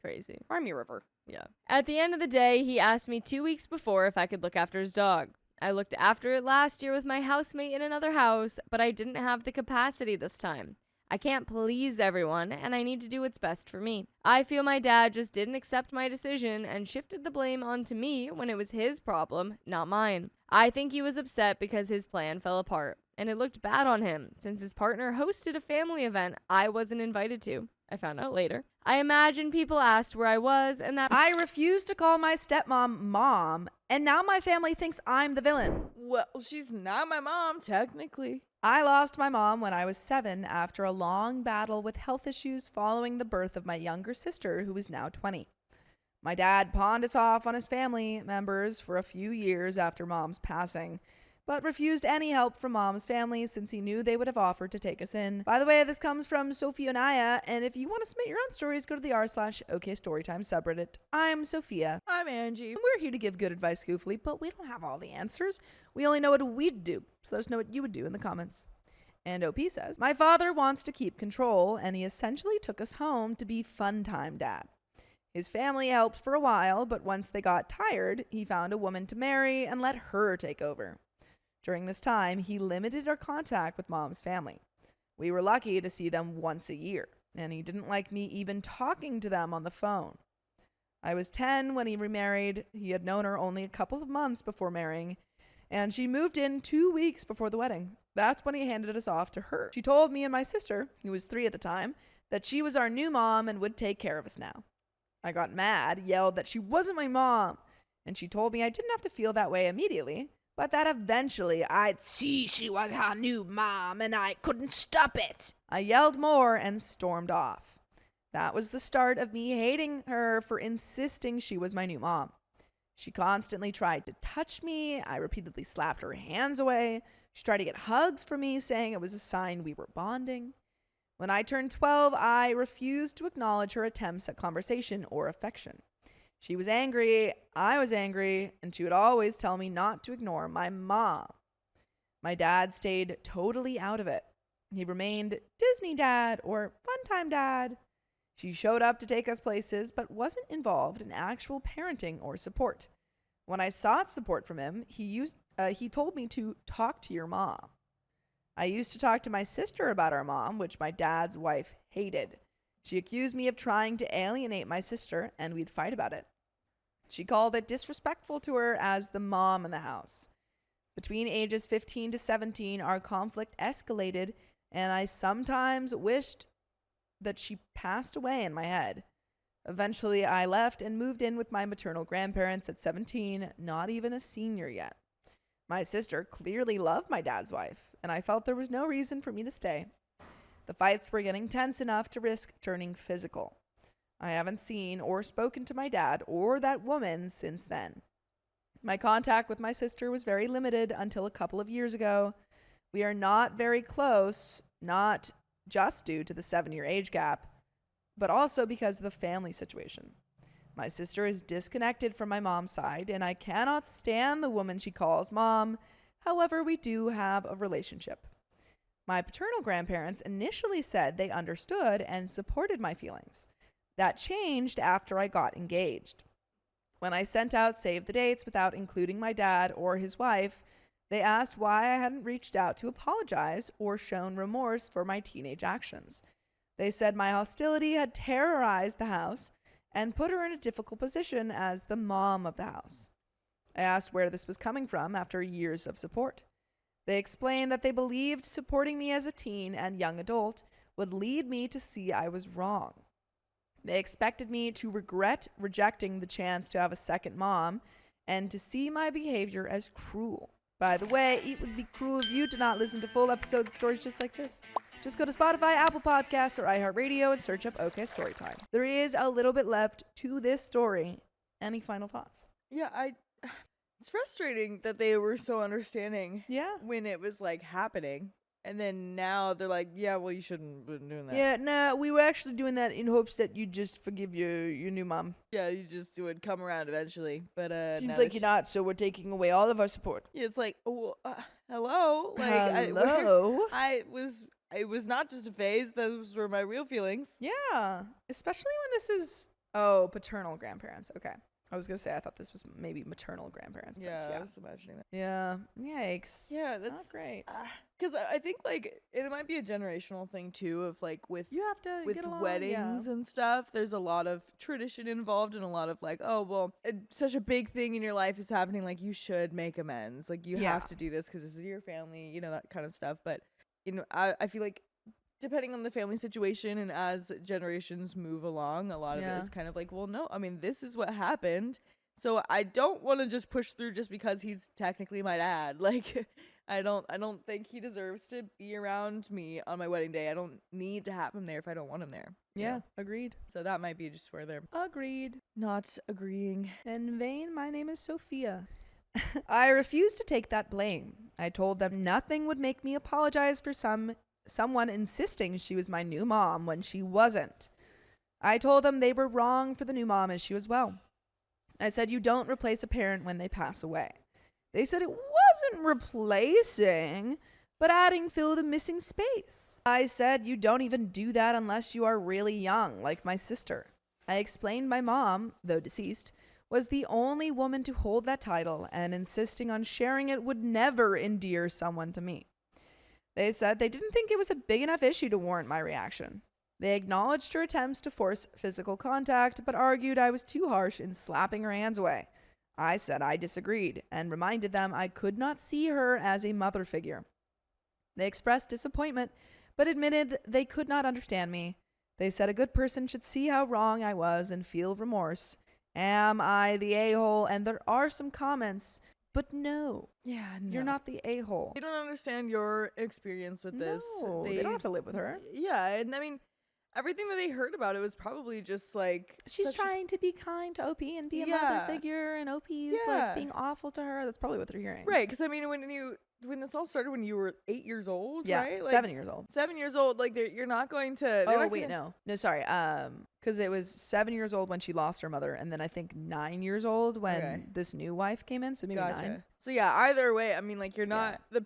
Crazy. Cry me a river. Yeah. At the end of the day, he asked me 2 weeks before if I could look after his dog. I looked after it last year with my housemate in another house, but I didn't have the capacity this time. I can't please everyone, and I need to do what's best for me. I feel my dad just didn't accept my decision and shifted the blame onto me when it was his problem, not mine. I think he was upset because his plan fell apart, and it looked bad on him since his partner hosted a family event I wasn't invited to. I found out later. I imagine people asked where I was and that I refused to call my stepmom mom, and now my family thinks I'm the villain. Well, she's not my mom, technically. I lost my mom when I was 7 after a long battle with health issues following the birth of my younger sister, who is now 20. My dad pawned us off on his family members for a few years after mom's passing, but refused any help from mom's family since he knew they would have offered to take us in. By the way, this comes from Sophia and Aya, and if you want to submit your own stories, go to the r/OKStorytime subreddit. I'm Sophia. I'm Angie. And we're here to give good advice goofily, but we don't have all the answers. We only know what we'd do, so let us know what you would do in the comments. And OP says, my father wants to keep control, and he essentially took us home to be fun time dad. His family helped for a while, but once they got tired, he found a woman to marry and let her take over. During this time, he limited our contact with mom's family. We were lucky to see them once a year, and he didn't like me even talking to them on the phone. I was 10 when he remarried. He had known her only a couple of months before marrying, and she moved in 2 weeks before the wedding. That's when he handed us off to her. She told me and my sister, who was 3 at the time, that she was our new mom and would take care of us now. I got mad, yelled that she wasn't my mom, and she told me I didn't have to feel that way immediately, but that eventually I'd see she was her new mom and I couldn't stop it. I yelled more and stormed off. That was the start of me hating her for insisting she was my new mom. She constantly tried to touch me. I repeatedly slapped her hands away. She tried to get hugs from me, saying it was a sign we were bonding. When I turned 12, I refused to acknowledge her attempts at conversation or affection. She was angry, I was angry, and she would always tell me not to ignore my mom. My dad stayed totally out of it. He remained Disney dad or fun-time dad. She showed up to take us places, but wasn't involved in actual parenting or support. When I sought support from him, he told me to talk to your mom. I used to talk to my sister about our mom, which my dad's wife hated. She accused me of trying to alienate my sister, and we'd fight about it. She called it disrespectful to her as the mom in the house. Between ages 15 to 17, our conflict escalated, and I sometimes wished that she passed away in my head. Eventually, I left and moved in with my maternal grandparents at 17, not even a senior yet. My sister clearly loved my dad's wife, and I felt there was no reason for me to stay. The fights were getting tense enough to risk turning physical. I haven't seen or spoken to my dad or that woman since then. My contact with my sister was very limited until a couple of years ago. We are not very close, not just due to the 7-year age gap, but also because of the family situation. My sister is disconnected from my mom's side, and I cannot stand the woman she calls mom. However, we do have a relationship. My paternal grandparents initially said they understood and supported my feelings. That changed after I got engaged. When I sent out save the dates without including my dad or his wife, they asked why I hadn't reached out to apologize or shown remorse for my teenage actions. They said my hostility had terrorized the house and put her in a difficult position as the mom of the house. I asked where this was coming from after years of support. They explained that they believed supporting me as a teen and young adult would lead me to see I was wrong. They expected me to regret rejecting the chance to have a second mom and to see my behavior as cruel. By the way, it would be cruel of you to not listen to full episodes of stories just like this. Just go to Spotify, Apple Podcasts, or iHeartRadio and search up OK Storytime. There is a little bit left to this story. Any final thoughts? Yeah, it's frustrating that they were so understanding Yeah. when it was like happening. And then now they're like, yeah, well, you shouldn't have been doing that. Yeah, no, we were actually doing that in hopes that you'd just forgive your new mom. Yeah, you just would come around eventually. But Seems now like it's- you're not, so we're taking away all of our support. Yeah, it's like, oh, hello, like Hello. it was not just a phase. Those were my real feelings. Yeah, especially when this is paternal grandparents. Okay, I was gonna say I thought this was maybe maternal grandparents. But I yeah, was imagining that. yeah. Yikes. Yeah, Not that's great. because I think like it might be a generational thing too of like with You have to with get along, weddings and stuff. There's a lot of tradition involved and a lot of like, oh well, such a big thing in your life is happening. Like you should make amends. Like you Yeah. have to do this because this is your family. You know, that kind of stuff. But I feel like depending on the family situation and as generations move along, a lot of Yeah. it is kind of like, well, no, I mean, this is what happened. So I don't want to just push through just because he's technically my dad. Like, I don't think he deserves to be around me on my wedding day. I don't need to have him there if I don't want him there. you Yeah, know? agreed. So that might be just where they're Agreed. not agreeing. In vain, my name is Sophia. I refused to take that blame. I told them nothing would make me apologize for someone insisting she was my new mom when she wasn't. I told them they were wrong for the new mom issue as well. I said you don't replace a parent when they pass away. They said it wasn't replacing, but adding fill the missing space. I said you don't even do that unless you are really young, like my sister. I explained my mom, though deceased, was the only woman to hold that title, and insisting on sharing it would never endear someone to me. They said they didn't think it was a big enough issue to warrant my reaction. They acknowledged her attempts to force physical contact, but argued I was too harsh in slapping her hands away. I said I disagreed, and reminded them I could not see her as a mother figure. They expressed disappointment, but admitted they could not understand me. They said a good person should see how wrong I was and feel remorse. Am I the a-hole? And there are some comments, but no, Yeah, you're not the a-hole. They don't understand your experience with this. No, they don't have to live with her. Yeah, and I mean, everything that they heard about it was probably just like She's such a- trying to be kind to OP and be a Yeah. mother figure, and OP's Yeah. like being awful to her. That's probably what they're hearing. right. Because I mean, when this all started when you were 8 years old, Yeah, right? Like, 7 years old. 7 years old. Like you're not going to. they're Oh not wait, gonna- no, sorry. Because it was 7 years old when she lost her mother, and then I think 9 years old when Okay. this new wife came in. So maybe Gotcha. 9. So yeah, either way, I mean, like you're not the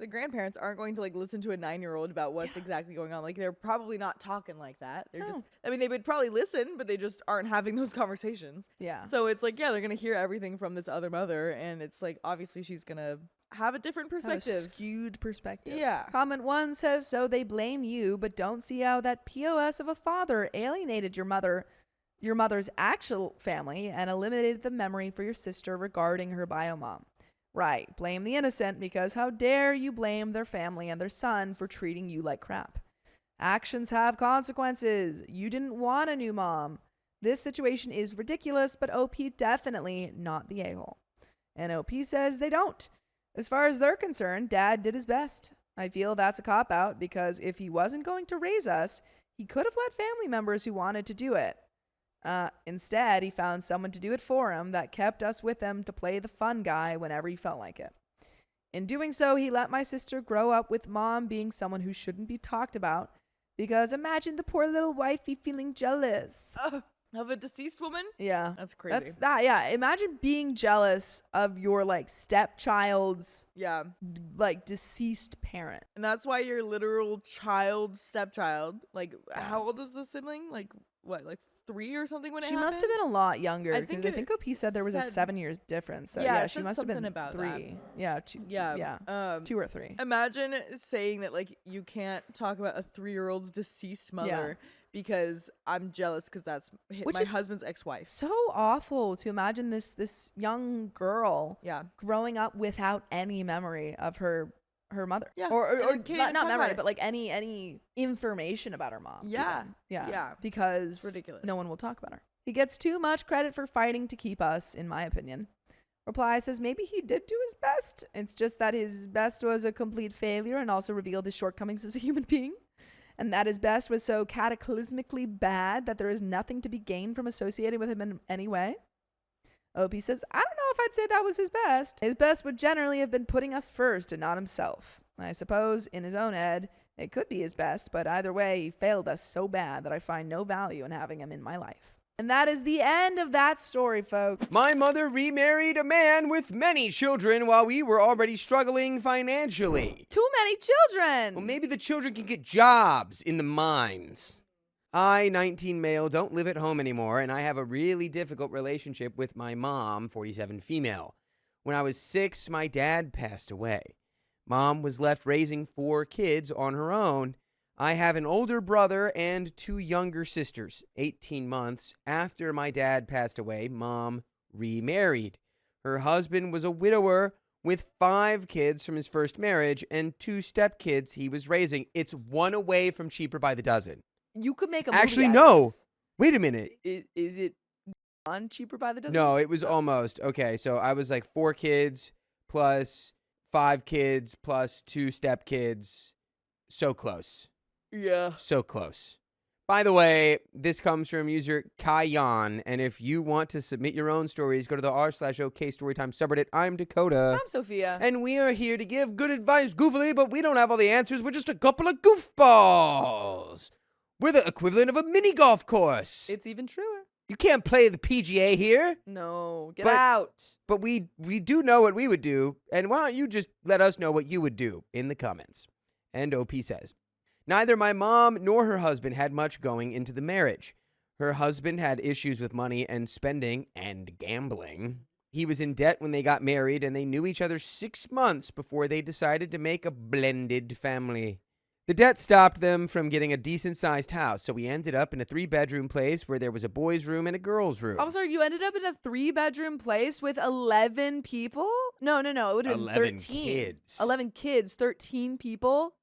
grandparents aren't going to like listen to a 9-year-old about what's exactly going on. Like they're probably not talking like that. They're just. No. I mean, they would probably listen, but they just aren't having those conversations. Yeah. So it's like, yeah, they're gonna hear everything from this other mother, and it's like obviously she's gonna have a different Have a perspective. skewed perspective. Yeah. Comment 1 says, so they blame you, but don't see how that POS of a father alienated your mother's actual family and eliminated the memory for your sister regarding her bio mom. Right. Blame the innocent, because how dare you blame their family and their son for treating you like crap. Actions have consequences. You didn't want a new mom. This situation is ridiculous, but OP definitely not the a-hole. And OP says they don't. As far as they're concerned, Dad did his best. I feel that's a cop-out, because if he wasn't going to raise us, he could have let family members who wanted to do it. Instead, he found someone to do it for him that kept us with him to play the fun guy whenever he felt like it. In doing so, he let my sister grow up with Mom being someone who shouldn't be talked about, because imagine the poor little wifey feeling jealous. Of a deceased woman? Yeah. That's crazy. Yeah. Imagine being jealous of your like stepchild's Yeah. like deceased parent. And that's why your literal stepchild, like how old was the sibling? Like what, like 3 or something when it She happened? must have been a lot younger, I because think I think OP said there was a said- 7 years difference. So Yeah, yeah, it she said must have been something about 3. that. Yeah, 2. Yeah. 2 or 3. Imagine saying that like you can't talk about a 3-year-old's deceased mother because I'm jealous because that's Which my is- husband's ex-wife. So awful to imagine this young girl Yeah. growing up without any memory of her mother. Yeah, Or and can't even not talk memory, about it. but like any information about her mom. Yeah. even. Yeah. Yeah. Because It's ridiculous. no one will talk about her. He gets too much credit for fighting to keep us, in my opinion. Reply says maybe he did do his best. It's just that his best was a complete failure and also revealed his shortcomings as a human being. And that his best was so cataclysmically bad that there is nothing to be gained from associating with him in any way. OP says, I don't know if I'd say that was his best. His best would generally have been putting us first and not himself. I suppose, in his own head, it could be his best, but either way, he failed us so bad that I find no value in having him in my life. And that is the end of that story, folks. My mother remarried a man with many children while we were already struggling financially. Too many children. Well, maybe the children can get jobs in the mines. I, 19 male, don't live at home anymore, and I have a really difficult relationship with my mom, 47 female. When I was 6, my dad passed away. Mom was left raising 4 kids on her own. I have an older brother and 2 younger sisters. 18 months after my dad passed away, Mom remarried. Her husband was a widower with 5 kids from his first marriage and 2 stepkids he was raising. It's one away from Cheaper by the Dozen. You could make a movie Actually, out of no. this. Wait a minute. Is it on Cheaper by the Dozen? No, it was almost. Okay, so I was like 4 kids plus 5 kids plus 2 stepkids. So close. Yeah. So close. By the way, this comes from user Kayan, and if you want to submit your own stories, go to the r/OK Storytime subreddit. I'm Dakota. I'm Sophia. And we are here to give good advice goofily, but we don't have all the answers. We're just a couple of goofballs. We're the equivalent of a mini golf course. It's even truer. You can't play the PGA here. No, get But- out. But we do know what we would do, and why don't you just let us know what you would do in the comments. And OP says, neither my mom nor her husband had much going into the marriage. Her husband had issues with money and spending and gambling. He was in debt when they got married, and they knew each other 6 months before they decided to make a blended family. The debt stopped them from getting a decent-sized house, so we ended up in a 3-bedroom place where there was a boys' room and a girls' room. I'm sorry, you ended up in a 3-bedroom place with 11 people? No. It would have been 11 13. kids. 11 kids, 13 people?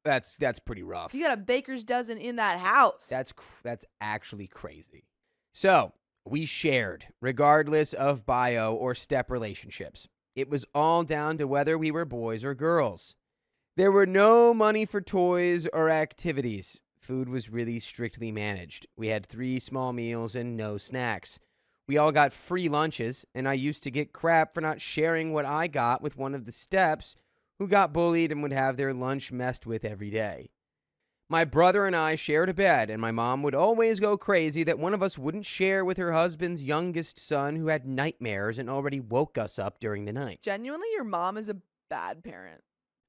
That's pretty rough. You got a baker's dozen in that house. That's actually crazy. So, we shared, regardless of bio or step relationships. It was all down to whether we were boys or girls. There were no money for toys or activities. Food was really strictly managed. We had 3 small meals and no snacks. We all got free lunches, and I used to get crap for not sharing what I got with one of the steps who got bullied and would have their lunch messed with every day. My brother and I shared a bed, and my mom would always go crazy that one of us wouldn't share with her husband's youngest son who had nightmares and already woke us up during the night. Genuinely, your mom is a bad parent.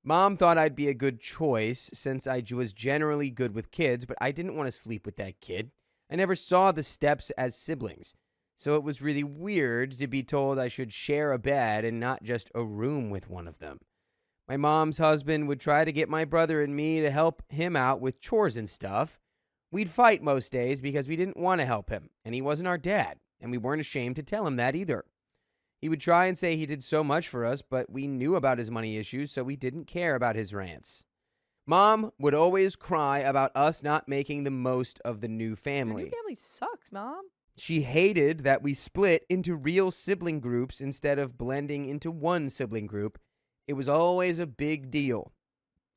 Mom thought I'd be a good choice since I was generally good with kids, but I didn't want to sleep with that kid. I never saw the steps as siblings, so it was really weird to be told I should share a bed and not just a room with one of them. My mom's husband would try to get my brother and me to help him out with chores and stuff. We'd fight most days because we didn't want to help him, and he wasn't our dad, and we weren't ashamed to tell him that either. He would try and say he did so much for us, but we knew about his money issues, so we didn't care about his rants. Mom would always cry about us not making the most of the new family. Your new family sucks, Mom. She hated that we split into real sibling groups instead of blending into one sibling group. It was always a big deal.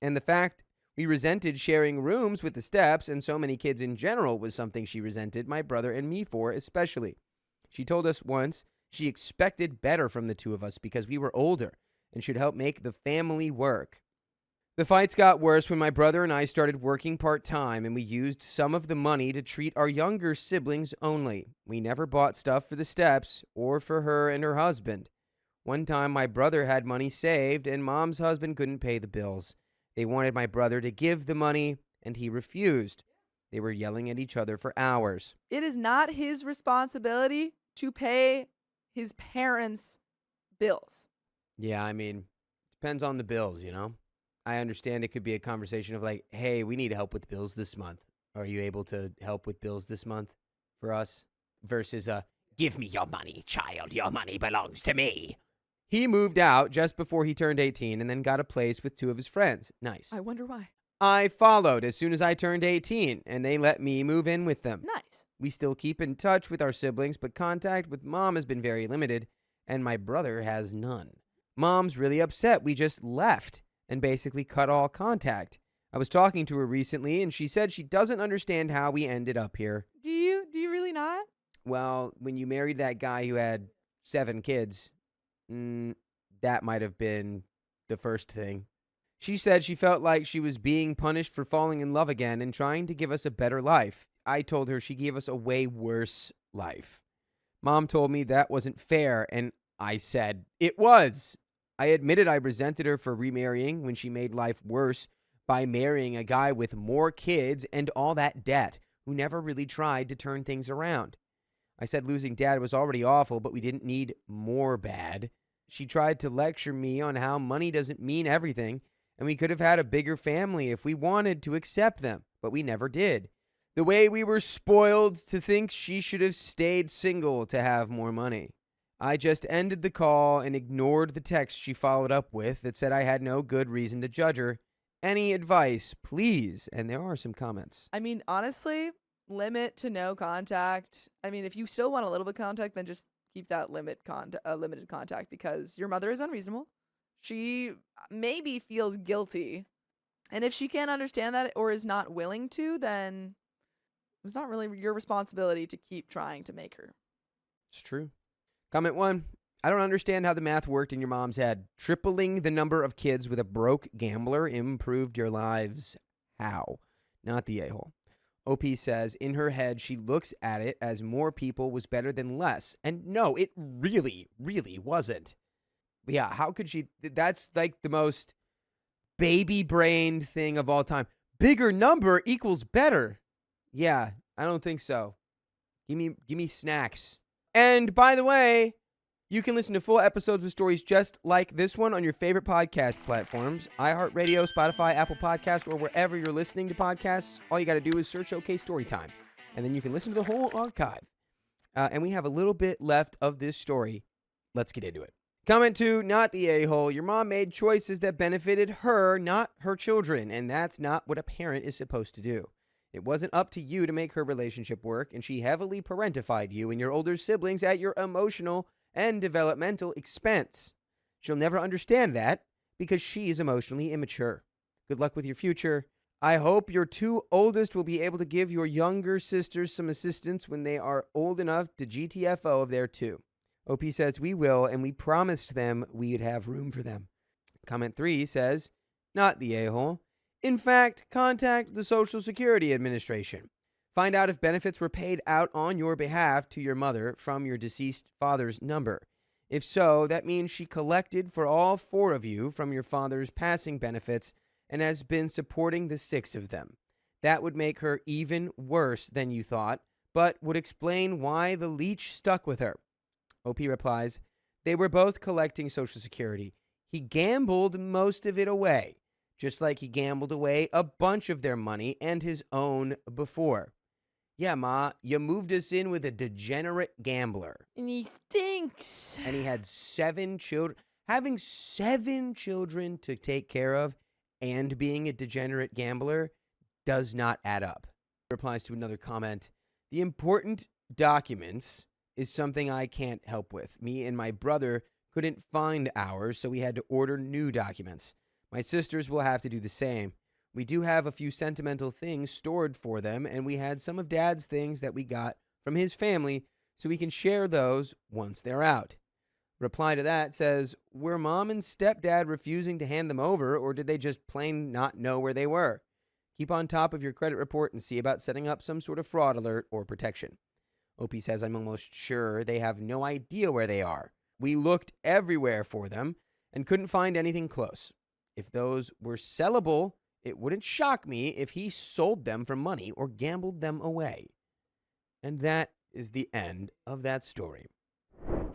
And the fact we resented sharing rooms with the steps and so many kids in general was something she resented my brother and me for especially. She told us once she expected better from the 2 of us because we were older and should help make the family work. The fights got worse when my brother and I started working part-time, and we used some of the money to treat our younger siblings only. We never bought stuff for the steps or for her and her husband. One time, my brother had money saved, and Mom's husband couldn't pay the bills. They wanted my brother to give the money, and he refused. They were yelling at each other for hours. It is not his responsibility to pay his parents' bills. Yeah, I mean, depends on the bills, you know? I understand it could be a conversation of like, hey, we need help with bills this month. Are you able to help with bills this month for us? Versus, give me your money, child. Your money belongs to me. He moved out just before he turned 18 and then got a place with 2 of his friends. Nice. I wonder why. I followed as soon as I turned 18, and they let me move in with them. Nice. We still keep in touch with our siblings, but contact with Mom has been very limited, and my brother has none. Mom's really upset. We just left and basically cut all contact. I was talking to her recently, and she said she doesn't understand how we ended up here. Do you really not? Well, when you married that guy who had 7 kids, that might have been the first thing. She said she felt like she was being punished for falling in love again and trying to give us a better life. I told her she gave us a way worse life. Mom told me that wasn't fair, and I said it was. I admitted I resented her for remarrying when she made life worse by marrying a guy with more kids and all that debt who never really tried to turn things around. I said losing dad was already awful, but we didn't need more bad. She tried to lecture me on how money doesn't mean everything, and we could have had a bigger family if we wanted to accept them, but we never did. The way we were spoiled to think she should have stayed single to have more money. I just ended the call and ignored the text she followed up with that said I had no good reason to judge her. Any advice, please? And there are some comments. I mean, honestly, limit to no contact. I mean, if you still want a little bit of contact, then just keep that limited contact, because your mother is unreasonable. She maybe feels guilty. And if she can't understand that or is not willing to, then it's not really your responsibility to keep trying to make her. It's true. Comment 1. I don't understand how the math worked in your mom's head. Tripling the number of kids with a broke gambler improved your lives. How? Not the a-hole. OP says in her head she looks at it as more people was better than less. And no, it really, really wasn't. But yeah, how could she? That's like the most baby-brained thing of all time. Bigger number equals better. Yeah, I don't think so. Give me snacks. And by the way, you can listen to full episodes of stories just like this one on your favorite podcast platforms, iHeartRadio, Spotify, Apple Podcasts, or wherever you're listening to podcasts. All you got to do is search OK Storytime, and then you can listen to the whole archive. And we have a little bit left of this story. Let's get into it. Comment 2, not the a-hole. Your mom made choices that benefited her, not her children, and that's not what a parent is supposed to do. It wasn't up to you to make her relationship work, and she heavily parentified you and your older siblings at your emotional and developmental expense. She'll never understand that because she is emotionally immature. Good luck with your future. I hope your 2 oldest will be able to give your younger sisters some assistance when they are old enough to GTFO of their 2. OP says we will, and we promised them we'd have room for them. Comment 3 says, not the a-hole. In fact, contact the Social Security Administration. Find out if benefits were paid out on your behalf to your mother from your deceased father's number. If so, that means she collected for all 4 of you from your father's passing benefits and has been supporting the 6 of them. That would make her even worse than you thought, but would explain why the leech stuck with her. OP replies, they were both collecting Social Security. He gambled most of it away, just like he gambled away a bunch of their money and his own before. Yeah, Ma, you moved us in with a degenerate gambler. And he stinks. And he had 7 children. Having 7 children to take care of and being a degenerate gambler does not add up. Replies to another comment. The important documents is something I can't help with. Me and my brother couldn't find ours, so we had to order new documents. My sisters will have to do the same. We do have a few sentimental things stored for them, and we had some of Dad's things that we got from his family, so we can share those once they're out. Reply to that says, were Mom and Stepdad refusing to hand them over, or did they just plain not know where they were? Keep on top of your credit report and see about setting up some sort of fraud alert or protection. OP says, I'm almost sure they have no idea where they are. We looked everywhere for them and couldn't find anything close. If those were sellable, it wouldn't shock me if he sold them for money or gambled them away. And that is the end of that story.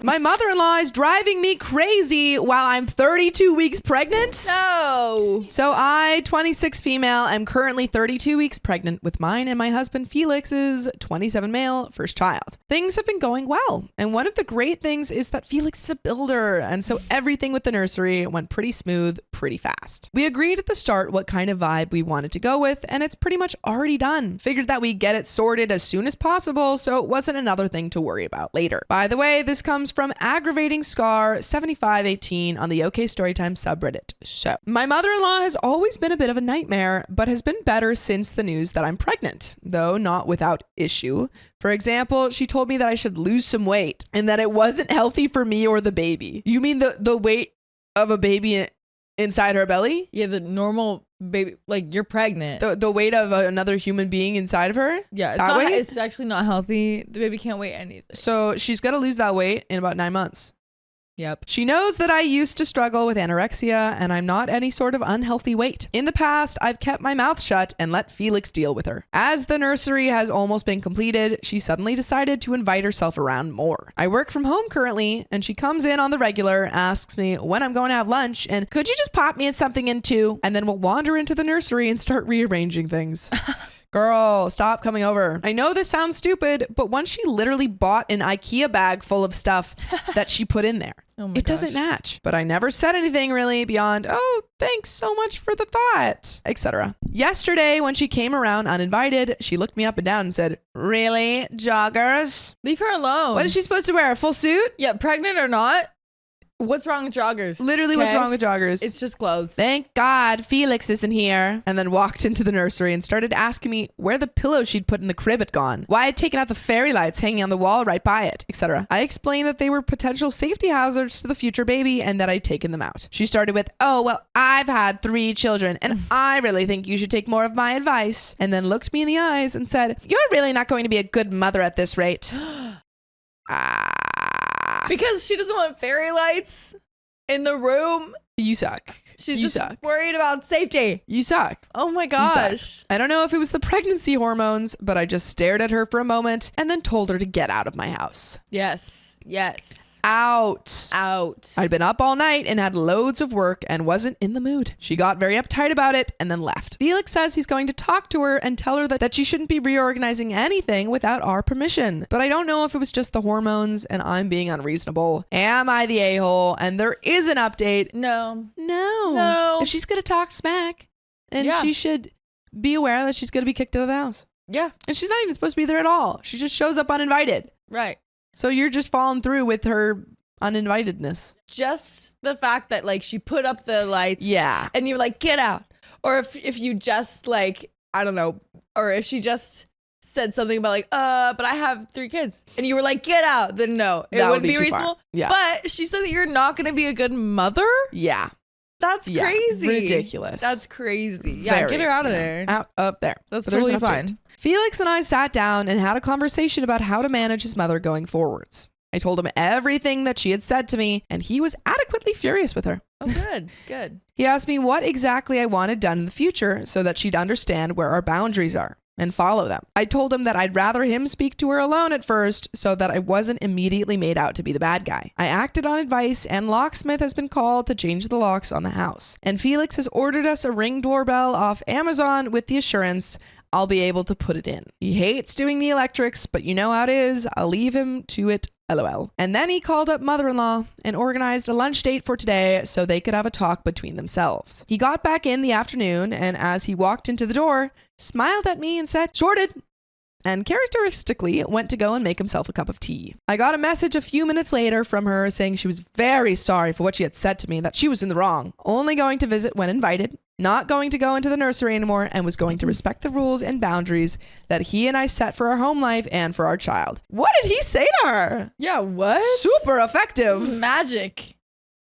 My mother-in-law is driving me crazy while I'm 32 weeks pregnant. No. So I, 26 female, am currently 32 weeks pregnant with mine and my husband Felix's 27 male first child. Things have been going well. And one of the great things is that Felix is a builder. And so everything with the nursery went pretty smooth pretty fast. We agreed at the start what kind of vibe we wanted to go with, and it's pretty much already done. Figured that we'd get it sorted as soon as possible, so it wasn't another thing to worry about later. By the way, this comes from Aggravating Scar 7518 on the OK Storytime subreddit. So, my mother-in-law has always been a bit of a nightmare, but has been better since the news that I'm pregnant, though not without issue. For example, she told me that I should lose some weight and that it wasn't healthy for me or the baby. You mean the weight of a baby inside her belly? Yeah, the normal baby, like you're pregnant. The weight of another human being inside of her? Yeah, That weight? it's actually not healthy. The baby can't weigh anything. So she's got to lose that weight in about 9 months. Yep. She knows that I used to struggle with anorexia and I'm not any sort of unhealthy weight. In the past, I've kept my mouth shut and let Felix deal with her. As the nursery has almost been completed, she suddenly decided to invite herself around more. I work from home currently and she comes in on the regular, asks me when I'm going to have lunch and could you just pop me in something in too? And then we'll wander into the nursery and start rearranging things. Girl, stop coming over. I know this sounds stupid, but once she literally bought an IKEA bag full of stuff that she put in there. Oh my It doesn't match. But I never said anything really beyond, oh, thanks so much for the thought, etc. Yesterday, when she came around uninvited, she looked me up and down and said, really? Joggers? Leave her alone. What is she supposed to wear? A full suit? Yeah, pregnant or not? What's wrong with joggers? Literally, what's Okay? wrong with joggers? It's just clothes. Thank God Felix isn't here. And then walked into the nursery and started asking me where the pillow she'd put in the crib had gone, why I'd taken out the fairy lights hanging on the wall right by it, etc. I explained that they were potential safety hazards to the future baby and that I'd taken them out. She started with, oh, well, I've had 3 children and I really think you should take more of my advice. And then looked me in the eyes and said, you're really not going to be a good mother at this rate. Because she doesn't want fairy lights in the room. You suck. She's You just suck. worried about safety. You suck. Oh my You suck. gosh. I don't know if it was the pregnancy hormones, but I just stared at her for a moment and then told her to get out of my house. Yes. Yes. Out. Out. I'd been up all night and had loads of work and wasn't in the mood. She got very uptight about it and then left. Felix says he's going to talk to her and tell her that she shouldn't be reorganizing anything without our permission. But I don't know if it was just the hormones and I'm being unreasonable. Am I the a-hole? And there is an update. No. No. If she's going to talk smack, and Yeah. she should be aware that she's going to be kicked out of the house. Yeah. And she's not even supposed to be there at all. She just shows up uninvited. Right. So you're just following through with her uninvitedness. Just the fact that like she put up the lights. Yeah. And you were like, get out. Or if you just like, I don't know, or if she just said something about like, but I have 3 kids. And you were like, get out. Then no, it That would wouldn't be be too far. reasonable. Yeah. But she said that you're not going to be a good mother. Yeah. That's Yeah. crazy. Ridiculous. That's crazy. Yeah, Very, get her out of yeah. there. Out up there. That's So there's totally an update. fine. Felix and I sat down and had a conversation about how to manage his mother going forwards. I told him everything that she had said to me, and he was adequately furious with her. Oh, good. Good. He asked me what exactly I wanted done in the future so that she'd understand where our boundaries are and follow them. I told him that I'd rather him speak to her alone at first so that I wasn't immediately made out to be the bad guy. I acted on advice and locksmith has been called to change the locks on the house. And Felix has ordered us a Ring doorbell off Amazon with the assurance I'll be able to put it in. He hates doing the electrics, but you know how it is. I'll leave him to it. LOL. And then he called up mother-in-law and organized a lunch date for today so they could have a talk between themselves. He got back in the afternoon and as he walked into the door, smiled at me and said, sorted, and characteristically went to go and make himself a cup of tea. I got a message a few minutes later from her saying she was very sorry for what she had said to me, that she was in the wrong, only going to visit when invited, not going to go into the nursery anymore, and was going to respect the rules and boundaries that he and I set for our home life and for our child. What did he say to her? Yeah, what? Super This effective. is magic.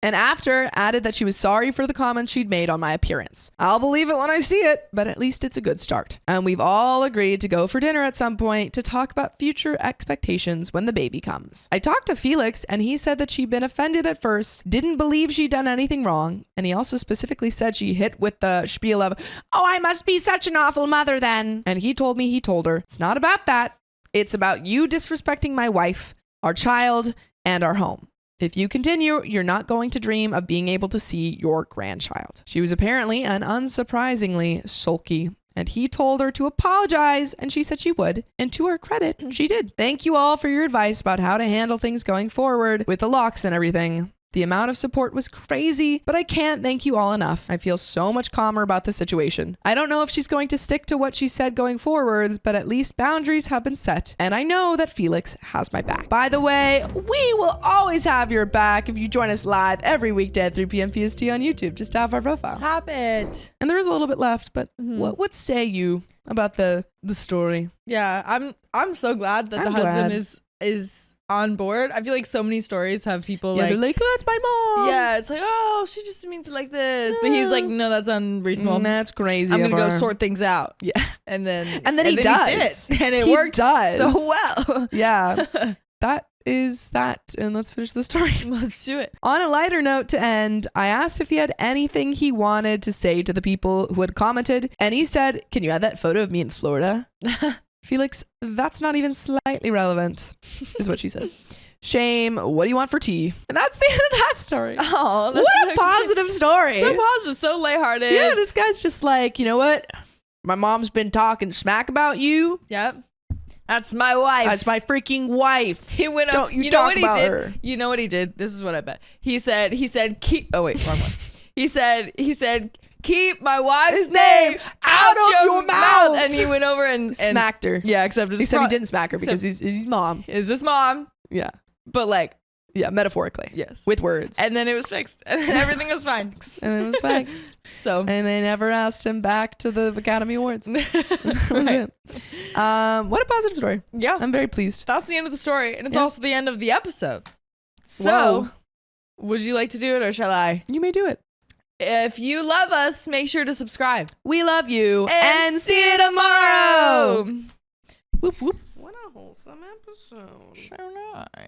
And after, added that she was sorry for the comments she'd made on my appearance. I'll believe it when I see it, but at least it's a good start. And we've all agreed to go for dinner at some point to talk about future expectations when the baby comes. I talked to Felix and he said that she'd been offended at first, didn't believe she'd done anything wrong, and he also specifically said she hit with the spiel of, oh, I must be such an awful mother then. And he told me he told her, it's not about that. It's about you disrespecting my wife, our child, and our home. If you continue, you're not going to dream of being able to see your grandchild. She was apparently and unsurprisingly sulky, and he told her to apologize, and she said she would. And to her credit, she did. Thank you all for your advice about how to handle things going forward with the locks and everything. The amount of support was crazy, but I can't thank you all enough. I feel so much calmer about the situation. I don't know if she's going to stick to what she said going forwards, but at least boundaries have been set, and I know that Felix has my back. By the way, we will always have your back if you join us live every weekday at 3 p.m. PST on YouTube. Just tap our profile. Tap it. And there is a little bit left, but what say you about the story? Yeah, I'm so glad that the husband is on board. I feel like so many stories have people They're like, oh, it's my mom. yeah, it's like, oh, she just means it like this. But he's like, no, that's unreasonable. That's crazy. I'm of going to go her. sort things out. Yeah. And then he does. did. And it He works does. so well. Yeah. That is that. And let's finish the story. Let's do it. On a lighter note to end, I asked if he had anything he wanted to say to the people who had commented, and he said, can you add that photo of me in Florida? Felix, that's not even slightly relevant, is what she said. Shame, what do you want for tea? And that's the end of that story. Oh, What a positive story. So positive, so lighthearted. Yeah, this guy's just like, you know what? My mom's been talking smack about you. Yep. That's my wife. That's my freaking wife. He went Don't up. you know talk what he about did? her. You know what he did? This is what I bet. He said, keep. Oh wait, wrong one. He said, keep my wife's name out of your mouth. And he went over and Smacked her. Yeah, except He didn't smack her because he's mom. Is this mom? Yeah. But like, Yeah, metaphorically. yes, With words. and then it was fixed, and then everything was fine. And it was fixed. So And they never asked him back to the Academy Awards. That was Right. it. What a positive story. yeah, I'm very pleased. that's the end of the story, and it's Yeah. also the end of the episode. So, Whoa. would you like to do it, or shall I? You may do it. If you love us, make sure to subscribe. We love you. And see you tomorrow. Whoop, whoop. What a wholesome episode.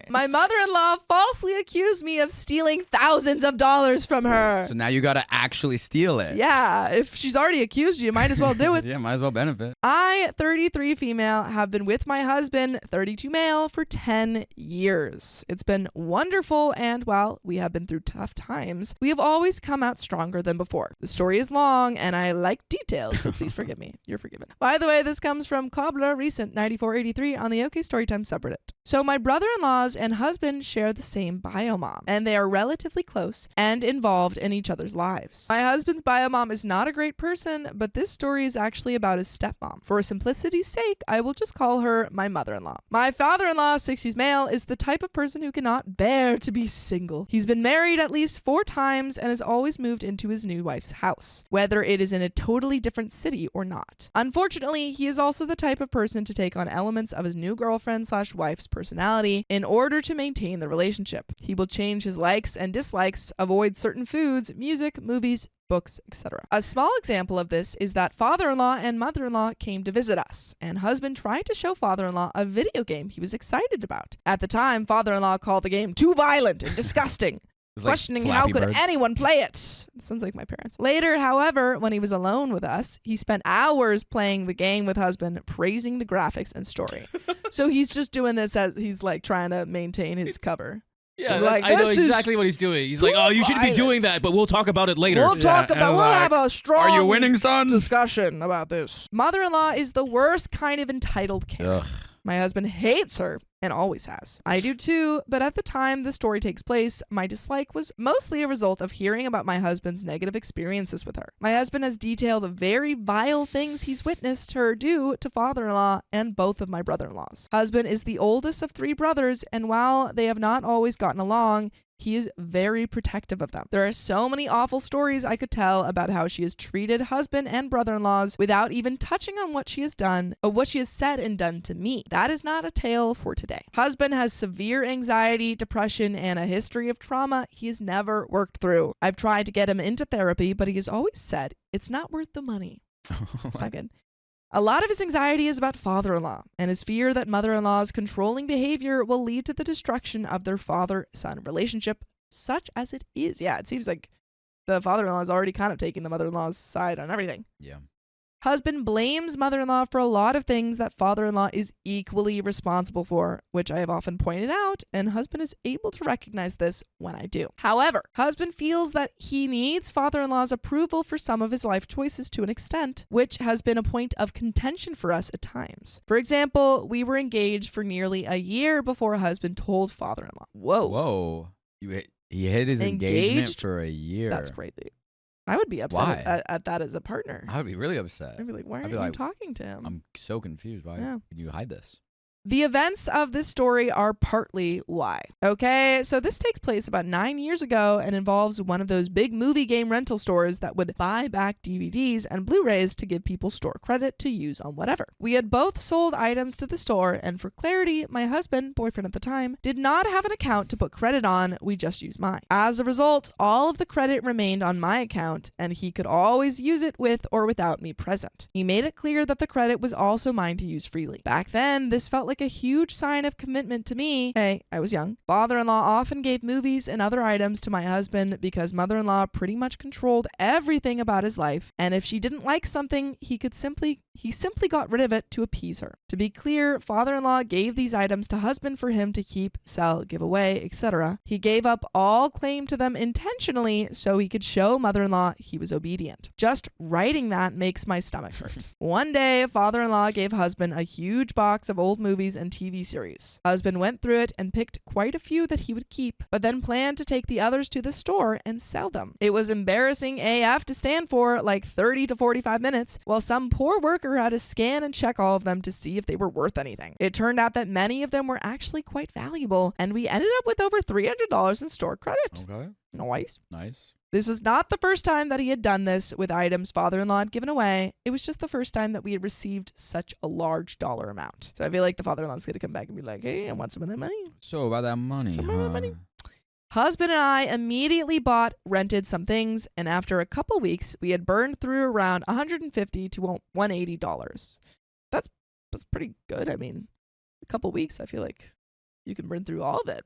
My mother-in-law falsely accused me of stealing thousands of dollars from her. So now you gotta actually steal it. Yeah, if she's already accused you, might as well do it. Yeah, might as well benefit. I, 33 female, have been with my husband, 32 male, for 10 years. It's been wonderful, and while we have been through tough times, we have always come out stronger than before. The story is long, and I like details, so please forgive me. You're forgiven. By the way, this comes from Cobbler Recent 9483 on the OK Storytime subreddit. So my brother-in-laws and husband share the same biomom, and they are relatively close and involved in each other's lives. My husband's biomom is not a great person, but this story is actually about his stepmom. For simplicity's sake, I will just call her my mother-in-law. My father-in-law, 60s male, is the type of person who cannot bear to be single. He's been married at least 4 times and has always moved into his new wife's house, whether it is in a totally different city or not. Unfortunately, he is also the type of person to take on elements of his new girlfriend/wife's personality in order to maintain the relationship. He will change his likes and dislikes, avoid certain foods, music, movies, books, etc. A small example of this is that father-in-law and mother-in-law came to visit us, and husband tried to show father-in-law a video game he was excited about. At the time, father-in-law called the game too violent and disgusting. It's like Questioning how Flappy could Birds. anyone play it. Sounds like my parents. Later, however, when he was alone with us, he spent hours playing the game with husband, praising the graphics and story. So he's just doing this as he's like trying to maintain his cover. Yeah, He's like, I know "This is exactly what he's doing. He's like, oh, you shouldn't be doing that, but we'll talk about it later. We'll talk and about. We'll like, have a strong. Are you winning, son? discussion about this. Mother-in-law is the worst kind of entitled Karen. Ugh. My husband hates her and always has. I do too, but at the time the story takes place, my dislike was mostly a result of hearing about my husband's negative experiences with her. My husband has detailed very vile things he's witnessed her do to father-in-law and both of my brother-in-laws. Husband is the oldest of 3 brothers, and while they have not always gotten along, he is very protective of them. There are so many awful stories I could tell about how she has treated husband and brother-in-laws without even touching on what she has done or what she has said and done to me. That is not a tale for today. Husband has severe anxiety, depression, and a history of trauma he has never worked through. I've tried to get him into therapy, but he has always said it's not worth the money. It's not good. A lot of his anxiety is about father-in-law and his fear that mother-in-law's controlling behavior will lead to the destruction of their father-son relationship, such as it is. Yeah, it seems like the father-in-law is already kind of taking the mother-in-law's side on everything. Yeah. Husband blames mother-in-law for a lot of things that father-in-law is equally responsible for, which I have often pointed out, and husband is able to recognize this when I do. However, husband feels that he needs father-in-law's approval for some of his life choices to an extent, which has been a point of contention for us at times. For example, we were engaged for nearly a year before husband told father-in-law. Whoa. Whoa. He hid his engagement Engaged? for a year. That's crazy. I would be upset Why? at that as a partner. I would be really upset. I'd be like, why I'd aren't be you like, talking to him? I'm so confused. Why Yeah. did you hide this? The events of this story are partly why. Okay, so this takes place about 9 years ago and involves one of those big movie game rental stores that would buy back DVDs and Blu-rays to give people store credit to use on whatever. We had both sold items to the store, and for clarity, my husband, boyfriend at the time, did not have an account to put credit on. We just used mine. As a result, all of the credit remained on my account, and he could always use it with or without me present. He made it clear that the credit was also mine to use freely. Back then, this felt like a huge sign of commitment to me. Hey, I was young. Father-in-law often gave movies and other items to my husband because mother-in-law pretty much controlled everything about his life, and if she didn't like something, he simply got rid of it to appease her. To be clear, father-in-law gave these items to husband for him to keep, sell, give away, etc. He gave up all claim to them intentionally so he could show mother-in-law he was obedient. Just writing that makes my stomach hurt. One day, father-in-law gave husband a huge box of old movies and TV series. Husband went through it and picked quite a few that he would keep, but then planned to take the others to the store and sell them. It was embarrassing AF to stand for like 30 to 45 minutes while some poor worker had to scan and check all of them to see if they were worth anything. It turned out that many of them were actually quite valuable, and we ended up with over $300 in store credit. Okay. Nice. This was not the first time that he had done this with items father-in-law had given away. It was just the first time that we had received such a large dollar amount. So I feel like the father-in-law's going to come back and be like, hey, I want some of that money. So about that money, Some of that money. Husband and I immediately rented some things, and after a couple weeks, we had burned through around $150 to $180. That's pretty good. I mean, a couple weeks, I feel like you can burn through all of it.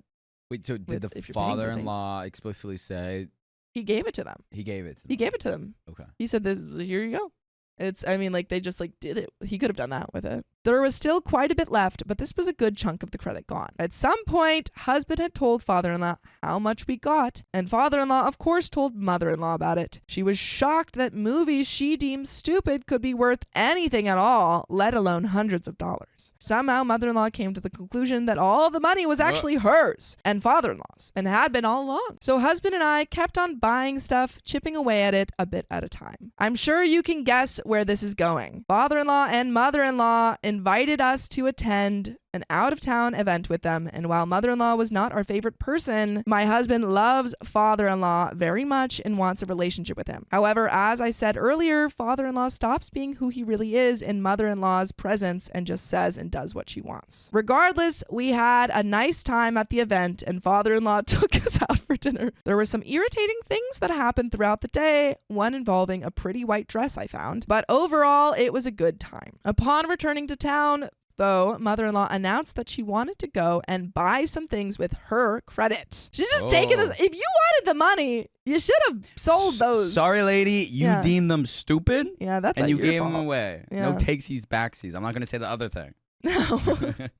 Wait, so did the if you're paying for father-in-law explicitly say He gave it to them. he gave it to them? He gave it to them. Okay. He said, here you go. They just did it. He could have done that with it. There was still quite a bit left, but this was a good chunk of the credit gone. At some point, husband had told father-in-law how much we got, and father-in-law, of course, told mother-in-law about it. She was shocked that movies she deemed stupid could be worth anything at all, let alone hundreds of dollars. Somehow, mother-in-law came to the conclusion that all of the money was actually hers and father-in-law's, and had been all along. So husband and I kept on buying stuff, chipping away at it a bit at a time. I'm sure you can guess where this is going. Father-in-law and mother-in-law invited us to attend an out-of-town event with them, and while mother-in-law was not our favorite person, my husband loves father-in-law very much and wants a relationship with him. However, as I said earlier, father-in-law stops being who he really is in mother-in-law's presence and just says and does what she wants. Regardless, we had a nice time at the event, and father-in-law took us out for dinner. There were some irritating things that happened throughout the day, one involving a pretty white dress I found, but overall, it was a good time. Upon returning to town, though, mother-in-law announced that she wanted to go and buy some things with her credit. She's just taking this. If you wanted the money, you should have sold those. Sorry, lady, you deemed them stupid. Yeah, that's and not you your gave fault. them away. Yeah. No takesies, backsies. I'm not going to say the other thing. No.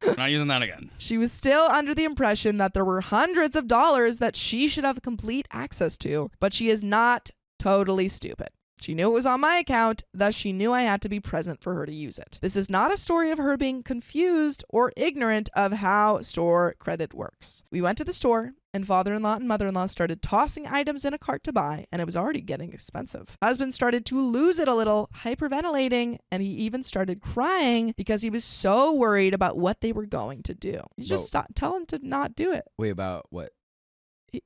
I'm not using that again. She was still under the impression that there were hundreds of dollars that she should have complete access to, but she is not totally stupid. She knew it was on my account, thus she knew I had to be present for her to use it. This is not a story of her being confused or ignorant of how store credit works. We went to the store, and father-in-law and mother-in-law started tossing items in a cart to buy, and it was already getting expensive. Husband started to lose it a little, hyperventilating, and he even started crying because he was so worried about what they were going to do. You just tell him to not do it. Wait, about what?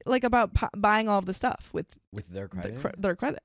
About buying all of the stuff with their credit? Their credit.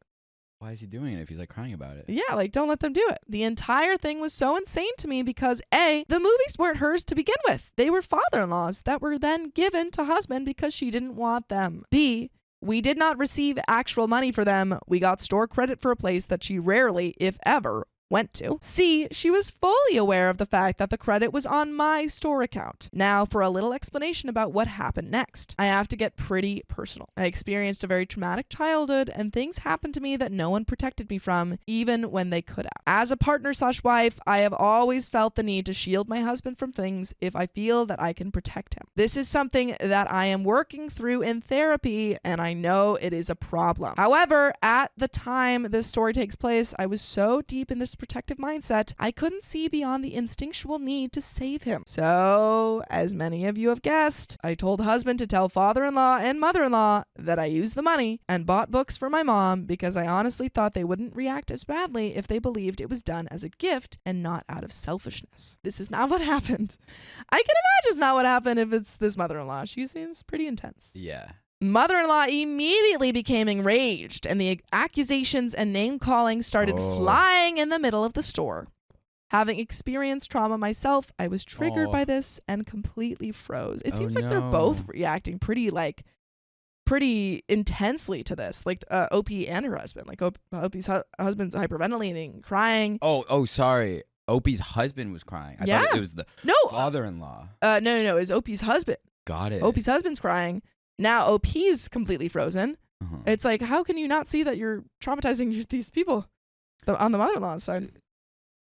Why is he doing it if he's crying about it? Yeah, don't let them do it. The entire thing was so insane to me because A, the movies weren't hers to begin with. They were father-in-law's that were then given to husband because she didn't want them. B, we did not receive actual money for them. We got store credit for a place that she rarely, if ever, went to. C, she was fully aware of the fact that the credit was on my store account. Now for a little explanation about what happened next. I have to get pretty personal. I experienced a very traumatic childhood and things happened to me that no one protected me from, even when they could have. As a partner/wife, I have always felt the need to shield my husband from things if I feel that I can protect him. This is something that I am working through in therapy, and I know it is a problem. However, at the time this story takes place, I was so deep in this mother's protective mindset, I couldn't see beyond the instinctual need to save him. So, as many of you have guessed, I told husband to tell father-in-law and mother-in-law that I used the money and bought books for my mom because I honestly thought they wouldn't react as badly if they believed it was done as a gift and not out of selfishness. This is not what happened. I can imagine it's not what happened if it's this mother-in-law. She seems pretty intense. Yeah. Mother-in-law immediately became enraged, and the accusations and name-calling started flying in the middle of the store. Having experienced trauma myself, I was triggered by this and completely froze. It seems like they're both reacting pretty intensely to this, like OP and her husband. Like OP's husband's hyperventilating, crying. Sorry. Opie's husband was crying. I thought it was the father-in-law. No. It was OP's husband. Got it. OP's husband's crying. Now OP's completely frozen. It's like, how can you not see that you're traumatizing these people on the mother-in-law side?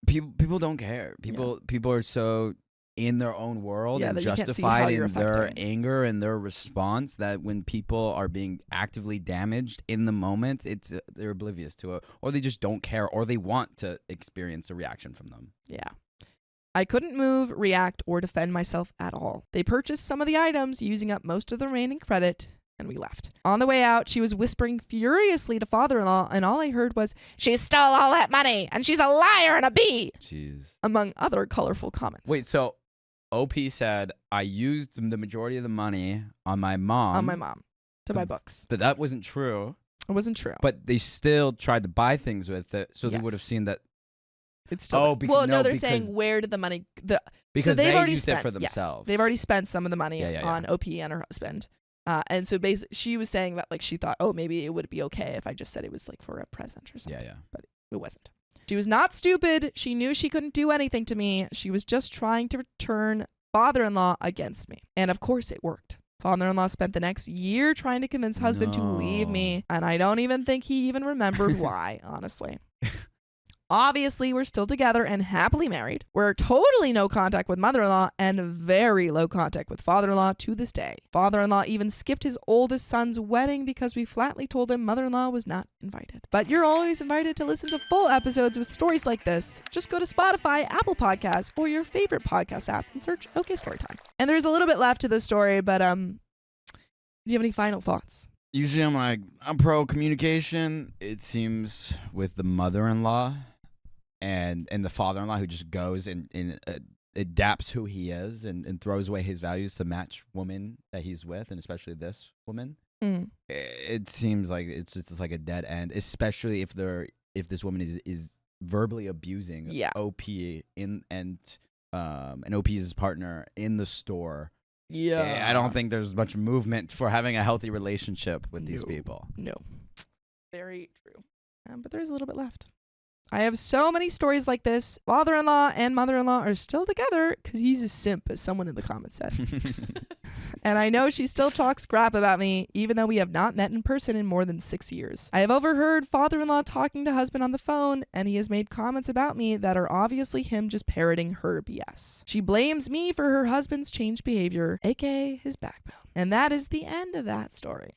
People don't care. People are so in their own world and justified in their anger and their response that when people are being actively damaged in the moment, they're oblivious to it, or they just don't care, or they want to experience a reaction from them. Yeah. I couldn't move, react, or defend myself at all. They purchased some of the items, using up most of the remaining credit, and we left. On the way out, she was whispering furiously to father-in-law, and all I heard was, "She stole all that money, and she's a liar and a bee," Jeez. among other colorful comments. Wait, so OP said, I used the majority of the money on my mom. To buy books. But that wasn't true. It wasn't true. But they still tried to buy things with it, so they would have seen that. It's still they're saying, where did the money because so they've they already used spent it for themselves. Yes, they've already spent some of the money on yeah. OP and her husband. And so basically she was saying that like she thought, maybe it would be okay if I just said it was like for a present or something. Yeah. But it wasn't. She was not stupid. She knew she couldn't do anything to me. She was just trying to turn father-in-law against me. And of course it worked. Father-in-law spent the next year trying to convince husband to leave me, and I don't even think he even remembered why, honestly. Obviously, we're still together and happily married. We're totally no contact with mother-in-law and very low contact with father-in-law to this day. Father-in-law even skipped his oldest son's wedding because we flatly told him mother-in-law was not invited. But you're always invited to listen to full episodes with stories like this. Just go to Spotify, Apple Podcasts, or your favorite podcast app and search OK Storytime. And there's a little bit left to this story, but do you have any final thoughts? Usually I'm pro communication. It seems with the mother-in-law and the father-in-law who just goes and adapts who he is and throws away his values to match woman that he's with, and especially this woman. It seems like it's just like a dead end, especially if this woman is verbally abusing OP and OP's partner in the store. Yeah, I don't think there's much movement for having a healthy relationship with these people. No, very true. But there's a little bit left. I have so many stories like this. Father-in-law and mother-in-law are still together because he's a simp, as someone in the comments said. And I know she still talks crap about me, even though we have not met in person in more than 6 years. I have overheard father-in-law talking to husband on the phone, and he has made comments about me that are obviously him just parroting her BS. She blames me for her husband's changed behavior, aka his backbone. And that is the end of that story.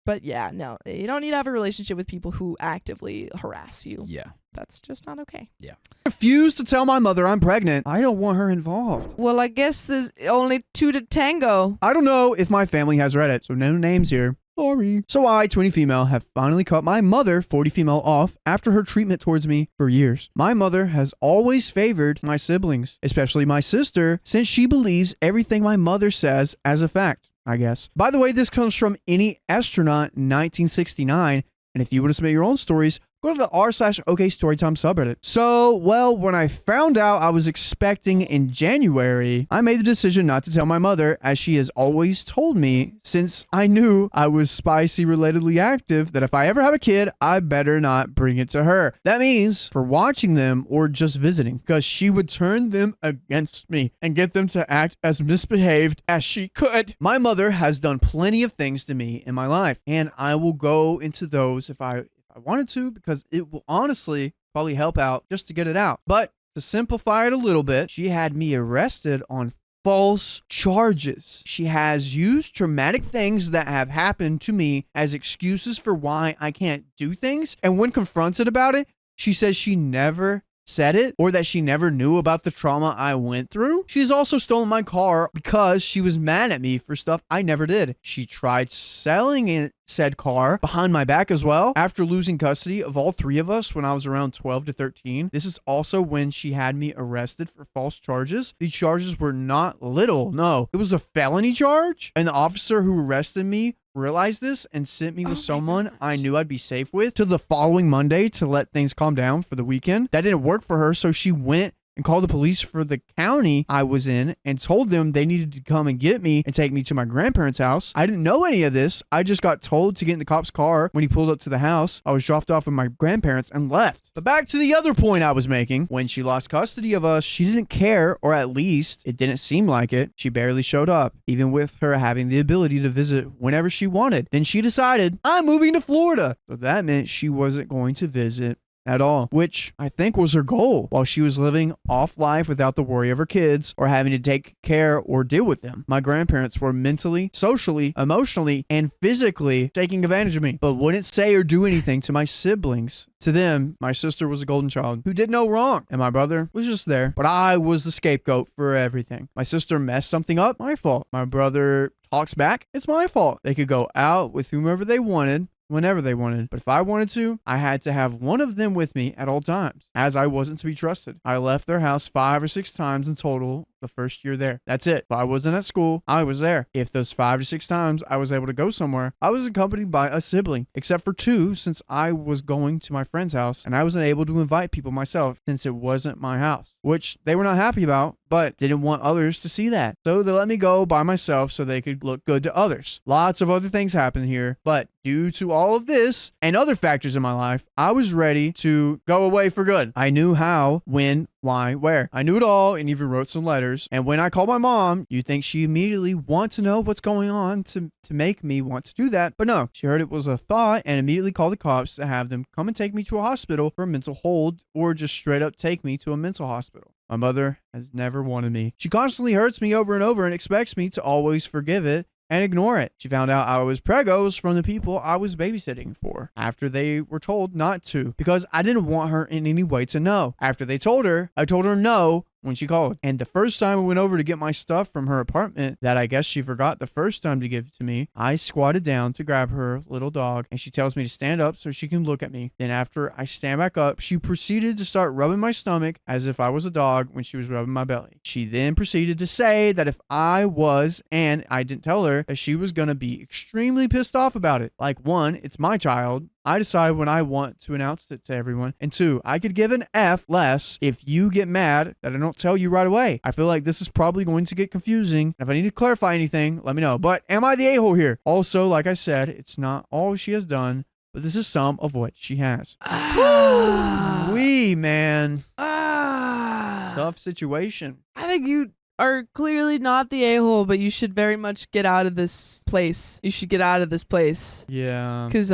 But yeah, no, you don't need to have a relationship with people who actively harass you. Yeah. That's just not okay. Yeah. I refuse to tell my mother I'm pregnant. I don't want her involved. Well, I guess there's only two to tango. I don't know if my family has read it, so no names here. Sorry. So I, 20 female, have finally cut my mother, 40 female, off after her treatment towards me for years. My mother has always favored my siblings, especially my sister, since she believes everything my mother says as a fact, I guess. By the way, this comes from Any Astronaut 1969, and if you want to submit your own stories, go to the r/OK Storytime subreddit. So, well, when I found out I was expecting in January, I made the decision not to tell my mother, as she has always told me, since I knew I was spicy relatedly active, that if I ever have a kid, I better not bring it to her. That means for watching them or just visiting, because she would turn them against me and get them to act as misbehaved as she could. My mother has done plenty of things to me in my life, and I will go into those if I wanted to, because it will honestly probably help out just to get it out. But to simplify it a little bit, she had me arrested on false charges. She has used traumatic things that have happened to me as excuses for why I can't do things. And when confronted about it, She says she never said it or that she never knew about the trauma I went through. She's also stolen my car because she was mad at me for stuff I never did. She tried selling said car behind my back as well after losing custody of all three of us when I was around 12 to 13. This is also when she had me arrested for false charges. The charges were not little. No, it was a felony charge. And the officer who arrested me realized this and sent me with someone I knew I'd be safe with to the following Monday to let things calm down for the weekend. That didn't work for her, so she went and called the police for the county I was in and told them they needed to come and get me and take me to my grandparents' house. I didn't know any of this. I just got told to get in the cop's car when he pulled up to the house. I was dropped off with my grandparents and left. But back to the other point I was making. When she lost custody of us, she didn't care, or at least it didn't seem like it. She barely showed up, even with her having the ability to visit whenever she wanted. Then she decided, I'm moving to Florida. So that meant she wasn't going to visit at all, which I think was her goal while she was living off life without the worry of her kids or having to take care or deal with them. My grandparents were mentally, socially, emotionally, and physically taking advantage of me, but wouldn't say or do anything to my siblings. To them, my sister was a golden child who did no wrong, and my brother was just there. But I was the scapegoat for everything. My sister messed something up, my fault. My brother talks back, it's my fault. They could go out with whomever they wanted, whenever they wanted. But if I wanted to, I had to have one of them with me at all times, as I wasn't to be trusted. I left their house 5 or 6 times in total the first year there. That's it. If I wasn't at school, I was there. If those 5 to 6 times I was able to go somewhere, I was accompanied by a sibling, except for 2 since I was going to my friend's house and I wasn't able to invite people myself since it wasn't my house, which they were not happy about, but didn't want others to see that. So they let me go by myself so they could look good to others. Lots of other things happened here, but due to all of this and other factors in my life, I was ready to go away for good. I knew how, when, why, where. I knew it all and even wrote some letters. And when I called my mom, you'd think she immediately wants to know what's going on to make me want to do that. But no, she heard it was a thought and immediately called the cops to have them come and take me to a hospital for a mental hold or just straight up take me to a mental hospital. My mother has never wanted me. She constantly hurts me over and over and expects me to always forgive it and ignore it. She found out I was pregos from the people I was babysitting for after they were told not to, because I didn't want her in any way to know. After they told her, I told her no when she called. And the first time I went over to get my stuff from her apartment that I guess she forgot the first time to give to me, I squatted down to grab her little dog and she tells me to stand up so she can look at me. Then after I stand back up, she proceeded to start rubbing my stomach as if I was a dog when she was rubbing my belly. She then proceeded to say that if I was, and I didn't tell her, that she was going to be extremely pissed off about it. Like, 1, it's my child. I decide when I want to announce it to everyone. And 2, I could give an F less if you get mad that I don't tell you right away. I feel like this is probably going to get confusing. If I need to clarify anything, let me know. But am I the a-hole here? Also, like I said, it's not all she has done, but this is some of what she has. Man. Tough situation. I think you are clearly not the a-hole, but you should very much get out of this place. You should get out of this place. Yeah. Because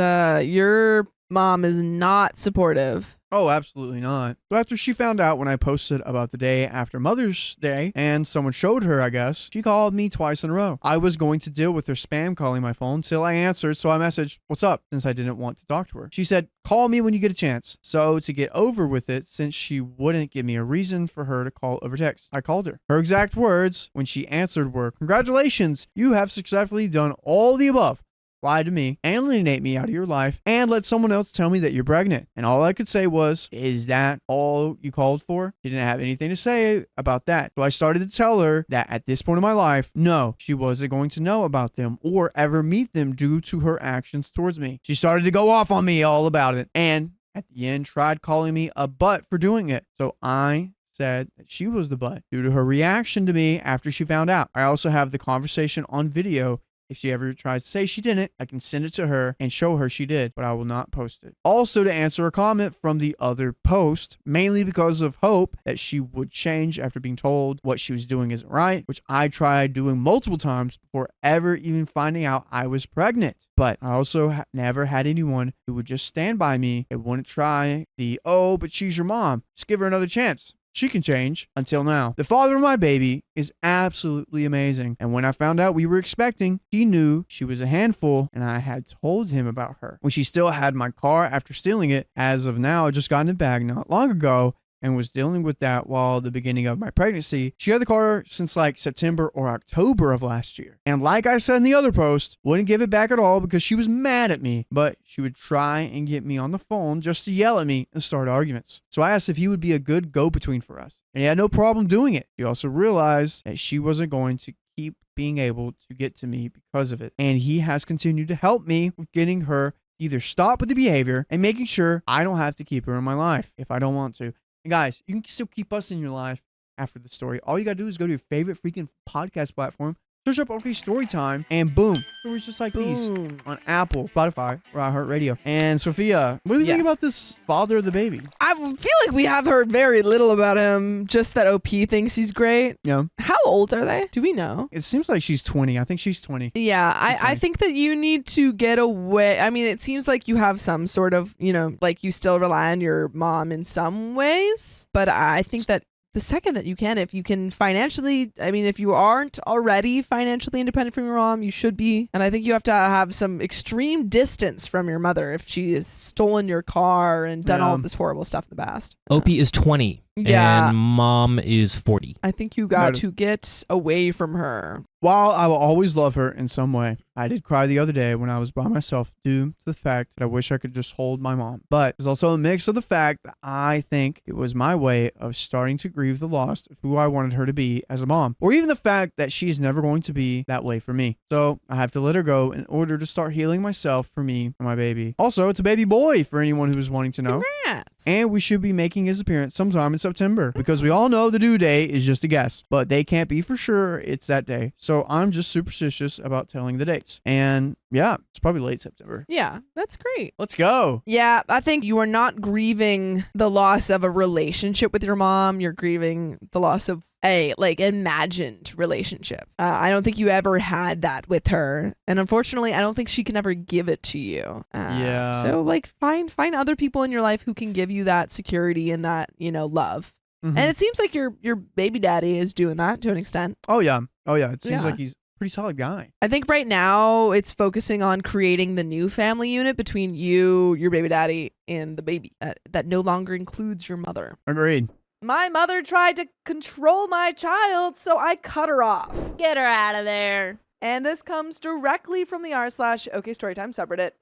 your mom is not supportive. Oh, absolutely not. So after she found out when I posted about the day after Mother's Day and someone showed her, I guess, she called me twice in a row. I was going to deal with her spam calling my phone till I answered, so I messaged, "What's up?" since I didn't want to talk to her. She said, "Call me when you get a chance." So to get over with it, since she wouldn't give me a reason for her to call over text, I called her. Her exact words when she answered were, "Congratulations, you have successfully done all the above. Lie to me, alienate me out of your life, and let someone else tell me that you're pregnant." And all I could say was, "Is that all you called for?" She didn't have anything to say about that. So I started to tell her that at this point in my life, no, she wasn't going to know about them or ever meet them due to her actions towards me. She started to go off on me all about it, and at the end tried calling me a butt for doing it. So I said that she was the butt due to her reaction to me after she found out. I also have the conversation on video. If she ever tries to say she didn't, I can send it to her and show her she did, but I will not post it. Also, to answer a comment from the other post, mainly because of hope that she would change after being told what she was doing isn't right, which I tried doing multiple times before ever even finding out I was pregnant. But I also never had anyone who would just stand by me and wouldn't try the, "Oh, but she's your mom, just give her another chance." she can change until now. The father of my baby is absolutely amazing. And when I found out we were expecting, he knew she was a handful and I had told him about her. When she still had my car after stealing it, as of now, I just got it back not long ago and was dealing with that while the beginning of my pregnancy. She had the car since like September or October of last year. And like I said in the other post, wouldn't give it back at all because she was mad at me, but she would try and get me on the phone just to yell at me and start arguments. So I asked if he would be a good go-between for us. And he had no problem doing it. He also realized that she wasn't going to keep being able to get to me because of it. And he has continued to help me with getting her either stop with the behavior and making sure I don't have to keep her in my life if I don't want to. And guys, you can still keep us in your life after the story. All you gotta do is go to your favorite freaking podcast platform, search up OK Storytime, and boom, stories just like these on Apple, Spotify, or iHeartRadio. And Sophia, what do you think about this father of the baby? I feel like we have heard very little about him. Just that OP thinks he's great. Yeah. How old are they? Do we know? It seems like she's 20. I think she's 20. Yeah, I think that you need to get away. I mean, it seems like you have some sort of, like you still rely on your mom in some ways. But I think that the second that you can, if you can financially, if you aren't already financially independent from your mom, you should be. And I think you have to have some extreme distance from your mother if she has stolen your car and done all of this horrible stuff in the past. Opie is 20. Yeah. And mom is 40. I think you got to get away from her. While I will always love her in some way, I did cry the other day when I was by myself due to the fact that I wish I could just hold my mom. But there's also a mix of the fact that I think it was my way of starting to grieve the loss of who I wanted her to be as a mom, or even the fact that she's never going to be that way for me. So I have to let her go in order to start healing myself for me and my baby. Also, it's a baby boy for anyone who is wanting to know. Congrats. And we should be making his appearance sometime in September because we all know the due date is just a guess, but they can't be for sure it's that day. So I'm just superstitious about telling the dates. And yeah, it's probably late September. Yeah, that's great. Let's go. Yeah, I think you are not grieving the loss of a relationship with your mom. You're grieving the loss of a imagined relationship. I don't think you ever had that with her, and unfortunately, I don't think she can ever give it to you. Yeah. So find other people in your life who can give you that security and that love. Mhm. And it seems like your baby daddy is doing that to an extent. Oh yeah. It seems Yeah. like he's a pretty solid guy. I think right now it's focusing on creating the new family unit between you, your baby daddy, and the baby that no longer includes your mother. Agreed. My mother tried to control my child, so I cut her off. Get her out of there. And this comes directly from the r/OK Storytime subreddit.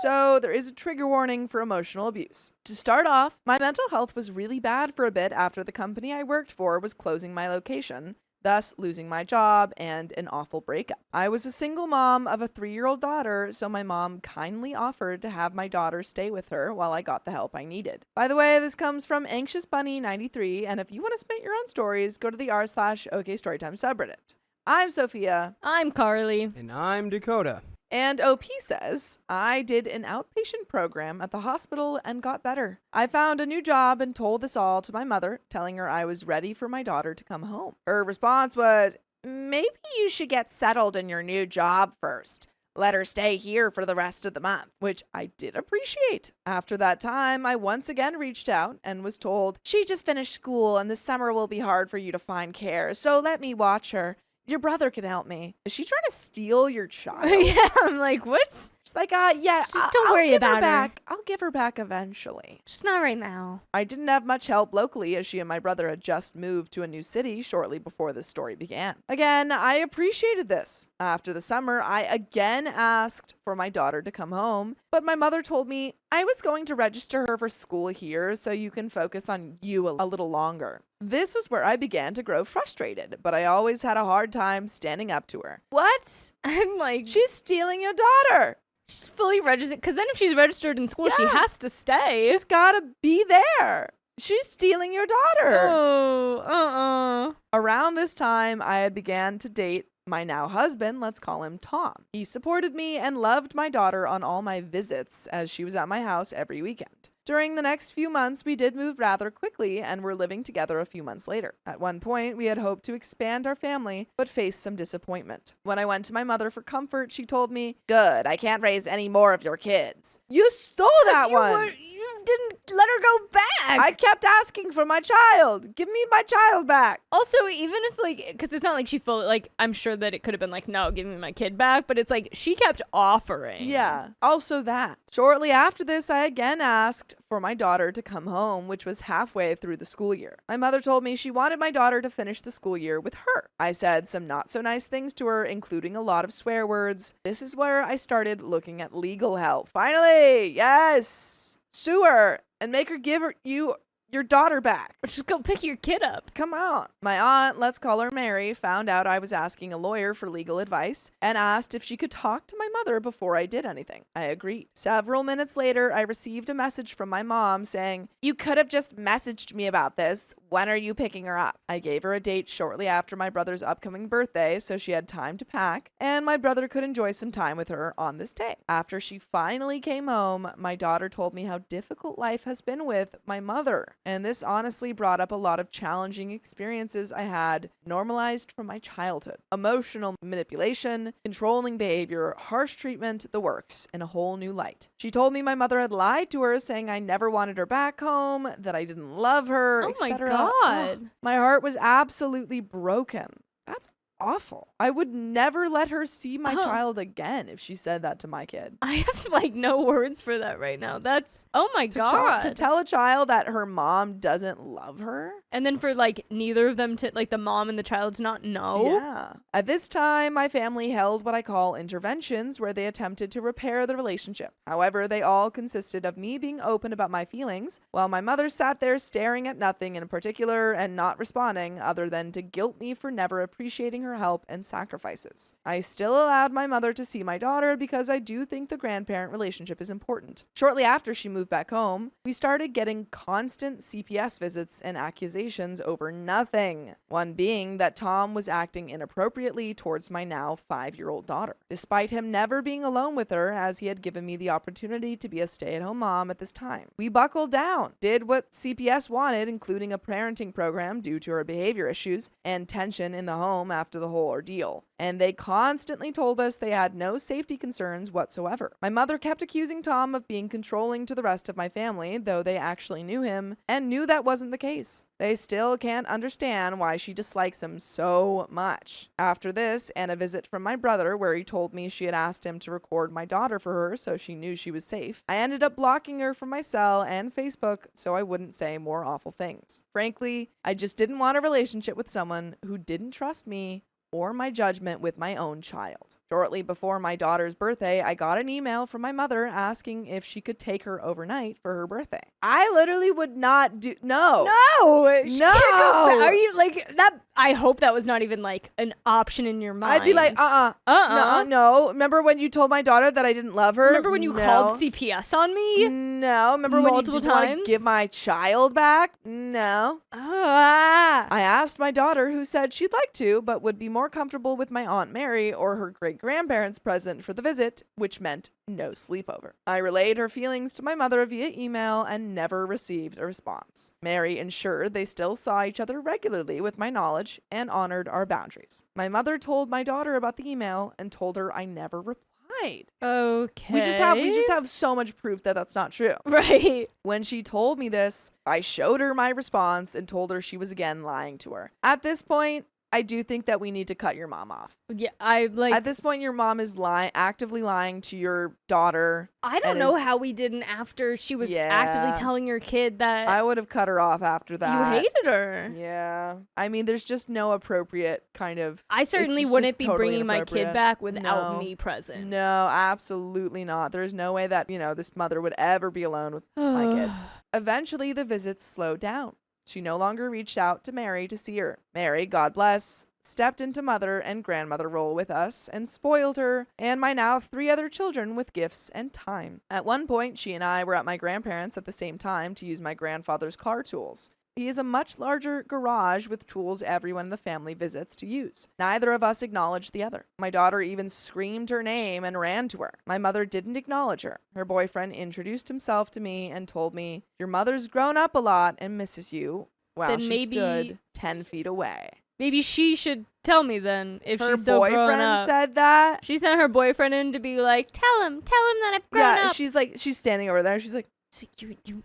So there is a trigger warning for emotional abuse. To start off, my mental health was really bad for a bit after the company I worked for was closing my location, thus losing my job and an awful breakup. I was a single mom of a 3-year-old daughter, so my mom kindly offered to have my daughter stay with her while I got the help I needed. By the way, this comes from Anxious Bunny 93, and if you want to submit your own stories, go to the r/OK Storytime subreddit. I'm Sophia. I'm Carly. And I'm Dakota. And OP says, I did an outpatient program at the hospital and got better. I found a new job and told this all to my mother, telling her I was ready for my daughter to come home. Her response was, maybe you should get settled in your new job first. Let her stay here for the rest of the month, which I did appreciate. After that time, I once again reached out and was told, she just finished school and this summer will be hard for you to find care, so let me watch her. Your brother can help me. Is she trying to steal your child? Yeah, I'm like, what's? She's like, yeah, Just don't worry about her. Back. I'll give her back eventually. Just not right now. I didn't have much help locally as she and my brother had just moved to a new city shortly before this story began. Again, I appreciated this. After the summer, I again asked for my daughter to come home, but my mother told me I was going to register her for school here so you can focus on you a little longer. This is where I began to grow frustrated, but I always had a hard time standing up to her. What? I'm like, She's stealing your daughter. she's fully registered. Because then if she's registered in school, she Yeah. has to stay. She's got to be there. She's stealing your daughter. Oh, Around this time, I had began to date my now husband, let's call him Tom. He supported me and loved my daughter on all my visits as she was at my house every weekend. During the next few months, we did move rather quickly and were living together a few months later. At one point, we had hoped to expand our family, but faced some disappointment. When I went to my mother for comfort, she told me, good, I can't raise any more of your kids. You stole that one. You didn't let her go back. I kept asking for my child. Give me my child back. Also, even if like, because it's not like she fully, like, I'm sure that it could have been like, no, give me my kid back, but it's like she kept offering. Yeah. Also that. Shortly after this, I again asked for my daughter to come home, which was halfway through the school year. My mother told me she wanted my daughter to finish the school year with her. I said some not so nice things to her, including a lot of swear words. This is where I started looking at legal help. Finally, yes. Sue her and make her give you your daughter back. Or just go pick your kid up. Come on. My aunt, let's call her Mary, found out I was asking a lawyer for legal advice and asked if she could talk to my mother before I did anything. I agreed. Several minutes later, I received a message from my mom saying, "You could have just messaged me about this. When are you picking her up?" I gave her a date shortly after my brother's upcoming birthday so she had time to pack and my brother could enjoy some time with her on this day. After she finally came home, my daughter told me how difficult life has been with my mother. And this honestly brought up a lot of challenging experiences I had normalized from my childhood. Emotional manipulation, controlling behavior, harsh treatment, the works, in a whole new light. She told me my mother had lied to her, saying I never wanted her back home, that I didn't love her, Oh my etc. God. My heart was absolutely broken. That's awful. I would never let her see my child again if she said that to my kid. I have like no words for that right now. That's, oh my God. To tell a child that her mom doesn't love her? And then for like neither of them to, like the mom and the child to not know. Yeah. At this time, my family held what I call interventions where they attempted to repair the relationship. However, they all consisted of me being open about my feelings, while my mother sat there staring at nothing in particular and not responding other than to guilt me for never appreciating her help and sacrifices. I still allowed my mother to see my daughter because I do think the grandparent relationship is important. Shortly after she moved back home, we started getting constant CPS visits and accusations over nothing. One being that Tom was acting inappropriately towards my now 5-year-old daughter, despite him never being alone with her as he had given me the opportunity to be a stay-at-home mom at this time. We buckled down, did what CPS wanted, including a parenting program due to her behavior issues and tension in the home after the whole ordeal. And they constantly told us they had no safety concerns whatsoever. My mother kept accusing Tom of being controlling to the rest of my family, though they actually knew him and knew that wasn't the case. They still can't understand why she dislikes him so much. After this, and a visit from my brother where he told me she had asked him to record my daughter for her so she knew she was safe, I ended up blocking her from my cell and Facebook so I wouldn't say more awful things. Frankly, I just didn't want a relationship with someone who didn't trust me or my judgment with my own child. Shortly before my daughter's birthday, I got an email from my mother asking if she could take her overnight for her birthday. I literally would not do, no. No. No. Are you like that? I hope that was not even like an option in your mind. I'd be like, no. Remember when you told my daughter that I didn't love her? Remember when you called CPS on me? No. Remember when you didn't want to give my child back? No. I asked my daughter, who said she'd like to, but would be more comfortable with my Aunt Mary or her great-grandparents present for the visit, which meant no sleepover. I relayed her feelings to my mother via email and never received a response. Mary ensured they still saw each other regularly with my knowledge and honored our boundaries. My mother told my daughter about the email and told her I never replied. Okay. We just have so much proof that that's not true. Right. When she told me this, I showed her my response and told her she was again lying to her. At this point, I do think that we need to cut your mom off. Yeah, I like. At this point, your mom is actively lying to your daughter. I don't know how we didn't after she was actively telling your kid that. I would have cut her off after that. You hated her. Yeah. I mean, there's just no appropriate kind of. I certainly wouldn't be bringing my kid back without me present. No, absolutely not. There's no way that, this mother would ever be alone with my kid. Eventually, the visits slowed down. She no longer reached out to Mary to see her. Mary, God bless, stepped into mother and grandmother role with us and spoiled her and my now 3 other children with gifts and time. At one point, she and I were at my grandparents' at the same time to use my grandfather's car tools. He has a much larger garage with tools everyone in the family visits to use. Neither of us acknowledged the other. My daughter even screamed her name and ran to her. My mother didn't acknowledge her. Her boyfriend introduced himself to me and told me, "Your mother's grown up a lot and misses you," while she stood 10 feet away. Maybe she should tell me then if Her she's so grown boyfriend up. said that. She sent her boyfriend in to be like, tell him that I've grown up. Yeah, she's standing over there. She's like, So you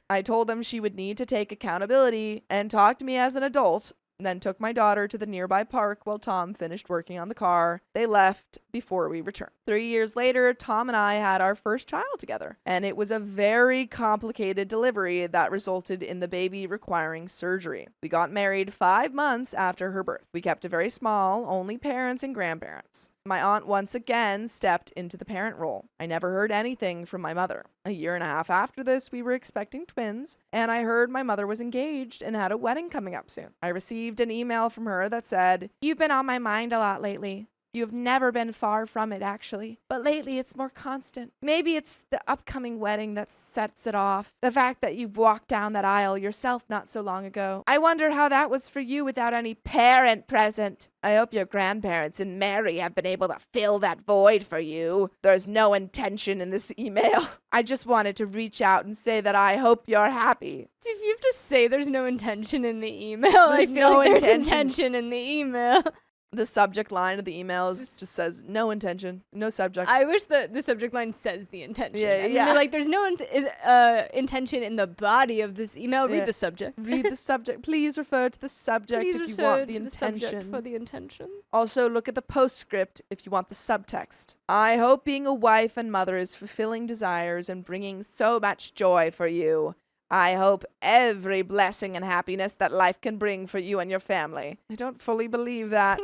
I told them she would need to take accountability and talk to me as an adult, then took my daughter to the nearby park while Tom finished working on the car. They left before we returned. 3 years later, Tom and I had our first child together, and it was a very complicated delivery that resulted in the baby requiring surgery. We got married 5 months after her birth. We kept it very small, only parents and grandparents. My aunt once again stepped into the parent role. I never heard anything from my mother. A year and a half after this, we were expecting twins, and I heard my mother was engaged and had a wedding coming up soon. I received an email from her that said, "You've been on my mind a lot lately. You've never been far from it, actually. But lately, it's more constant. Maybe it's the upcoming wedding that sets it off. The fact that you've walked down that aisle yourself not so long ago. I wonder how that was for you without any parent present. I hope your grandparents and Mary have been able to fill that void for you. There's no intention in this email. I just wanted to reach out and say that I hope you're happy." If you have to say there's no intention in the email, I feel like there's intention in the email. The subject line of the email just says no intention, no subject. I wish the subject line says the intention. Yeah, And yeah. you're like, there's no intention in the body of this email. Read Yeah. the subject. Read the subject. Please refer to the subject Please if you refer want the to the subject intention. for the intention. Also, look at the postscript if you want the subtext. I hope being a wife and mother is fulfilling desires and bringing so much joy for you. I hope every blessing and happiness that life can bring for you and your family. I don't fully believe that.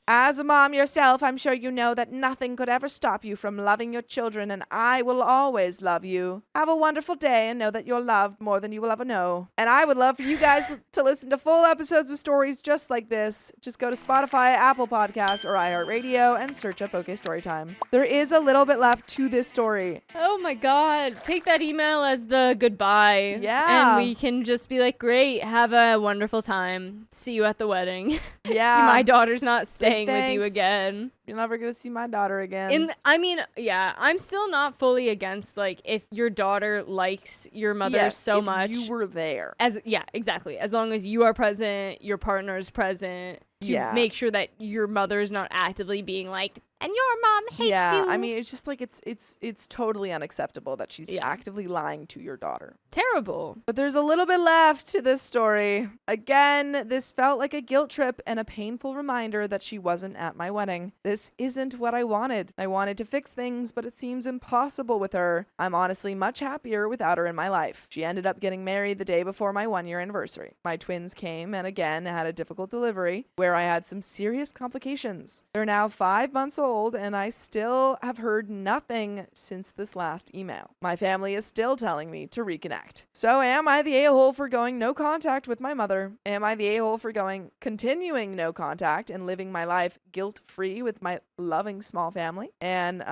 As a mom yourself, I'm sure you know that nothing could ever stop you from loving your children, and I will always love you. Have a wonderful day and know that you're loved more than you will ever know. And I would love for you guys to listen to full episodes of stories just like this. Just go to Spotify, Apple Podcasts, or iHeartRadio and search up OK Storytime. There is a little bit left to this story. Oh my God. Take that email as the goodbye. Yeah. And we can just be like, great, have a wonderful time. See you at the wedding. Yeah. My daughter's not staying with you Thanks. again. You're never going to see my daughter again. I'm still not fully against, like, if your daughter likes your mother Yes, so if much. you were there. Exactly. As long as you are present, your partner is present, to Yeah. make sure that your mother is not actively being like, and your mom hates you. Yeah, I mean, it's just like it's totally unacceptable that she's Yeah. actively lying to your daughter. Terrible. But there's a little bit left to this story. Again, this felt like a guilt trip and a painful reminder that she wasn't at my wedding. This isn't what I wanted. I wanted to fix things, but it seems impossible with her. I'm honestly much happier without her in my life. She ended up getting married the day before my 1-year anniversary. My twins came and again had a difficult delivery where I had some serious complications. They're now 5 months old and I still have heard nothing since this last email. My family is still telling me to reconnect. So am I the a-hole for going no contact with my mother? Am I the a-hole for continuing no contact and living my life guilt-free with my loving small family? And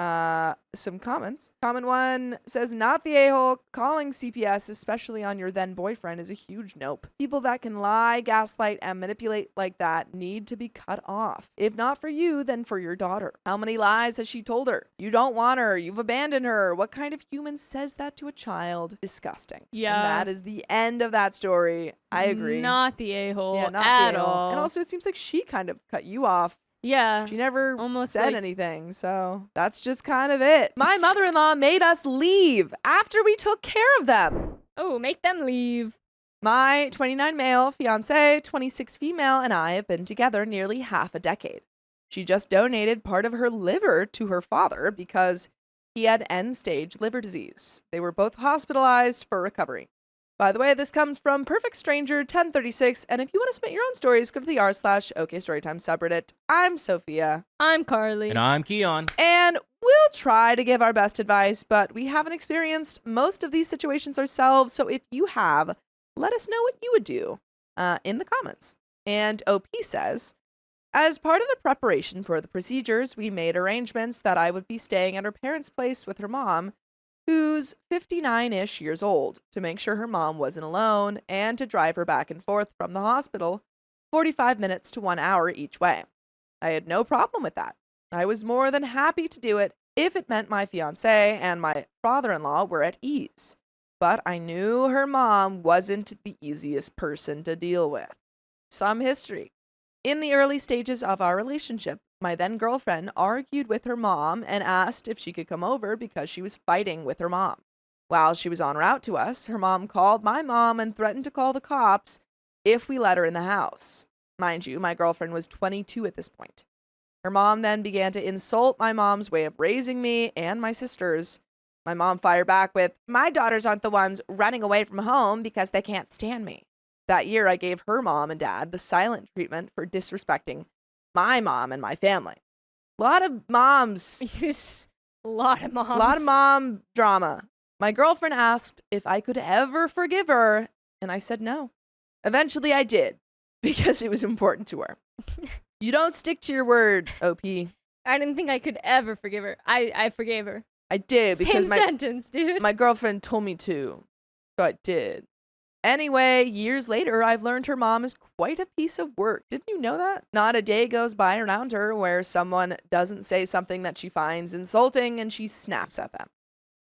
some comments. Comment 1 says, not the a-hole. Calling CPS, especially on your then boyfriend, is a huge nope. People that can lie, gaslight, and manipulate like that need to be cut off. If not for you, then for your daughter. How many lies has she told her? You don't want her. You've abandoned her. What kind of human says that to a child? Disgusting. Yeah. And that is the end of that story. I agree. Not the a-hole Yeah, not at the a-hole. all. And also, it seems like she kind of cut you off. yeah. She never Almost said like- anything, so that's just kind of it. My mother-in-law made us leave after we took care of them. Oh, make them leave. My 29 male fiance, 26 female, and I have been together nearly half a decade. She just donated part of her liver to her father because he had end-stage liver disease. They were both hospitalized for recovery. By the way, this comes from Perfect Stranger 1036, and if you want to submit your own stories, go to the r/OK Storytime subreddit. I'm Sophia. I'm Carly. And I'm Keon. And we'll try to give our best advice, but we haven't experienced most of these situations ourselves. So if you have, let us know what you would do in the comments. And OP says, as part of the preparation for the procedures, we made arrangements that I would be staying at her parents' place with her mom, who's 59-ish years old, to make sure her mom wasn't alone and to drive her back and forth from the hospital 45 minutes to 1 hour each way. I had no problem with that. I was more than happy to do it if it meant my fiancé and my father-in-law were at ease. But I knew her mom wasn't the easiest person to deal with. Some history. In the early stages of our relationship, my then girlfriend argued with her mom and asked if she could come over because she was fighting with her mom. While she was en route to us, her mom called my mom and threatened to call the cops if we let her in the house. Mind you, my girlfriend was 22 at this point. Her mom then began to insult my mom's way of raising me and my sisters. My mom fired back with, "My daughters aren't the ones running away from home because they can't stand me." That year, I gave her mom and dad the silent treatment for disrespecting my mom and my family. A lot of moms. A lot of moms. A lot of mom drama. My girlfriend asked if I could ever forgive her, and I said no. Eventually, I did, because it was important to her. You don't stick to your word, OP. I didn't think I could ever forgive her. I forgave her. I did, because Same sentence, dude. my girlfriend told me to, so I did. Anyway, years later, I've learned her mom is quite a piece of work. Didn't you know that? Not a day goes by around her where someone doesn't say something that she finds insulting and she snaps at them.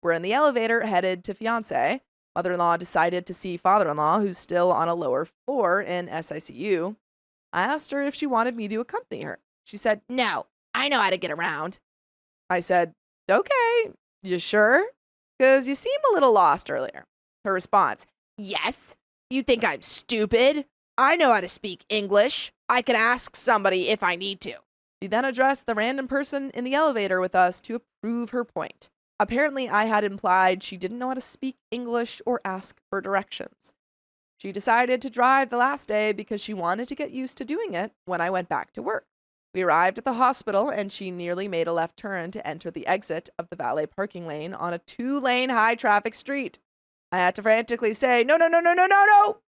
We're in the elevator headed to fiancé. Mother-in-law decided to see father-in-law, who's still on a lower floor in SICU. I asked her if she wanted me to accompany her. She said, "No, I know how to get around." I said, "Okay, you sure? Because you seem a little lost earlier." Her response, "Yes, you think I'm stupid? I know how to speak English. I can ask somebody if I need to." She then addressed the random person in the elevator with us to prove her point. Apparently, I had implied she didn't know how to speak English or ask for directions. She decided to drive the last day because she wanted to get used to doing it when I went back to work. We arrived at the hospital and she nearly made a left turn to enter the exit of the valet parking lane on a 2-lane high traffic street. I had to frantically say, no,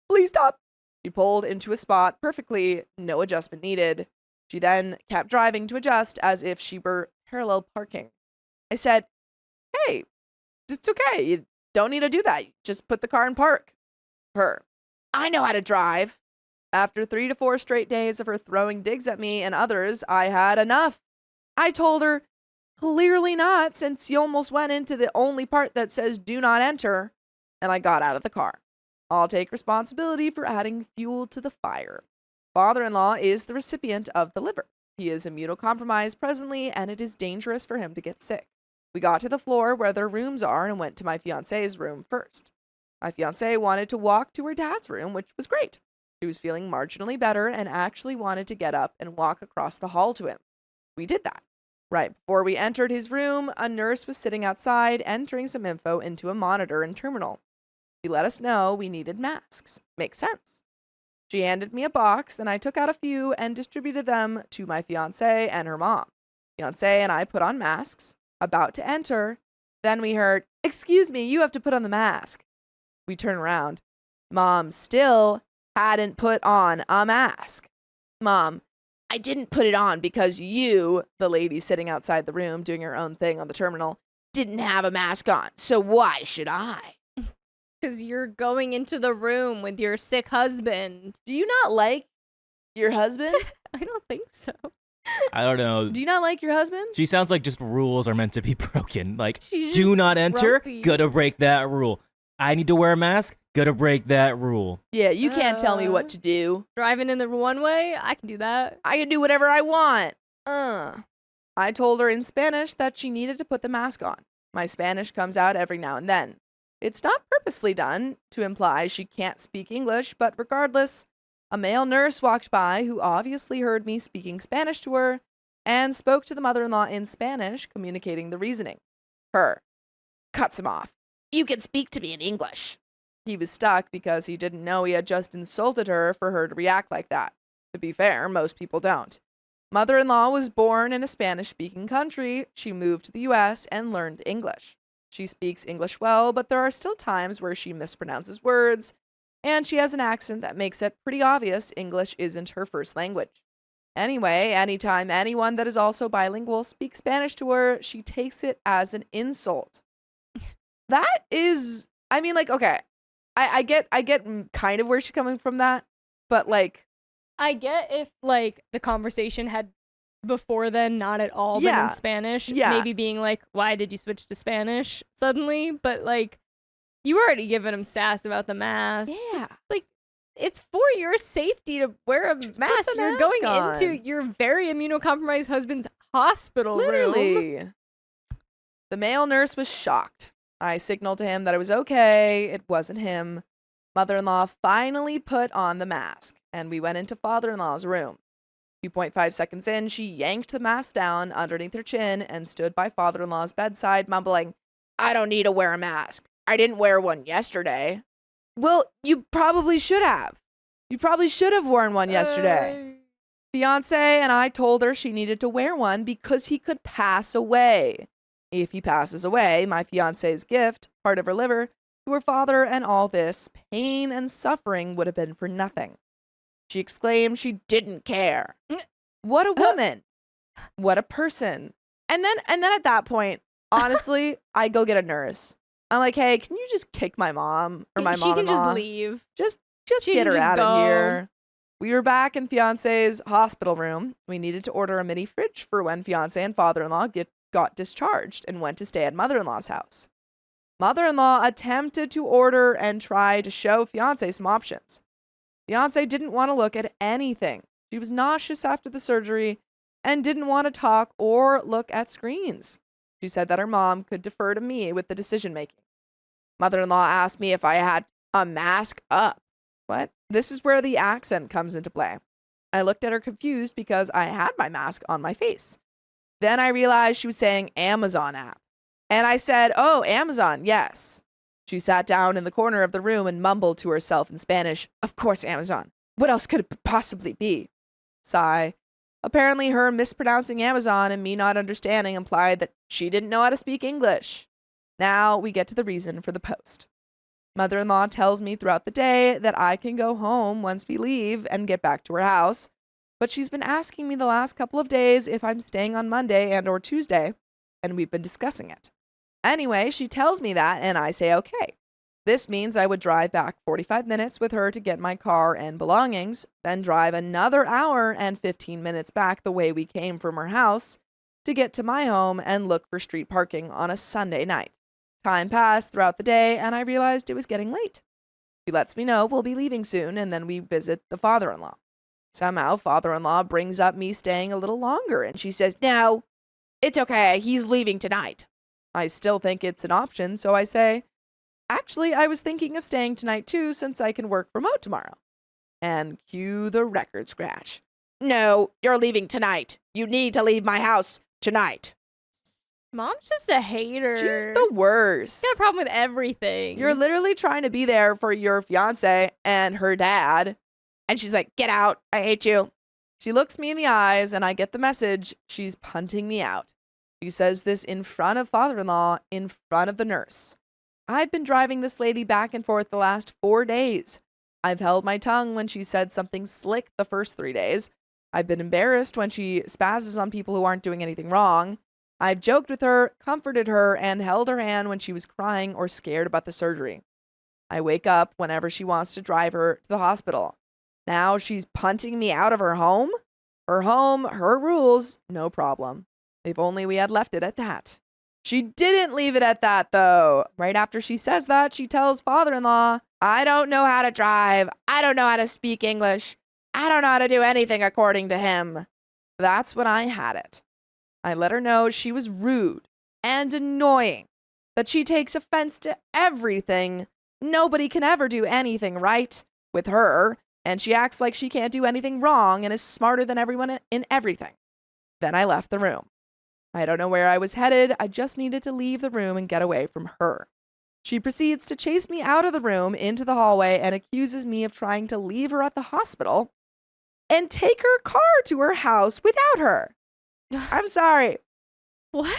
please stop. She pulled into a spot perfectly, no adjustment needed. She then kept driving to adjust as if she were parallel parking. I said, "Hey, it's okay. You don't need to do that. Just put the car in park." Her, "I know how to drive." After 3 to 4 straight days of her throwing digs at me and others, I had enough. I told her, "Clearly not, since you almost went into the only part that says do not enter," and I got out of the car. I'll take responsibility for adding fuel to the fire. Father-in-law is the recipient of the liver. He is immunocompromised presently, and it is dangerous for him to get sick. We got to the floor where their rooms are and went to my fiancé's room first. My fiancée wanted to walk to her dad's room, which was great. She was feeling marginally better and actually wanted to get up and walk across the hall to him. We did that. Right before we entered his room, a nurse was sitting outside entering some info into a monitor and terminal. She let us know we needed masks. Makes sense. She handed me a box, and I took out a few and distributed them to my fiancée and her mom. Fiancée and I put on masks, about to enter. Then we heard, "Excuse me, you have to put on the mask." We turn around. Mom still hadn't put on a mask. "Mom, I didn't put it on because you," the lady sitting outside the room doing her own thing on the terminal, "didn't have a mask on. So why should I?" Because you're going into the room with your sick husband. Do you not like your husband? I don't think so. I don't know. Do you not like your husband? She sounds like just rules are meant to be broken. Like, She's do just not enter, grumpy. gotta break that rule. I need to wear a mask, gotta break that rule. Yeah, you can't tell me what to do. Driving in the one way, I can do that. I can do whatever I want. I told her in Spanish that she needed to put the mask on. My Spanish comes out every now and then. It's not purposely done to imply she can't speak English, but regardless, a male nurse walked by who obviously heard me speaking Spanish to her and spoke to the mother-in-law in Spanish, communicating the reasoning. Her, cuts him off. "You can speak to me in English." He was stuck because he didn't know he had just insulted her for her to react like that. To be fair, most people don't. Mother-in-law was born in a Spanish-speaking country. She moved to the US and learned English. She speaks English well, but there are still times where she mispronounces words, and she has an accent that makes it pretty obvious English isn't her first language. Anyway, anytime anyone that is also bilingual speaks Spanish to her, she takes it as an insult. That is, I mean, like, okay, I get kind of where she's coming from that, but like, I get if like the conversation had before then not at all been in Spanish. Yeah. Maybe being like, "Why did you switch to Spanish suddenly?" But like, you were already giving him sass about the mask. yeah. Just, like, it's for your safety to wear a mask. the You're mask going on. into your very immunocompromised husband's hospital room. Literally. The male nurse was shocked. I signaled to him that it was okay. It wasn't him. Mother-in-law finally put on the mask, and we went into father-in-law's room. 2.5 seconds in, she yanked the mask down underneath her chin and stood by father-in-law's bedside, mumbling, "I don't need to wear a mask. I didn't wear one yesterday." Well, you probably should have. You probably should have worn one yesterday. Fiance and I told her she needed to wear one because he could pass away. If he passes away, my fiance's gift, part of her liver, to her father, and all this pain and suffering would have been for nothing. She exclaimed she didn't care. What a woman. What a person. And then at that point, honestly, I go get a nurse. I'm like, hey, can you just kick my mom or my She can mom-in-law? just leave. Just She get can her just out of go. here. We were back in fiance's hospital room. We needed to order a mini fridge for when fiance and father-in-law got discharged and went to stay at mother-in-law's house. Mother-in-law attempted to order and try to show fiance some options. Fiance didn't want to look at anything. She was nauseous after the surgery and didn't want to talk or look at screens. She said that her mom could defer to me with the decision-making. Mother-in-law asked me if I had a mask up. What? This is where the accent comes into play. I looked at her confused because I had my mask on my face. Then I realized she was saying Amazon app. And I said, "Oh, Amazon, yes." She sat down in the corner of the room and mumbled to herself in Spanish, "Of course, Amazon. What else could it possibly be?" Sigh. Apparently, her mispronouncing Amazon and me not understanding implied that she didn't know how to speak English. Now we get to the reason for the post. Mother-in-law tells me throughout the day that I can go home once we leave and get back to her house, but she's been asking me the last couple of days if I'm staying on Monday and or Tuesday, and we've been discussing it. Anyway, she tells me that, and I say okay. This means I would drive back 45 minutes with her to get my car and belongings, then drive another hour and 15 minutes back the way we came from her house to get to my home and look for street parking on a Sunday night. Time passed throughout the day, and I realized it was getting late. She lets me know we'll be leaving soon, and then we visit the father-in-law. Somehow, father-in-law brings up me staying a little longer, and she says, "No, it's okay. He's leaving tonight." I still think it's an option, so I say, "Actually, I was thinking of staying tonight too, since I can work remote tomorrow." And cue the record scratch. "No, you're leaving tonight. You need to leave my house tonight." Mom's just a hater. She's the worst. She's got a problem with everything. You're literally trying to be there for your fiance and her dad. And she's like, "Get out. I hate you." She looks me in the eyes and I get the message. She's punting me out. She says this in front of father-in-law, in front of the nurse. I've been driving this lady back and forth the last 4 days. I've held my tongue when she said something slick the first 3 days. I've been embarrassed when she spazzes on people who aren't doing anything wrong. I've joked with her, comforted her, and held her hand when she was crying or scared about the surgery. I wake up whenever she wants to drive her to the hospital. Now she's punting me out of her home? Her home, her rules, no problem. If only we had left it at that. She didn't leave it at that, though. Right after she says that, she tells father-in-law, "I don't know how to drive. I don't know how to speak English. I don't know how to do anything according to him." That's when I had it. I let her know she was rude and annoying, that she takes offense to everything. Nobody can ever do anything right with her, and she acts like she can't do anything wrong and is smarter than everyone in everything. Then I left the room. I don't know where I was headed. I just needed to leave the room and get away from her. She proceeds to chase me out of the room into the hallway and accuses me of trying to leave her at the hospital and take her car to her house without her. I'm sorry. What?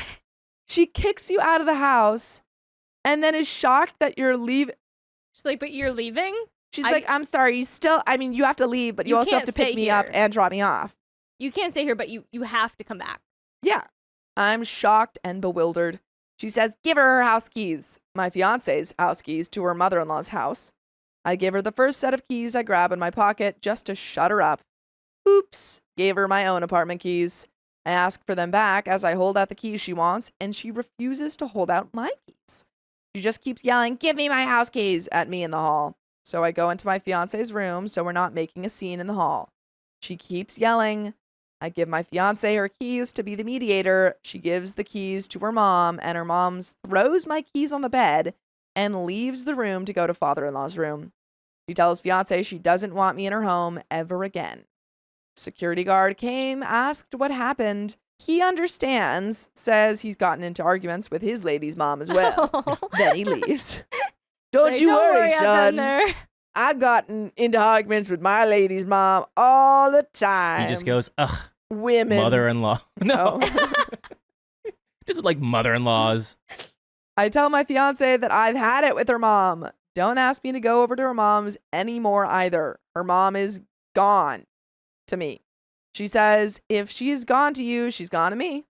She kicks you out of the house and then is shocked that you're leaving. She's like, "But you're leaving?" She's like, "I'm sorry. You have to leave, but you also have can't to pick stay me up here. and drop me off." You can't stay here, but you have to come back. Yeah. I'm shocked and bewildered. She says, "Give her house keys." My fiance's house keys to her mother-in-law's house. I give her the first set of keys I grab in my pocket just to shut her up. Oops. Gave her my own apartment keys. I ask for them back as I hold out the keys she wants, and she refuses to hold out my keys. She just keeps yelling, "Give me my house keys," at me in the hall. So I go into my fiance's room so we're not making a scene in the hall. She keeps yelling. I give my fiance her keys to be the mediator. She gives the keys to her mom, and her mom throws my keys on the bed and leaves the room to go to father-in-law's room. She tells fiance she doesn't want me in her home ever again. Security guard came, asked what happened. He understands, says he's gotten into arguments with his lady's mom as well. Then he leaves. Don't you worry, I've been son. there. I've gotten into arguments with my lady's mom all the time. He just goes, ugh, Women. mother-in-law. No. Oh. Just like mother-in-laws. I tell my fiance that I've had it with her mom. Don't ask me to go over to her mom's anymore either. Her mom is gone to me. She says, if she's gone to you, she's gone to me.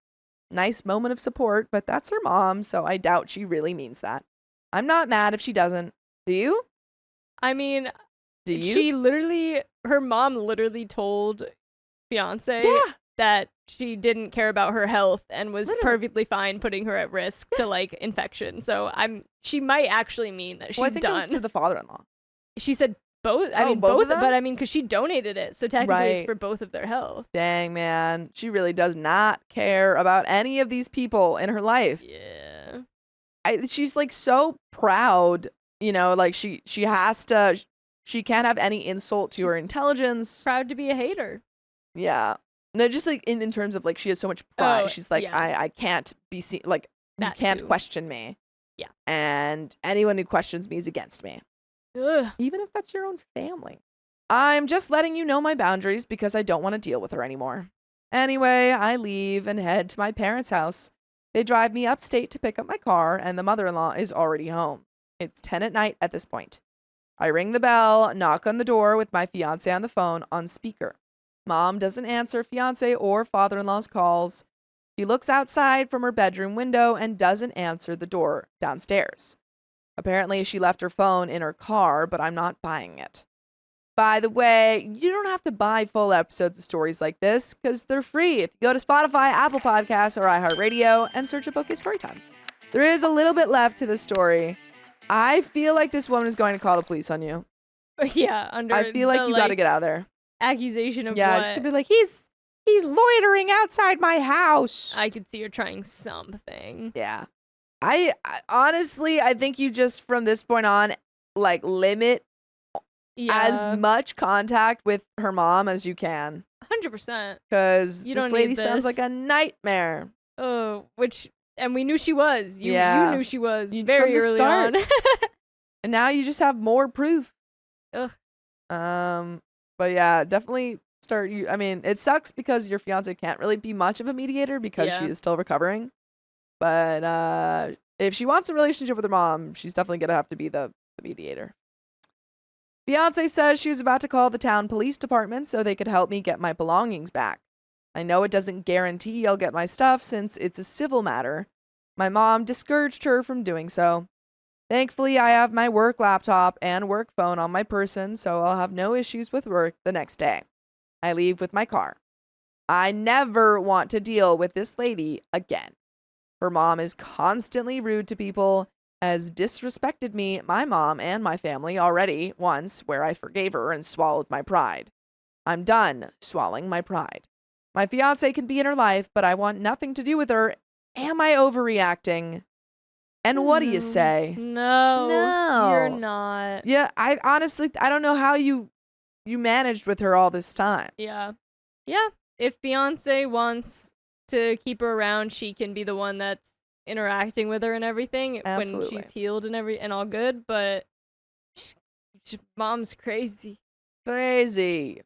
Nice moment of support, but that's her mom, so I doubt she really means that. I'm not mad if she doesn't. Do you? I mean, Do you? her mom literally told fiance Yeah. that she didn't care about her health and was Literally. perfectly fine putting her at risk to Yes. like infection. So she might actually mean that she's Well, I think done. it was to the father-in-law. She said both. I Oh, mean, both of them? but I mean, because she donated it, so technically Right. it's for both of their health. Dang, man. She really does not care about any of these people in her life. Yeah. She's like so proud, like she has to, she can't have any insult to her intelligence. Proud to be a hater. Yeah. No, just like in terms of like she has so much pride. Oh, She's like, yeah. I can't be seen, like you That can't too. question me. Yeah. And anyone who questions me is against me. Ugh. Even if that's your own family. I'm just letting you know my boundaries because I don't want to deal with her anymore. Anyway, I leave and head to my parents' house. They drive me upstate to pick up my car, and the mother-in-law is already home. It's 10 at night at this point. I ring the bell, knock on the door with my fiance on the phone on speaker. Mom doesn't answer fiance or father-in-law's calls. She looks outside from her bedroom window and doesn't answer the door downstairs. Apparently, she left her phone in her car, but I'm not buying it. By the way, you don't have to buy full episodes of stories like this because they're free if you go to Spotify, Apple Podcasts, or iHeartRadio and search up OK Storytime. There is a little bit left to the story. I feel like this woman is going to call the police on you. Yeah. Under I feel like the, you got to get out of there. accusation of Yeah, what? just to be like, he's loitering outside my house. I could see her trying something. Yeah. I honestly, I think you just from this point on, like, limit Yeah. as much contact with her mom as you can. 100%. Because You this don't lady need sounds like this. a nightmare. Oh, and we knew she was. You Yeah. knew she was From very the early start. on. And now you just have more proof. Ugh. But yeah, definitely start you. I mean, it sucks because your fiance can't really be much of a mediator because she Yeah. is still recovering. But if she wants a relationship with her mom, she's definitely gonna have to be the mediator. Fiance says she was about to call the town police department so they could help me get my belongings back. I know it doesn't guarantee I'll get my stuff since it's a civil matter. My mom discouraged her from doing so. Thankfully, I have my work laptop and work phone on my person, so I'll have no issues with work the next day. I leave with my car. I never want to deal with this lady again. Her mom is constantly rude to people, has disrespected me, my mom, and my family already once, where I forgave her and swallowed my pride. I'm done swallowing my pride. My fiance can be in her life, but I want nothing to do with her. Am I overreacting? And what do you say? No. No. You're not. Yeah, I honestly, I don't know how you managed with her all this time. Yeah. Yeah. If Beyonce wants to keep her around, she can be the one that's interacting with her and everything when Absolutely. she's healed and all good, but mom's crazy. Crazy.